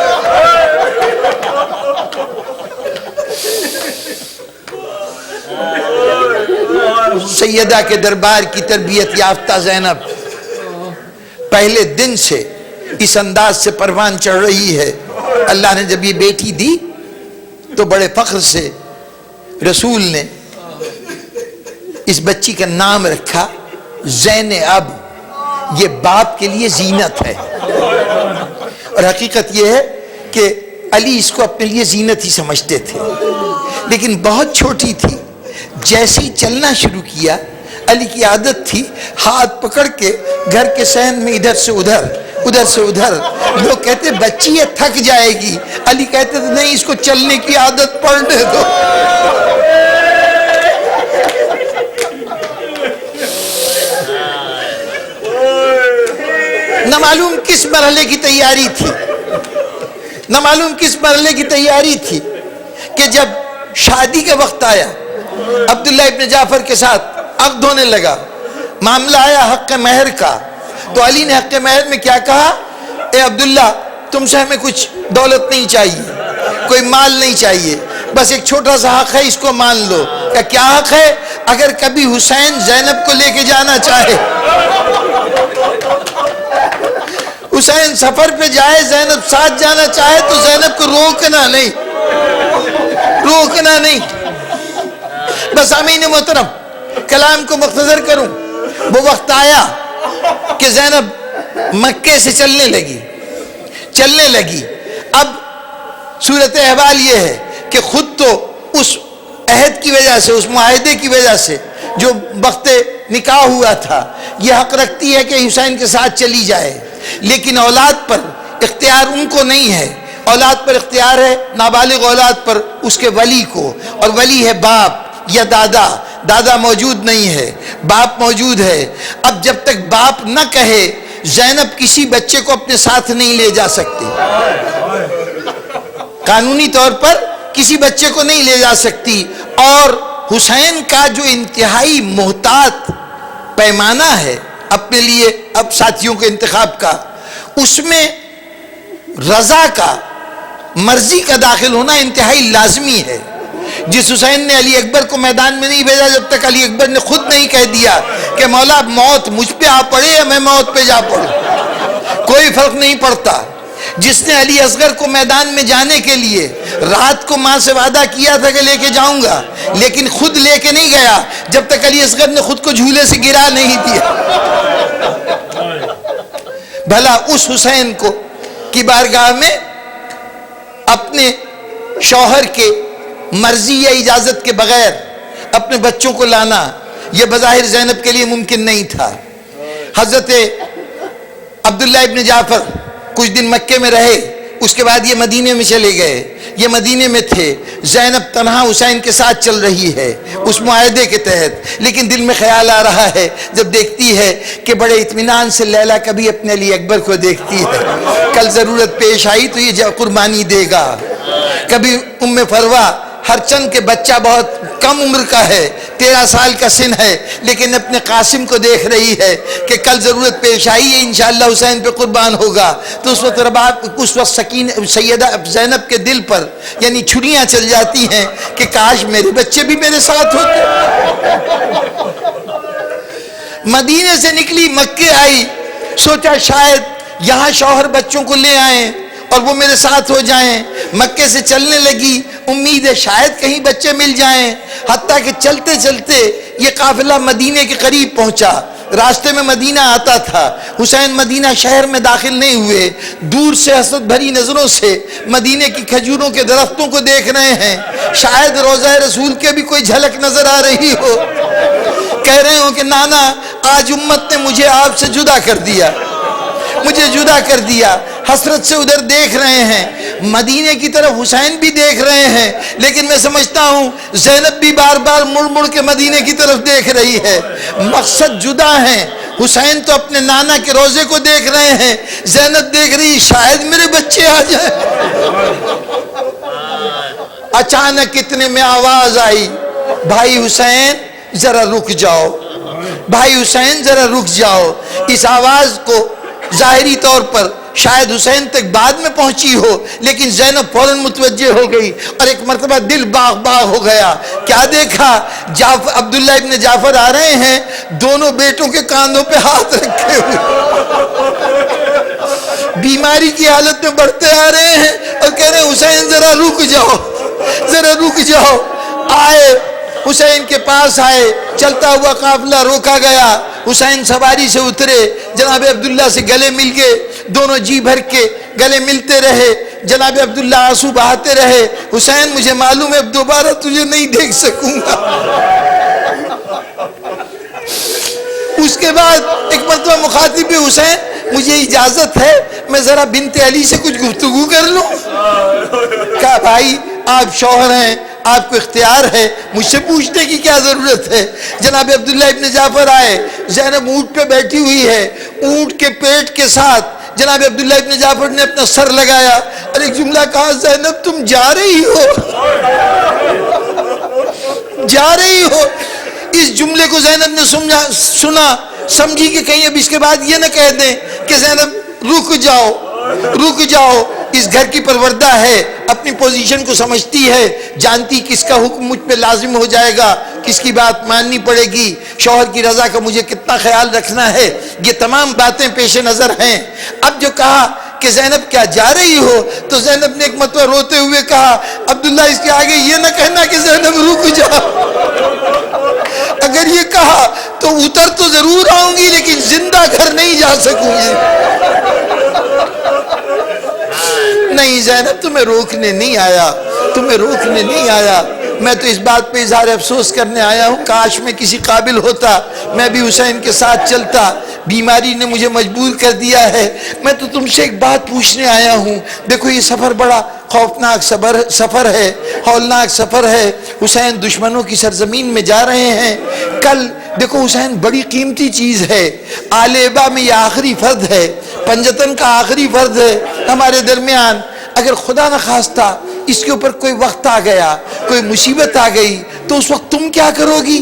سیدہ کے دربار کی تربیت یافتہ زینب پہلے دن سے اس انداز سے پروان چڑھ رہی ہے. اللہ نے جب یہ بیٹی دی تو بڑے فخر سے رسول نے اس بچی کا نام رکھا زینب. یہ باپ کے لیے زینت ہے. اور حقیقت یہ ہے کہ علی اس کو اپنے لیے زینت ہی سمجھتے تھے، لیکن بہت چھوٹی تھی. جیسے ہی چلنا شروع کیا، علی کی عادت تھی ہاتھ پکڑ کے گھر کے صحن میں ادھر سے ادھر ادھر سے ادھر. لوگ کہتے بچی یہ تھک جائے گی، علی کہتے تھے نہیں، اس کو چلنے کی عادت پڑنے دو. نہ معلوم کس مرحلے کی تیاری تھی، نہ معلوم کس مرحلے کی تیاری تھی کہ جب شادی کا وقت آیا، عبداللہ ابن جعفر کے ساتھ عقد ہونے لگا، معاملہ آیا حق مہر کا، تو علی نے حق مہر میں کیا کہا؟ اے عبداللہ تم سے ہمیں کچھ دولت نہیں چاہیے، کوئی مال نہیں چاہیے، بس ایک چھوٹا سا حق ہے، اس کو مان لو. کیا حق ہے؟ اگر کبھی حسین زینب کو لے کے جانا چاہے، حسین سفر پہ جائے، زینب ساتھ جانا چاہے، تو زینب کو روکنا نہیں، روکنا نہیں. بس امین محترم کلام کو مختصر کروں، وہ وقت آیا کہ زینب مکے سے چلنے لگی. اب صورت احوال یہ ہے کہ خود تو اس عہد کی وجہ سے، اس معاہدے کی وجہ سے جو وقت نکاح ہوا تھا، یہ حق رکھتی ہے کہ حسین کے ساتھ چلی جائے، لیکن اولاد پر اختیار ان کو نہیں ہے. اولاد پر اختیار ہے نابالغ اولاد پر اس کے ولی کو، اور ولی ہے باپ یا دادا. دادا موجود نہیں ہے، باپ موجود ہے. اب جب تک باپ نہ کہے زینب کسی بچے کو اپنے ساتھ نہیں لے جا سکتی، قانونی طور پر کسی بچے کو نہیں لے جا سکتی. اور حسین کا جو انتہائی محتاط پیمانہ ہے اپنے لیے اب ساتھیوں کے انتخاب کا، اس میں رضا کا، مرضی کا داخل ہونا انتہائی لازمی ہے. جس حسین نے علی اکبر کو میدان میں نہیں بھیجا جب تک علی اکبر نے خود نہیں کہہ دیا کہ مولا موت مجھ پہ آ پڑے یا میں موت پہ جا پڑوں، کوئی فرق نہیں پڑتا. جس نے علی اصغر کو میدان میں جانے کے لیے رات کو ماں سے وعدہ کیا تھا کہ لے کے جاؤں گا، لیکن خود لے کے نہیں گیا جب تک علی اصغر نے خود کو جھولے سے گرا نہیں دیا. بھلا اس حسین کو کی بارگاہ میں اپنے شوہر کے مرضی یا اجازت کے بغیر اپنے بچوں کو لانا یہ بظاہر زینب کے لیے ممکن نہیں تھا. حضرت عبداللہ ابن جعفر کچھ دن مکے میں رہے، اس کے بعد یہ مدینے میں چلے گئے. یہ مدینے میں تھے، زینب تنہا حسین کے ساتھ چل رہی ہے اس معاہدے کے تحت، لیکن دل میں خیال آ رہا ہے جب دیکھتی ہے کہ بڑے اطمینان سے لیلا کبھی اپنے علی اکبر کو دیکھتی ہے، کل ضرورت پیش آئی تو یہ قربانی دے گا. کبھی ام فروا ہر چند کے بچہ بہت کم عمر کا ہے، 13 سال کا سن ہے، لیکن اپنے قاسم کو دیکھ رہی ہے کہ کل ضرورت پیش آئی ہے انشاءاللہ حسین پہ قربان ہوگا. تو اس وقت سیدہ زینب کے دل پر یعنی چھریاں چل جاتی ہیں کہ کاش میرے بچے بھی میرے ساتھ ہوتے. مدینے سے نکلی، مکے آئی، سوچا شاید یہاں شوہر بچوں کو لے آئیں اور وہ میرے ساتھ ہو جائیں. مکے سے چلنے لگی، امید ہے شاید کہیں بچے مل جائیں. حتیٰ کہ چلتے چلتے یہ قافلہ مدینے کے قریب پہنچا. راستے میں مدینہ آتا تھا. حسین مدینہ شہر میں داخل نہیں ہوئے، دور سے حسرت بھری نظروں سے مدینے کی کھجوروں کے درختوں کو دیکھ رہے ہیں. شاید روضہ رسول کے بھی کوئی جھلک نظر آ رہی ہو. کہہ رہے ہو کہ نانا آج امت نے مجھے آپ سے جدا کر دیا، مجھے جدا کر دیا. حسرت سے ادھر دیکھ رہے ہیں، مدینے کی طرف حسین بھی دیکھ رہے ہیں، لیکن میں سمجھتا ہوں زینب بھی بار بار مڑ مڑ کے مدینے کی طرف دیکھ رہی ہے. مقصد جدا ہے. حسین تو اپنے نانا کے روزے کو دیکھ رہے ہیں، زینب دیکھ رہی شاید میرے بچے آ جائیں. اچانک اتنے میں آواز آئی، بھائی حسین ذرا رک جاؤ، بھائی حسین ذرا رک جاؤ. اس آواز کو ظاہری طور پر شاید حسین تک بعد میں پہنچی ہو، لیکن زینب فوراً متوجہ ہو گئی اور ایک مرتبہ دل باغ باغ ہو گیا. کیا دیکھا؟ عبداللہ ابن جعفر آ رہے ہیں، دونوں بیٹوں کے کاندھوں پہ ہاتھ رکھے ہوئے، بیماری کی حالت میں بڑھتے آ رہے ہیں اور کہہ رہے ہیں حسین ذرا رک جاؤ، ذرا رک جاؤ. آئے، حسین کے پاس آئے، چلتا ہوا قافلہ روکا گیا. حسین سواری سے اترے، جناب عبداللہ سے گلے مل گئے. دونوں جی بھر کے گلے ملتے رہے. جناب عبداللہ آنسو بہاتے رہے. حسین مجھے معلوم ہے اب دوبارہ تجھے نہیں دیکھ سکوں گا. اس کے بعد ایک مرتبہ مخاطب بھی حسین مجھے اجازت ہے میں ذرا بنت علی سے کچھ گفتگو کر لوں. کہا بھائی آپ شوہر ہیں, آپ کو اختیار ہے, مجھ سے پوچھنے کی کیا ضرورت ہے. جناب عبداللہ ابن جعفر آئے, زینب اونٹ پہ بیٹھی ہوئی ہے, اونٹ کے پیٹ کے ساتھ جناب عبداللہ ابن جعفر نے اپنا سر لگایا اور ایک جملہ کہا, زینب تم جا رہی ہو, جا رہی ہو. اس جملے کو زینب نے سنا, سمجھی کہ کہیں اب اس کے بعد یہ نہ کہہ دیں کہ زینب رک جاؤ, رک جاؤ. اس گھر کی پروردہ ہے, اپنی پوزیشن کو سمجھتی ہے, جانتی کس کا حکم مجھ پہ لازم ہو جائے گا, کس کی بات ماننی پڑے گی, شوہر کی رضا کا مجھے کتنا خیال رکھنا ہے, یہ تمام باتیں پیش نظر ہیں. اب جو کہا کہ زینب کیا جا رہی ہو, تو زینب نے ایک مرتبہ روتے ہوئے کہا, عبداللہ اس کے آگے یہ نہ کہنا کہ زینب رک جا. اگر یہ کہا تو اتر تو ضرور آؤں گی لیکن زندہ گھر نہیں جا سکوں گی. نہیں زینب تمہیں روکنے نہیں آیا, تمہیں روکنے نہیں آیا. میں تو اس بات پہ اظہار افسوس کرنے آیا ہوں, کاش میں کسی قابل ہوتا, میں بھی حسین کے ساتھ چلتا. بیماری نے مجھے مجبور کر دیا ہے. میں تو تم سے ایک بات پوچھنے آیا ہوں. دیکھو یہ سفر بڑا خوفناک سفر ہے, ہولناک سفر ہے. حسین دشمنوں کی سرزمین میں جا رہے ہیں. کل دیکھو حسین بڑی قیمتی چیز ہے, آل ابا میں یہ آخری فرد ہے, پنجتن کا آخری فرد ہے ہمارے درمیان. اگر خدا نہ خواستہ اس کے اوپر کوئی وقت آ گیا, کوئی مصیبت آ گئی, تو اس وقت تم کیا کرو گی,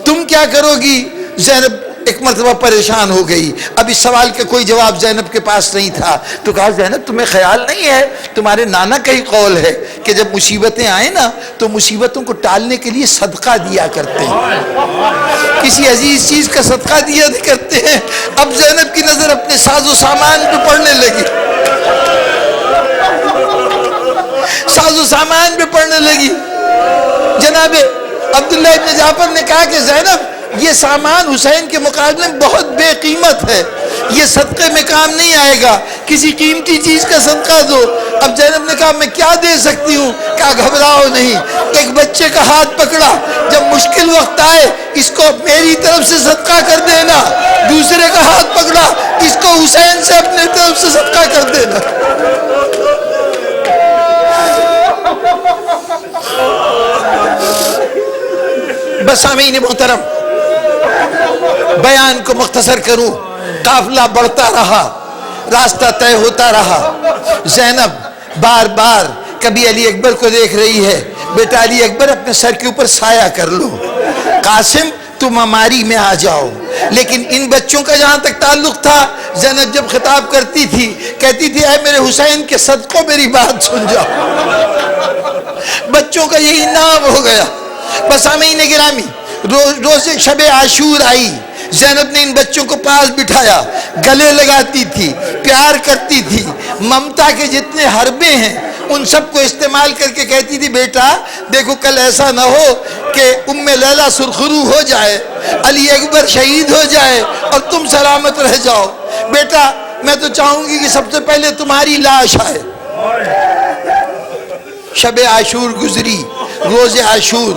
تم کیا کرو گی. زینب ایک مرتبہ پریشان ہو گئی. اب اس سوال کا کوئی جواب زینب کے پاس نہیں تھا. تو کہا زینب تمہیں خیال نہیں ہے, تمہارے نانا کا ہی قول ہے کہ جب مصیبتیں آئیں نا تو مصیبتوں کو ٹالنے کے لیے صدقہ دیا کرتے ہیں, کسی عزیز چیز کا صدقہ دیا کرتے ہیں. اب زینب کی نظر اپنے ساز و سامان پہ پڑنے لگی, ساز و سامان پہ پڑنے لگی. جناب عبداللہ ابن جعفر نے کہا کہ زینب یہ سامان حسین کے مقابلے میں بہت بے قیمت ہے, یہ صدقے میں کام نہیں آئے گا, کسی قیمتی چیز کا صدقہ دو. اب زینب نے کہا میں کیا دے سکتی ہوں. کہا گھبراؤ نہیں, ایک بچے کا ہاتھ پکڑا, جب مشکل وقت آئے اس کو میری طرف سے صدقہ کر دینا. دوسرے کا ہاتھ پکڑا, اس کو حسین سے اپنے طرف سے صدقہ کر دینا. بس سامعین محترم, بیان کو مختصر کروں, قافلہ بڑھتا رہا, راستہ طے ہوتا رہا. زینب بار بار کبھی علی اکبر کو دیکھ رہی ہے, بیٹا علی اکبر اپنے سر کے اوپر سایہ کر لو, قاسم تم ہماری میں آ جاؤ. لیکن ان بچوں کا جہاں تک تعلق تھا, زینب جب خطاب کرتی تھی کہتی تھی اے میرے حسین کے صدقوں میری بات سن جاؤ. بچوں کا یہی نام ہو گیا. بس سامعین گرامی, روز شب عاشور آئی, زینب نے ان بچوں کو پاس بٹھایا, گلے لگاتی تھی, پیار کرتی تھی. ممتا کے جتنے حربے ہیں ان سب کو استعمال کر کے کہتی تھی بیٹا دیکھو کل ایسا نہ ہو کہ ام لیلا سرخرو ہو جائے, علی اکبر شہید ہو جائے اور تم سلامت رہ جاؤ. بیٹا میں تو چاہوں گی کہ سب سے پہلے تمہاری لاش آئے. شب عاشور گزری, روز عاشور.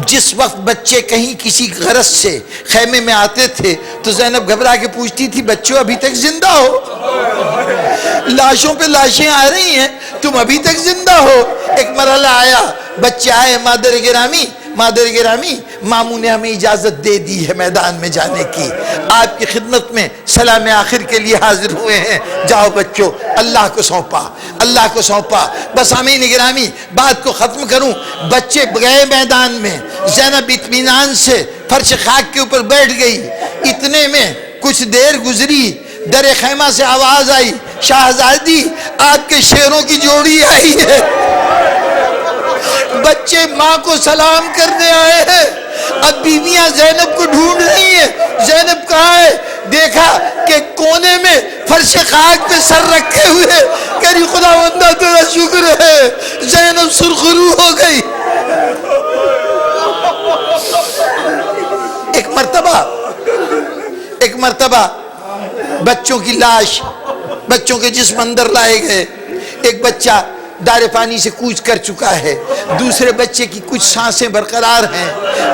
جس وقت بچے کہیں کسی غرض سے خیمے میں آتے تھے تو زینب گھبرا کے پوچھتی تھی بچوں ابھی تک زندہ ہو؟ لاشوں پہ لاشیں آ رہی ہیں, تم ابھی تک زندہ ہو؟ ایک مرحلہ آیا, بچے آئے, مادر گرامی ماموں نے ہمیں اجازت دے دی ہے میدان میں جانے کی, آپ کی خدمت میں سلام آخر کے لیے حاضر ہوئے ہیں. جاؤ بچوں, اللہ کو سونپا, اللہ کو سونپا. بس سامعین گرامی بات کو ختم کروں, بچے گئے میدان میں, زینب اطمینان سے فرش خاک کے اوپر بیٹھ گئی. اتنے میں کچھ دیر گزری, در خیمہ سے آواز آئی شاہزادی آپ کے شیروں کی جوڑی آئی ہے. بچے ماں کو سلام کرنے آئے ہیں. اب بیویاں زینب کو ڈھونڈ رہی ہیں, زینب کہاں ہے؟ دیکھا کہ کونے میں فرش خاک پہ سر رکھے ہوئے, کہہ خدا بندہ تیرا شکر ہے, زینب سرخرو ہو گئی. ایک مرتبہ بچوں کی لاش بچوں کے جسم اندر لائے گئے. ایک بچہ دار پانی سے کوچ کر چکا ہے, دوسرے بچے کی کچھ سانسیں برقرار ہیں.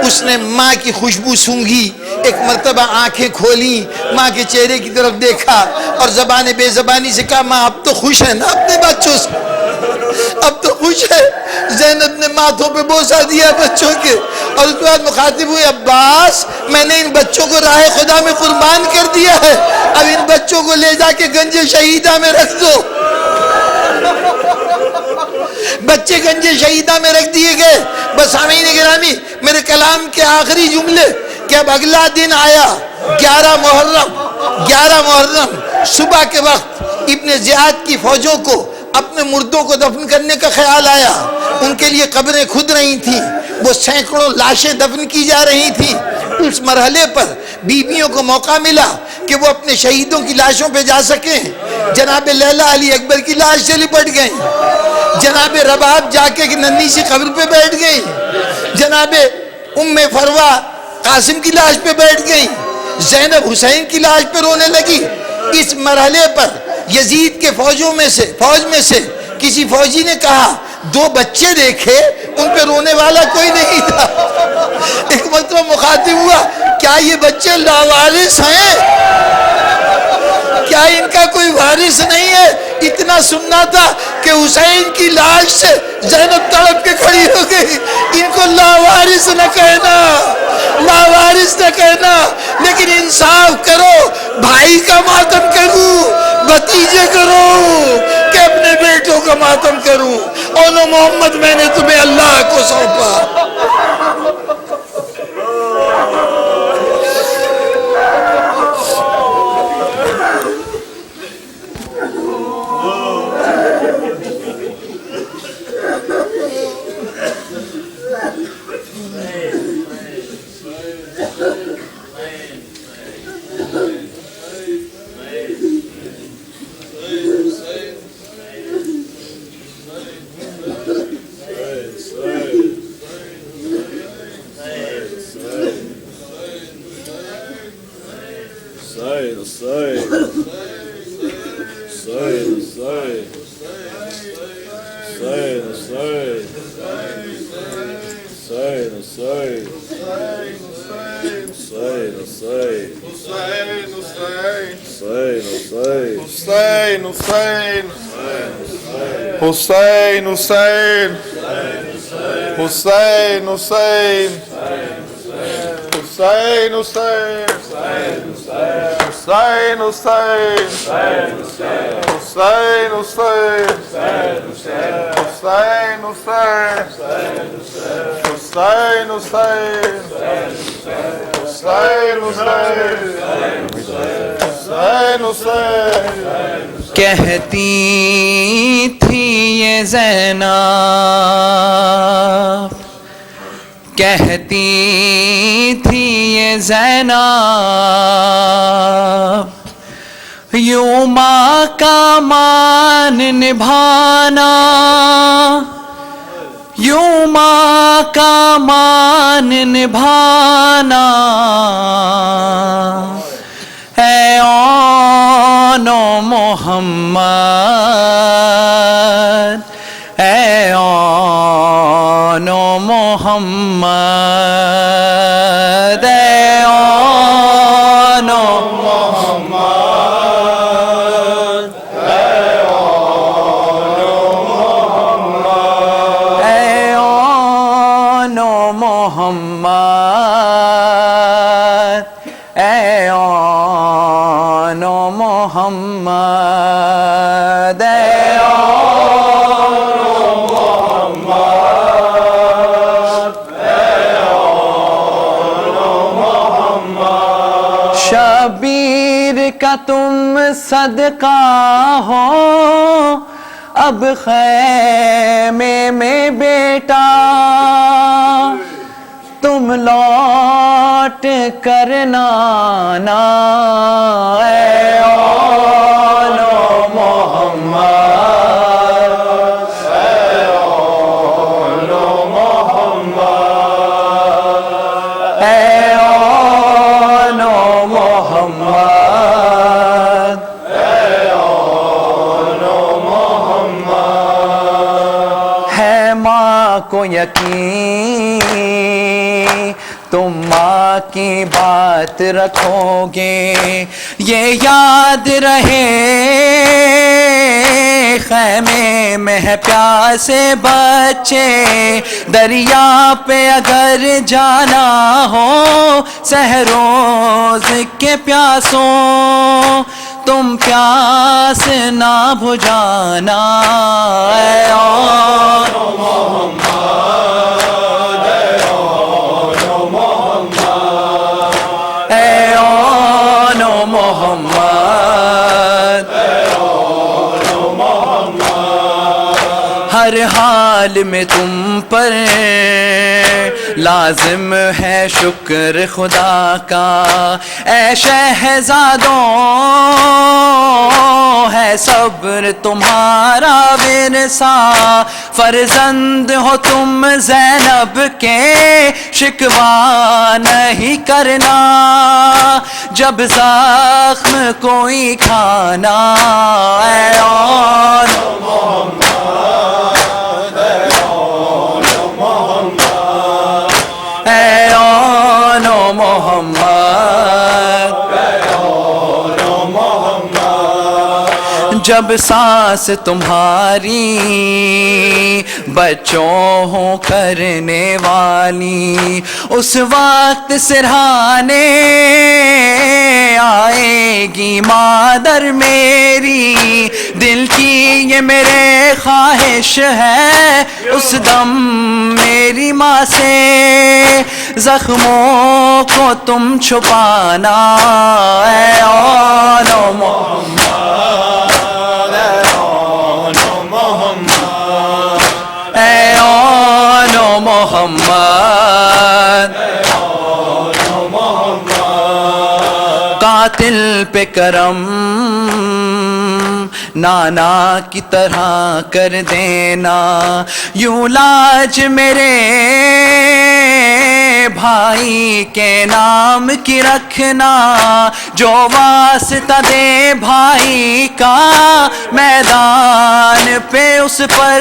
اس نے ماں کی خوشبو سونگھی, ایک مرتبہ آنکھیں کھولی, ماں کے چہرے کی طرف دیکھا اور زبان بے زبانی سے کہا ماں اب تو خوش ہے نا اپنے بچوں سے, اب تو خوش ہے. زینب نے ماتھوں پہ بوسہ دیا بچوں کے, اور اس کے بعد مخاطب ہوئی عباس میں نے ان بچوں کو راہ خدا میں قربان کر دیا ہے, اب ان بچوں کو لے جا کے گنج شہیدہ میں رکھ دو. بچے گنج شہیدہ میں رکھ دیے گئے. بس سامعین گرامی, میرے کلام کے آخری جملے کہ اب اگلا دن آیا 11 محرم صبح کے وقت ابن زیاد کی فوجوں کو اپنے مردوں کو دفن کرنے کا خیال آیا. ان کے لیے قبریں کھد رہی تھیں, وہ سینکڑوں لاشیں دفن کی جا رہی تھیں. اس مرحلے پر بیویوں کو موقع ملا کہ وہ اپنے شہیدوں کی لاشوں پہ جا سکیں. جناب لیلا علی اکبر کی لاش سے لپٹ گئیں, جناب رباب جا کے ننھی سی قبر پہ بیٹھ گئیں, جناب ام فروہ قاسم کی لاش پہ بیٹھ گئیں, زینب حسین کی لاش پہ رونے لگی. اس مرحلے پر یزید کے فوج میں سے کسی فوجی نے کہا 2 بچے دیکھے, ان پہ رونے والا کوئی نہیں تھا. ایک مرتبہ مخاطب ہوا کیا یہ بچے لاوارث ہیں, کیا ان کا کوئی وارث نہیں ہے؟ اتنا سننا تھا کہ حسین کی لاش سے زینب تڑپ کے کھڑی ہو گئی. ان کو لاوارث نہ کہنا, لاوارث نہ کہنا, لیکن انصاف کرو. بھائی کا ماتم کروں, بھتیجے کرو کہ اپنے بیٹوں کا ماتم کروں. اونو محمد میں نے تمہیں اللہ کو سونپا. حسین حسین حسین حسین حسین حسین حسین حسین حسین حسین حسین حسین حسین کہتی تھی یہ زینب, کہتی تھی یہ زینب, یوں ماں کا مان نبھانا, یوں ماں کا مان نبھانا. اے آنو محمد, اے آنو محمد, اے آنو محمد, اے آنو محمد, اے آنو محمد, اے آنو محمد, اے شبیر کا تم صدقہ ہو اب خیمے میں بیٹا, تم لوٹ کر نانا. اے آنو محمد, اے آنو محمد, اے آنو محمد, اے آنو یقین تم ماں کی بات رکھو گے، یہ یاد رہے خیمے میں ہے پیاسے بچے، دریا پہ اگر جانا ہو سحروز کے پیاسوں، تم پیاس نہ بجھانا، اے آن محمد، ہر حال میں تم پر لازم ہے شکر خدا کا، اے شہزادوں ہے صبر تمہارا ورثہ، فرزند ہو تم زینب کے شکوہ نہیں کرنا، جب زخم کوئی کھانا، اے آن محمد، جب سانس تمہاری بچوں ہوں کرنے والی، اس وقت سرہانے آئے گی مادر میری، دل کی یہ میرے خواہش ہے اس دم میری ماں سے، زخموں کو تم چھپانا، اے آن محمد، اے آن محمد، قاتل پہ کرم نانا کی طرح کر دینا، یوں لاج میرے بھائی کے نام کی رکھنا، جو واسطہ دے بھائی کا میدان پہ اس پر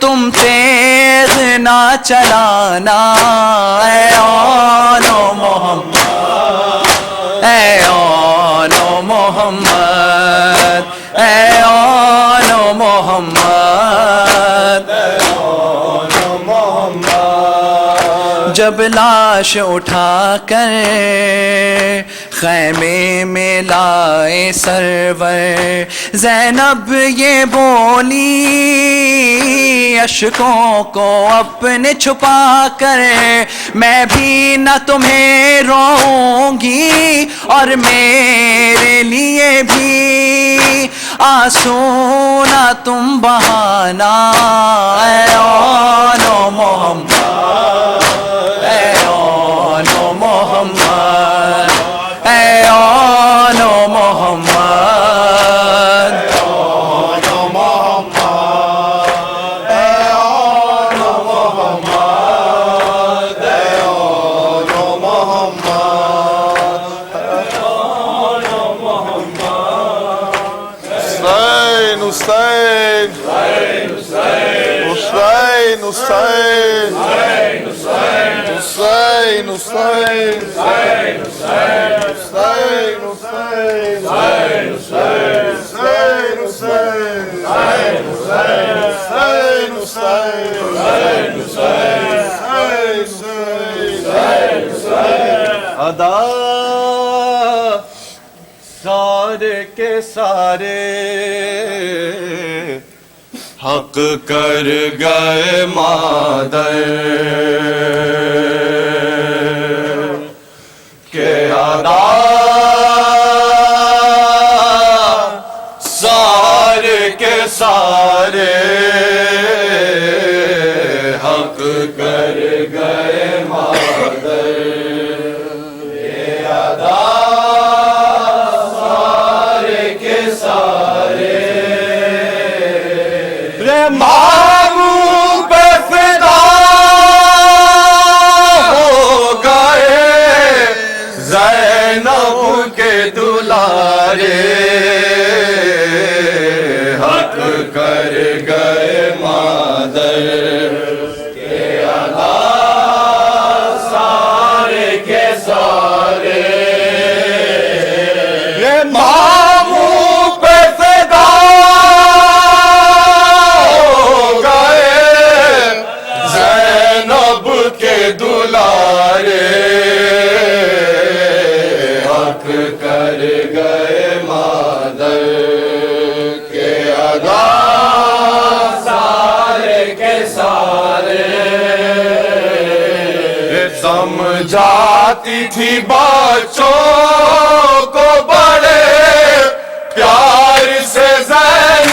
تم تیغ نہ چلانا، اے آن محمد، اے آن محمد، اے آن محمد، جب لاش اٹھا کر خیمے میں لائے سرور، زینب یہ بولی اشکوں کو اپنے چھپا کر، میں بھی نہ تمہیں روؤں گی اور میرے لیے بھی آنسو نہ تم بہانا، اے آن محمد، اے آن محمد، اے آن محمد، حسین حسین حسین حسین حسین حسین ادا سارے کے سارے حق کر گئے مادر کے، ادا سارے کے سارے حق کر گئے مادر، محبوب پہ فدا ہو گئے زینب کے دلارے، حق کر گئے مادر کر گئے مادر کے ادا سارے کے سارے سمجھاتی تھی بچوں کو بڑے پیار سے زینب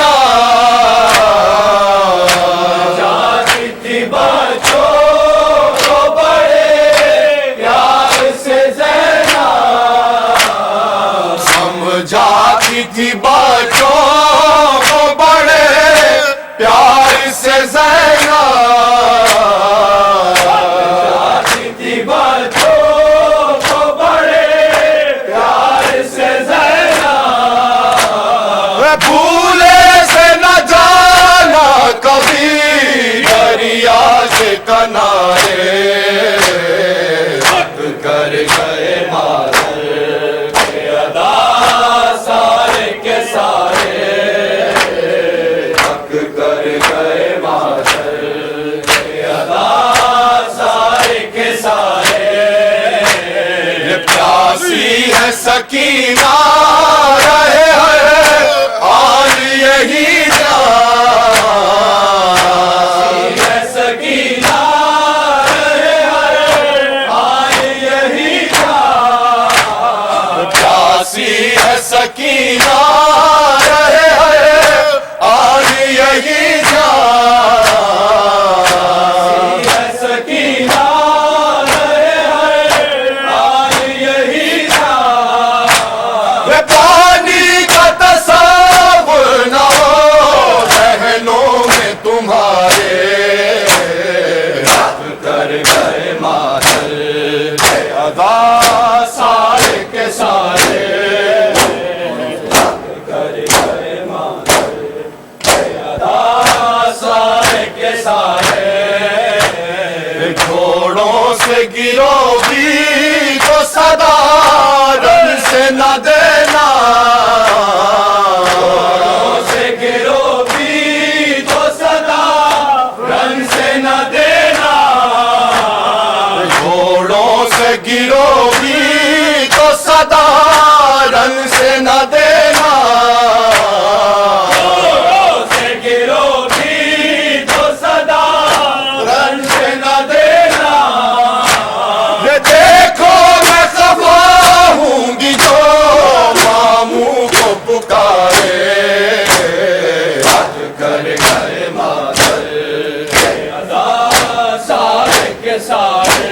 جاتی تھی بچوں کو بڑے پیار سے زینب سمجھاتی تھی بچوں کو بڑے پیار سے زینب جاتی تھی بچوں کو بڑے پیار سے زینب بھولے سے نہ جانا کبھی دریا کے کنارے حق کر گئے مادر کے ادا سارے کے سارے حق کر گئے مادر کے ادا سارے کے سارے پیاسی ہے سکینہ رہے آج یہی جان ہے سکینہ رہے آج یہی جان پیاسی ہے سکینہ رہے آج یہی جان ہے سکینہ رہے آج یہی جان پانی کا تصور نہ ہو ذہنوں میں تمہارے حق کر گئے مادر کے ادا سارے کے سارے حق کر گئے مادر کے ادا سارے کے سارے گھوڑوں سے گرو بھی تو صدا رن سے نہ دینا گھوڑوں سے گرو بھی تو صدا رن سے نہ دینا گھوڑوں سے گرو بھی تو صدا رن سے نہ دینا گھوڑوں سے گرو بھی تو صدا رن سے نہ دینا یہ دیکھو میں خفا ہوں گی جو ماموں کو پکارے حق کر گئے مادر کے ادا سارے کے سارے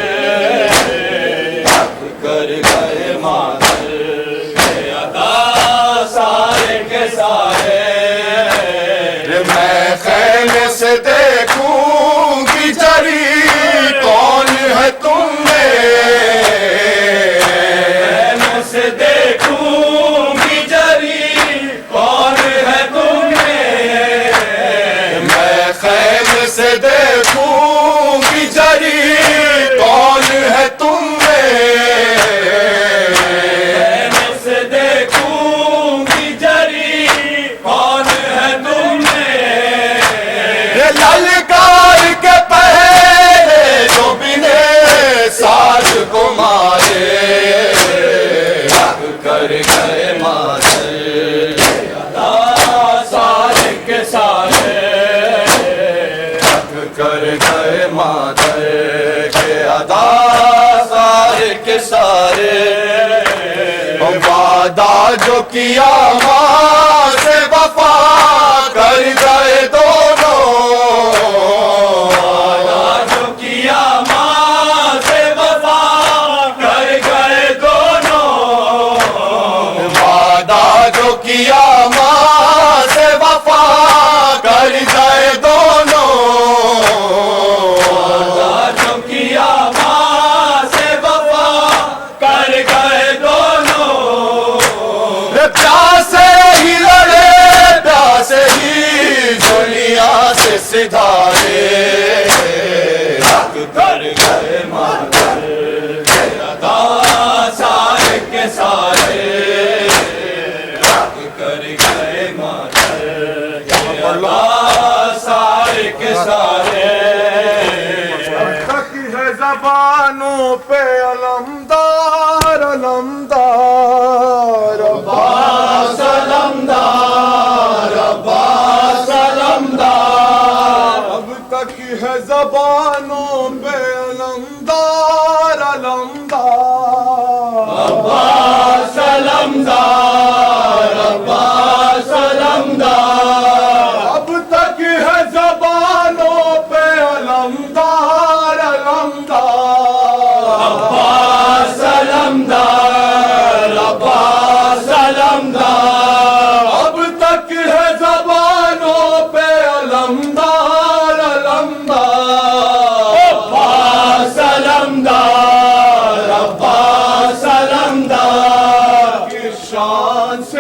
حق کر گئے مادر کے ادا سارے کے سارے میں خیمے سے دیکھوں گی جری کون ہے تم میں خیمے سے دیکھوں گی جری کون ہے تم میں خیمے سے دیکھوں گی جری کون ہے تم خیمے سے دیکھوں گی جری کون ہے تم للکار کے پہلے جو بنے ساز کو مارے حق کر گئے مادر کے ادا سارے کے سارے حق کر گئے مادر کے ادا سارے کے سارے وعدہ جو کیا ماں سے وفا کر گئے دونوں وعدہ جو کیا ماں سے وفا کر گئے دونوں وعدہ جو کیا ماں سے وفا کر گئے دونوں وعدہ جو کیا ماں سے وفا کر گئے دونوں پیاسے ہی لڑے پیاسے ہی دنیا سے سدھارے حق کر گئے مادر کے ادا سارے کے سارے حق کر گئے مادر کے ادا سارے کے سارے تک ہے زبانوں پہ علمدار علمدار زبانوں پہ علمدار علمدار عباس علمدار عباس علمدار اب تک ہے زبانوں پہ علمدار علمدار عباس علمدار عباس علمدار اب تک ہے زبانوں پہ علمدار علمدار عباس علمدار عباس علمدار کی شان سے